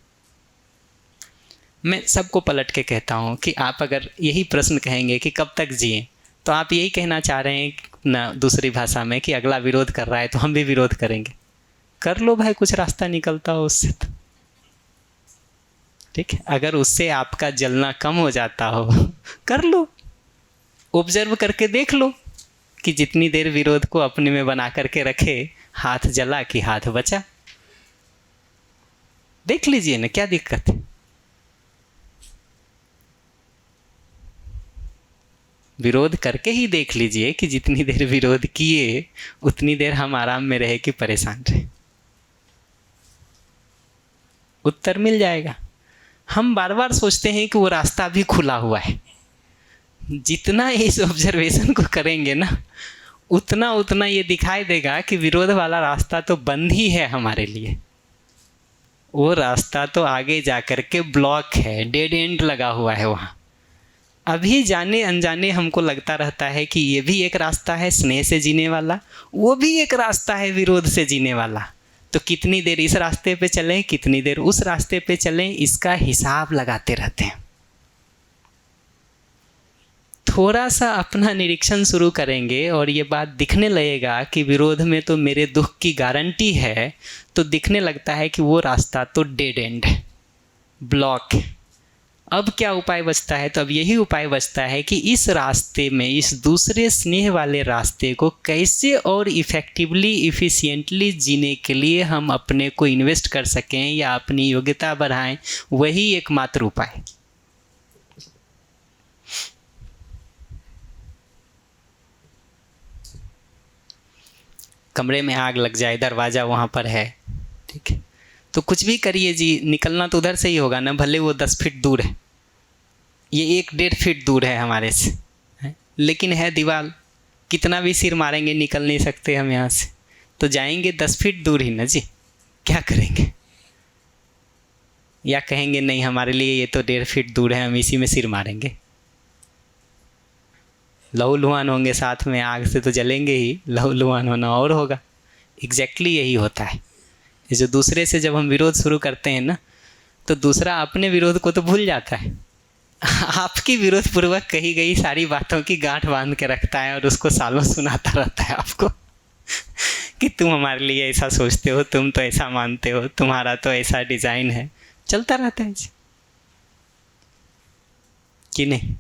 मैं सबको पलट के कहता हूँ कि आप अगर यही प्रश्न कहेंगे कि कब तक जिए, तो आप यही कहना चाह रहे हैं ना दूसरी भाषा में कि अगला विरोध कर रहा है तो हम भी विरोध करेंगे। कर लो भाई, कुछ रास्ता निकलता हो उससे तो। ठीक है, अगर उससे आपका जलना कम हो जाता हो, कर लो, ऑब्जर्व करके देख लो कि जितनी देर विरोध को अपने में बना करके रखे, हाथ जला कि हाथ बचा। देख लीजिए ना, क्या दिक्कत है? विरोध करके ही देख लीजिए कि जितनी देर विरोध किए उतनी देर हम आराम में रहे कि परेशान रहे। उत्तर मिल जाएगा। हम बार बार सोचते हैं कि वो रास्ता भी खुला हुआ है। जितना इस ऑब्जर्वेशन को करेंगे ना, उतना उतना ये दिखाई देगा कि विरोध वाला रास्ता तो बंद ही है हमारे लिए। वो रास्ता तो आगे जा कर के ब्लॉक है, डेड एंड लगा हुआ है वहाँ। अभी जाने अनजाने हमको लगता रहता है कि ये भी एक रास्ता है स्नेह से जीने वाला, वो भी एक रास्ता है विरोध से जीने वाला। तो कितनी देर इस रास्ते पे चलें, कितनी देर उस रास्ते पे चलें, इसका हिसाब लगाते रहते हैं। थोड़ा सा अपना निरीक्षण शुरू करेंगे और ये बात दिखने लगेगा कि विरोध में तो मेरे दुख की गारंटी है, तो दिखने लगता है कि वो रास्ता तो डेड एंड है, ब्लॉक है। अब क्या उपाय बचता है? तो अब यही उपाय बचता है कि इस रास्ते में, इस दूसरे स्नेह वाले रास्ते को कैसे और इफ़ेक्टिवली, इफ़िशिएंटली जीने के लिए हम अपने को इन्वेस्ट कर सकें या अपनी योग्यता बढ़ाएं, वही एकमात्र उपाय है। कमरे में आग लग जाए, दरवाज़ा वहाँ पर है, ठीक है, तो कुछ भी करिए जी, निकलना तो उधर से ही होगा ना, भले वो 10 फीट दूर है, ये 1-1.5 फीट दूर है हमारे से, है? लेकिन है दीवार, कितना भी सिर मारेंगे निकल नहीं सकते हम यहाँ से, तो जाएंगे 10 फीट दूर ही ना जी। क्या करेंगे? या कहेंगे नहीं हमारे लिए ये तो 1.5 फीट दूर है, हम इसी में सिर मारेंगे। लहूलुहान होंगे साथ में, आग से तो जलेंगे ही, लहूलुहान होना और होगा। एग्जैक्टली यही होता है। ये जो दूसरे से जब हम विरोध शुरू करते हैं ना, तो दूसरा अपने विरोध को तो भूल जाता है, आपकी विरोध पूर्वक कही गई सारी बातों की गांठ बांध के रखता है और उसको सालों सुनाता रहता है आपको कि तुम हमारे लिए ऐसा सोचते हो, तुम तो ऐसा मानते हो, तुम्हारा तो ऐसा डिज़ाइन है। चलता रहता है जी, कि नहीं?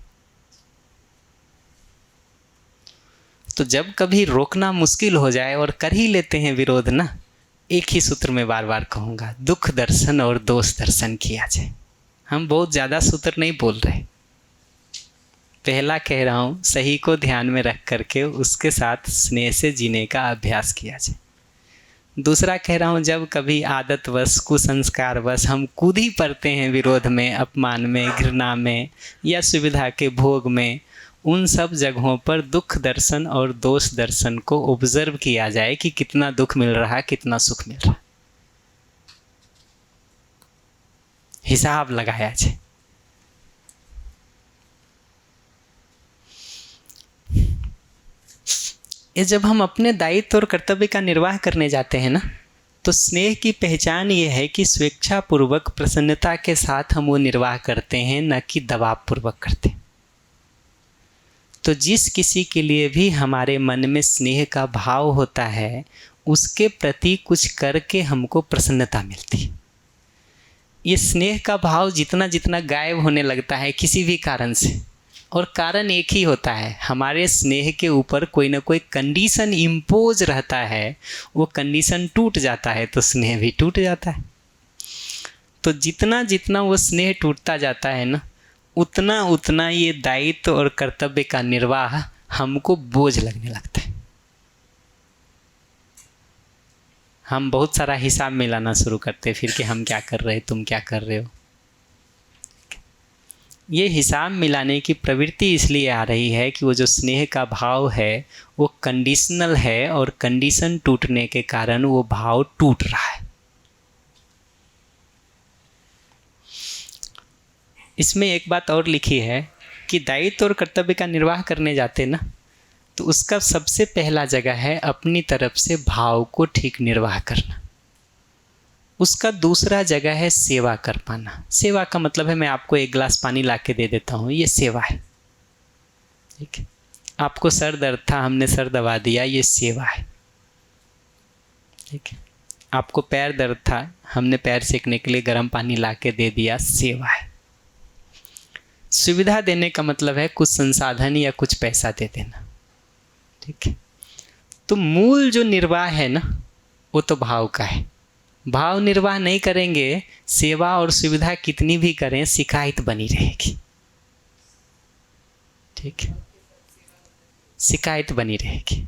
तो जब कभी रोकना मुश्किल हो जाए और कर ही लेते हैं विरोध ना, एक ही सूत्र में बार बार कहूँगा, दुख दर्शन और दोष दर्शन किया जाए। हम बहुत ज़्यादा सूत्र नहीं बोल रहे। पहला कह रहा हूँ, सही को ध्यान में रख करके उसके साथ स्नेह से जीने का अभ्यास किया जाए। दूसरा कह रहा हूँ, जब कभी आदतवश कुसंस्कारवश हम कूद ही पड़ते हैं विरोध में, अपमान में, घृणा में या सुविधा के भोग में, उन सब जगहों पर दुख दर्शन और दोष दर्शन को ऑब्जर्व किया जाए कि कितना दुख मिल रहा है, कितना सुख मिल रहा है, हिसाब लगाया जाए। ये जब हम अपने दायित्व और कर्तव्य का निर्वाह करने जाते हैं ना, तो स्नेह की पहचान ये है कि स्वेच्छापूर्वक प्रसन्नता के साथ हम वो निर्वाह करते हैं, न कि दबावपूर्वक करते हैं। तो जिस किसी के लिए भी हमारे मन में स्नेह का भाव होता है, उसके प्रति कुछ करके हमको प्रसन्नता मिलती है। ये स्नेह का भाव जितना जितना गायब होने लगता है किसी भी कारण से, और कारण एक ही होता है, हमारे स्नेह के ऊपर कोई ना कोई कंडीशन इम्पोज रहता है, वो कंडीशन टूट जाता है तो स्नेह भी टूट जाता है। तो जितना जितना वो स्नेह टूटता जाता है ना, उतना उतना ये दायित्व और कर्तव्य का निर्वाह हमको बोझ लगने लगता है। हम बहुत सारा हिसाब मिलाना शुरू करते फिर कि हम क्या कर रहे, तुम क्या कर रहे हो। ये हिसाब मिलाने की प्रवृत्ति इसलिए आ रही है कि वो जो स्नेह का भाव है वो कंडीशनल है, और कंडीशन टूटने के कारण वो भाव टूट रहा है। इसमें एक बात और लिखी है कि दायित्व और कर्तव्य का निर्वाह करने जाते ना, तो उसका सबसे पहला जगह है अपनी तरफ से भाव को ठीक निर्वाह करना। उसका दूसरा जगह है सेवा कर पाना। सेवा का मतलब है मैं आपको एक गिलास पानी ला के दे देता हूँ, ये सेवा है। ठीक है, आपको सर दर्द था, हमने सर दबा दिया, ये सेवा है। ठीक है, आपको पैर दर्द था, हमने पैर सेकने के लिए गर्म पानी ला के दे दिया, सेवा है। सुविधा देने का मतलब है कुछ संसाधन या कुछ पैसा दे देना। ठीक है, तो मूल जो निर्वाह है ना, वो तो भाव का है। भाव निर्वाह नहीं करेंगे, सेवा और सुविधा कितनी भी करें, शिकायत बनी रहेगी। ठीक है, शिकायत बनी रहेगी।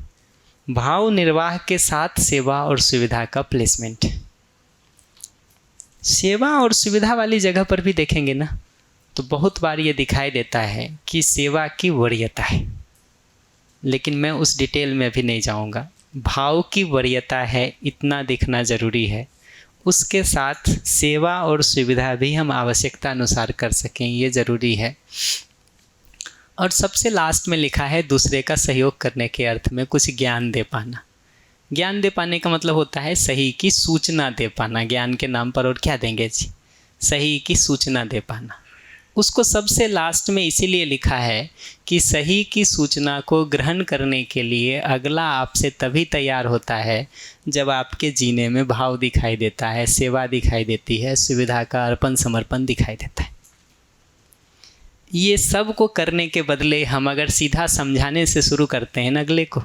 भाव निर्वाह के साथ सेवा और सुविधा का प्लेसमेंट है। सेवा और सुविधा वाली जगह पर भी देखेंगे ना, तो बहुत बार ये दिखाई देता है कि सेवा की वरीयता है, लेकिन मैं उस डिटेल में भी नहीं जाऊंगा। भाव की वरीयता है, इतना दिखना ज़रूरी है। उसके साथ सेवा और सुविधा भी हम आवश्यकता अनुसार कर सकें, ये ज़रूरी है। और सबसे लास्ट में लिखा है दूसरे का सहयोग करने के अर्थ में कुछ ज्ञान दे पाना। ज्ञान दे पाने का मतलब होता है सही की सूचना दे पाना। ज्ञान के नाम पर और क्या देंगे जी, सही की सूचना दे पाना। उसको सबसे लास्ट में इसीलिए लिखा है कि सही की सूचना को ग्रहण करने के लिए अगला आपसे तभी तैयार होता है जब आपके जीने में भाव दिखाई देता है, सेवा दिखाई देती है, सुविधा का अर्पण समर्पण दिखाई देता है। ये सब को करने के बदले हम अगर सीधा समझाने से शुरू करते हैं ना अगले को,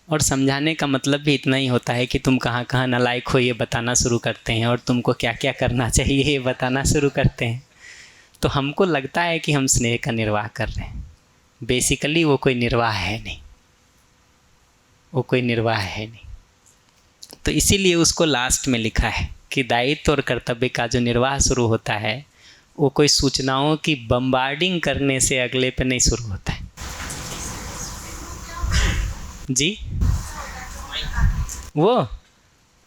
और समझाने का मतलब भी इतना ही होता है कि तुम कहाँ कहाँ नालायक हो ये बताना शुरू करते हैं, और तुमको क्या क्या करना चाहिए ये बताना शुरू करते हैं, तो हमको लगता है कि हम स्नेह का निर्वाह कर रहे हैं। बेसिकली वो कोई निर्वाह है नहीं, वो कोई निर्वाह है नहीं। तो इसीलिए उसको लास्ट में लिखा है कि दायित्व और कर्तव्य का जो निर्वाह शुरू होता है वो कोई सूचनाओं की बम्बार्डिंग करने से अगले पे नहीं शुरू होता है जी। वो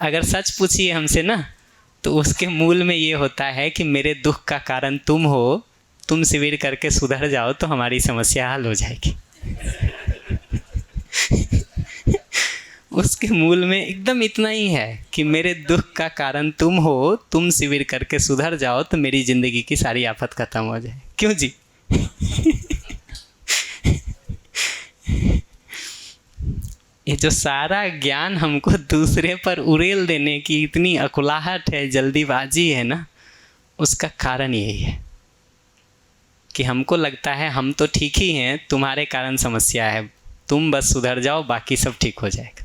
अगर सच पूछिए हमसे ना, तो उसके मूल में ये होता है कि मेरे दुख का कारण तुम हो, तुम शिविर करके सुधर जाओ तो हमारी समस्या हल हो जाएगी। उसके मूल में एकदम इतना ही है कि मेरे दुख का कारण तुम हो, तुम शिविर करके सुधर जाओ तो मेरी ज़िंदगी की सारी आफत खत्म हो जाए। क्यों जी? ये जो सारा ज्ञान हमको दूसरे पर उड़ेल देने की इतनी अकुलाहट है, जल्दीबाजी है ना, उसका कारण यही है कि हमको लगता है हम तो ठीक ही हैं, तुम्हारे कारण समस्या है, तुम बस सुधर जाओ बाकी सब ठीक हो जाएगा।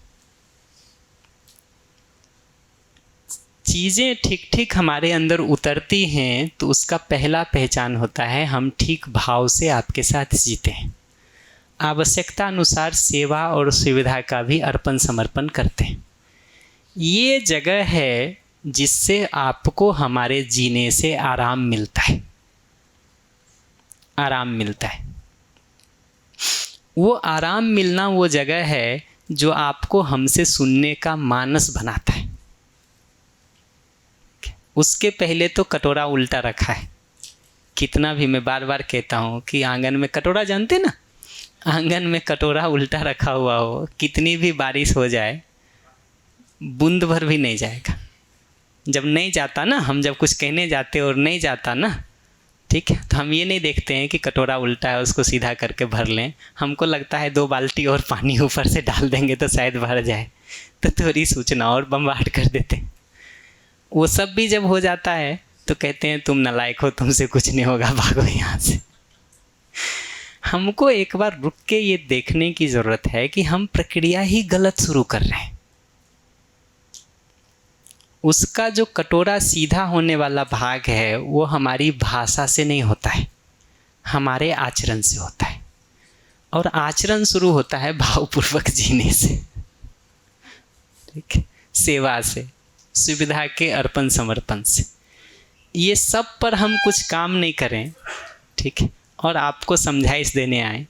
चीज़ें ठीक ठीक हमारे अंदर उतरती हैं तो उसका पहला पहचान होता है हम ठीक भाव से आपके साथ जीते हैं, आवश्यकता अनुसार सेवा और सुविधा का भी अर्पण समर्पण करते हैं। ये जगह है जिससे आपको हमारे जीने से आराम मिलता है, आराम मिलता है। वो आराम मिलना वो जगह है जो आपको हमसे सुनने का मानस बनाता है। उसके पहले तो कटोरा उल्टा रखा है। कितना भी मैं बार बार कहता हूँ कि आंगन में कटोरा, जानते ना, आंगन में कटोरा उल्टा रखा हुआ हो, कितनी भी बारिश हो जाए बूंद भर भी नहीं जाएगा। जब नहीं जाता ना, हम जब कुछ कहने जाते और नहीं जाता ना, ठीक है, तो हम ये नहीं देखते हैं कि कटोरा उल्टा है उसको सीधा करके भर लें। हमको लगता है 2 बाल्टी और पानी ऊपर से डाल देंगे तो शायद भर जाए, तो थोड़ी सूचना और बम्बार्ड कर देते हैं। वो सब भी जब हो जाता है तो कहते हैं तुम नालायक हो, तुमसे कुछ नहीं होगा, भागो यहाँ से। हमको एक बार रुक के ये देखने की ज़रूरत है कि हम प्रक्रिया ही गलत शुरू कर रहे हैं। उसका जो कटोरा सीधा होने वाला भाग है वो हमारी भाषा से नहीं होता है, हमारे आचरण से होता है। और आचरण शुरू होता है भावपूर्वक जीने से, ठीक है, सेवा से, सुविधा के अर्पण समर्पण से। ये सब पर हम कुछ काम नहीं करें, ठीक है, और आपको समझाइश देने आए,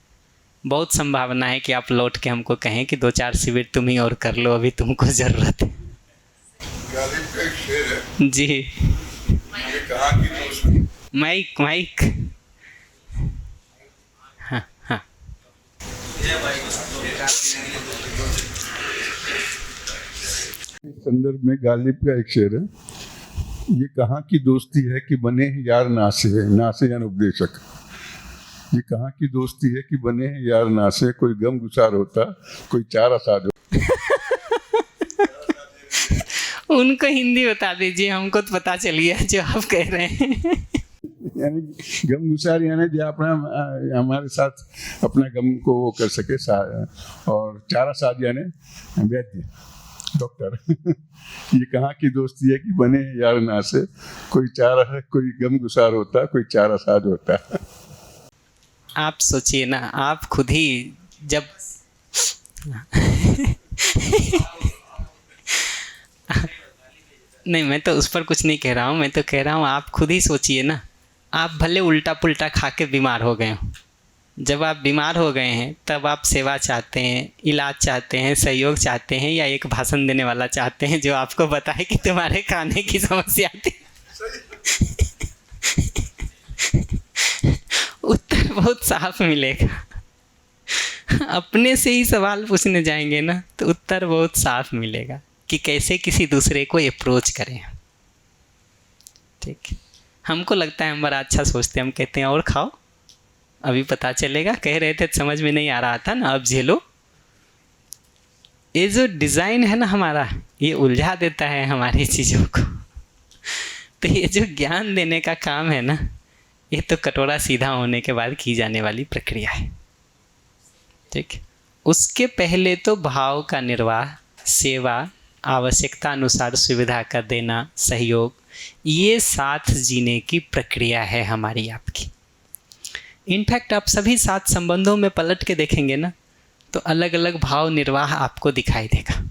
बहुत संभावना है कि आप लौट के हमको कहें कि 2-4 शिविर तुम ही और कर लो, अभी तुमको ज़रूरत है। गालिब का एक शेर है जी, ये कहा कि दोस्ती, माइक माइक, हाँ हाँ, इस संदर्भ में गालिब का एक शेर है, ये कहाँ की दोस्ती है कि बने हैं यार नासे, नासे यानी उपदेशक। ये कहाँ की दोस्ती है कि बने हैं यार नासे, कोई गम गुसार होता, कोई चारा साज होता। उनको हिंदी बता दीजिए, हमको तो पता चल गया जो आप कह रहे हैं। यानी गम गुसार यानी जो अपना हमारे साथ अपना गम को वो कर सके, और चारा साज यानी वैद्य, डॉक्टर। ये कहाँ की दोस्ती है कि बने हैं यार ना से, कोई गम गुसार होता, कोई चारा साज होता। आप सोचिए ना, आप खुद ही जब नहीं, मैं तो उस पर कुछ नहीं कह रहा हूँ, मैं तो कह रहा हूँ आप खुद ही सोचिए ना, आप भले उल्टा पुल्टा खा के बीमार हो गए हो, जब आप बीमार हो गए हैं तब आप सेवा चाहते हैं, इलाज चाहते हैं, सहयोग चाहते हैं, या एक भाषण देने वाला चाहते हैं जो आपको बताए कि तुम्हारे खाने की समस्या थी? उत्तर बहुत साफ मिलेगा। अपने से ही सवाल पूछने जाएंगे ना तो उत्तर बहुत साफ मिलेगा कि कैसे किसी दूसरे को अप्रोच करें। ठीक, हमको लगता है हम बड़ा अच्छा सोचते हैं, हम कहते हैं और खाओ, अभी पता चलेगा, कह रहे थे समझ में नहीं आ रहा था ना, अब झेलो। ये जो डिज़ाइन है ना हमारा, ये उलझा देता है हमारी चीज़ों को। तो ये जो ज्ञान देने का काम है ना, ये तो कटोरा सीधा होने के बाद की जाने वाली प्रक्रिया है। ठीक, उसके पहले तो भाव का निर्वाह, सेवा, आवश्यकता अनुसार सुविधा का देना, सहयोग, ये साथ जीने की प्रक्रिया है हमारी आपकी। इनफैक्ट आप सभी साथ संबंधों में पलट के देखेंगे ना तो अलग अलग भाव निर्वाह आपको दिखाई देगा,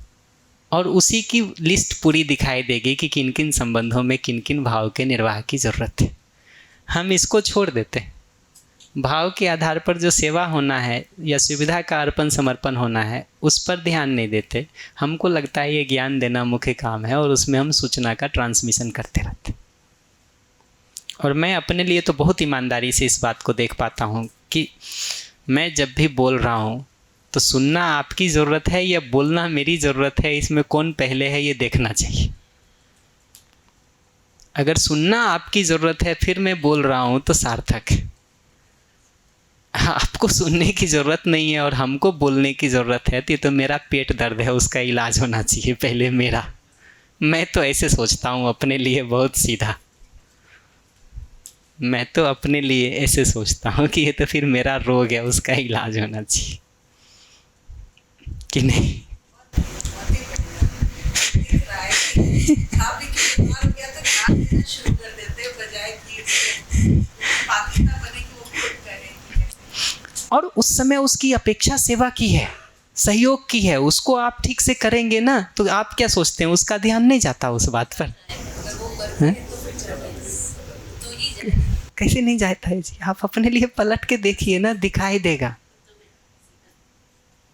और उसी की लिस्ट पूरी दिखाई देगी कि किन किन संबंधों में किन किन भाव के निर्वाह की ज़रूरत है। हम इसको छोड़ देते हैं, भाव के आधार पर जो सेवा होना है या सुविधा का अर्पण समर्पण होना है उस पर ध्यान नहीं देते। हमको लगता है ये ज्ञान देना मुख्य काम है और उसमें हम सूचना का ट्रांसमिशन करते रहते। और मैं अपने लिए तो बहुत ईमानदारी से इस बात को देख पाता हूँ कि मैं जब भी बोल रहा हूँ तो सुनना आपकी ज़रूरत है या बोलना मेरी ज़रूरत है, इसमें कौन पहले है ये देखना चाहिए। अगर सुनना आपकी ज़रूरत है फिर मैं बोल रहा हूँ तो सार्थक है। आपको सुनने की ज़रूरत नहीं है और हमको बोलने की ज़रूरत है तो ये तो मेरा पेट दर्द है, उसका इलाज होना चाहिए पहले मेरा। मैं तो ऐसे सोचता हूँ अपने लिए, बहुत सीधा। मैं तो अपने लिए ऐसे सोचता हूँ कि ये तो फिर मेरा रोग है, उसका इलाज होना चाहिए कि नहीं। व्यवहार हो गया तो ध्यान देना शुरू कर देते हैं बजाय कि पात्रता बने कि वो खुद करें। और उस समय उसकी अपेक्षा सेवा की है, सहयोग की है, उसको आप ठीक से करेंगे ना तो आप क्या सोचते हैं उसका ध्यान नहीं जाता उस बात पर? कैसे नहीं जाता है जी? आप अपने लिए पलट के देखिए ना, दिखाई देगा,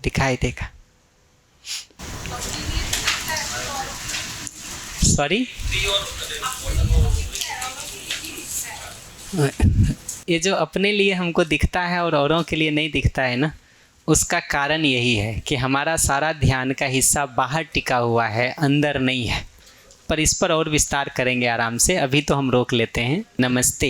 दिखाई देगा। सॉरी, ये जो अपने लिए हमको दिखता है और औरों के लिए नहीं दिखता है ना, उसका कारण यही है कि हमारा सारा ध्यान का हिस्सा बाहर टिका हुआ है, अंदर नहीं है। पर इस पर और विस्तार करेंगे आराम से, अभी तो हम रोक लेते हैं। नमस्ते।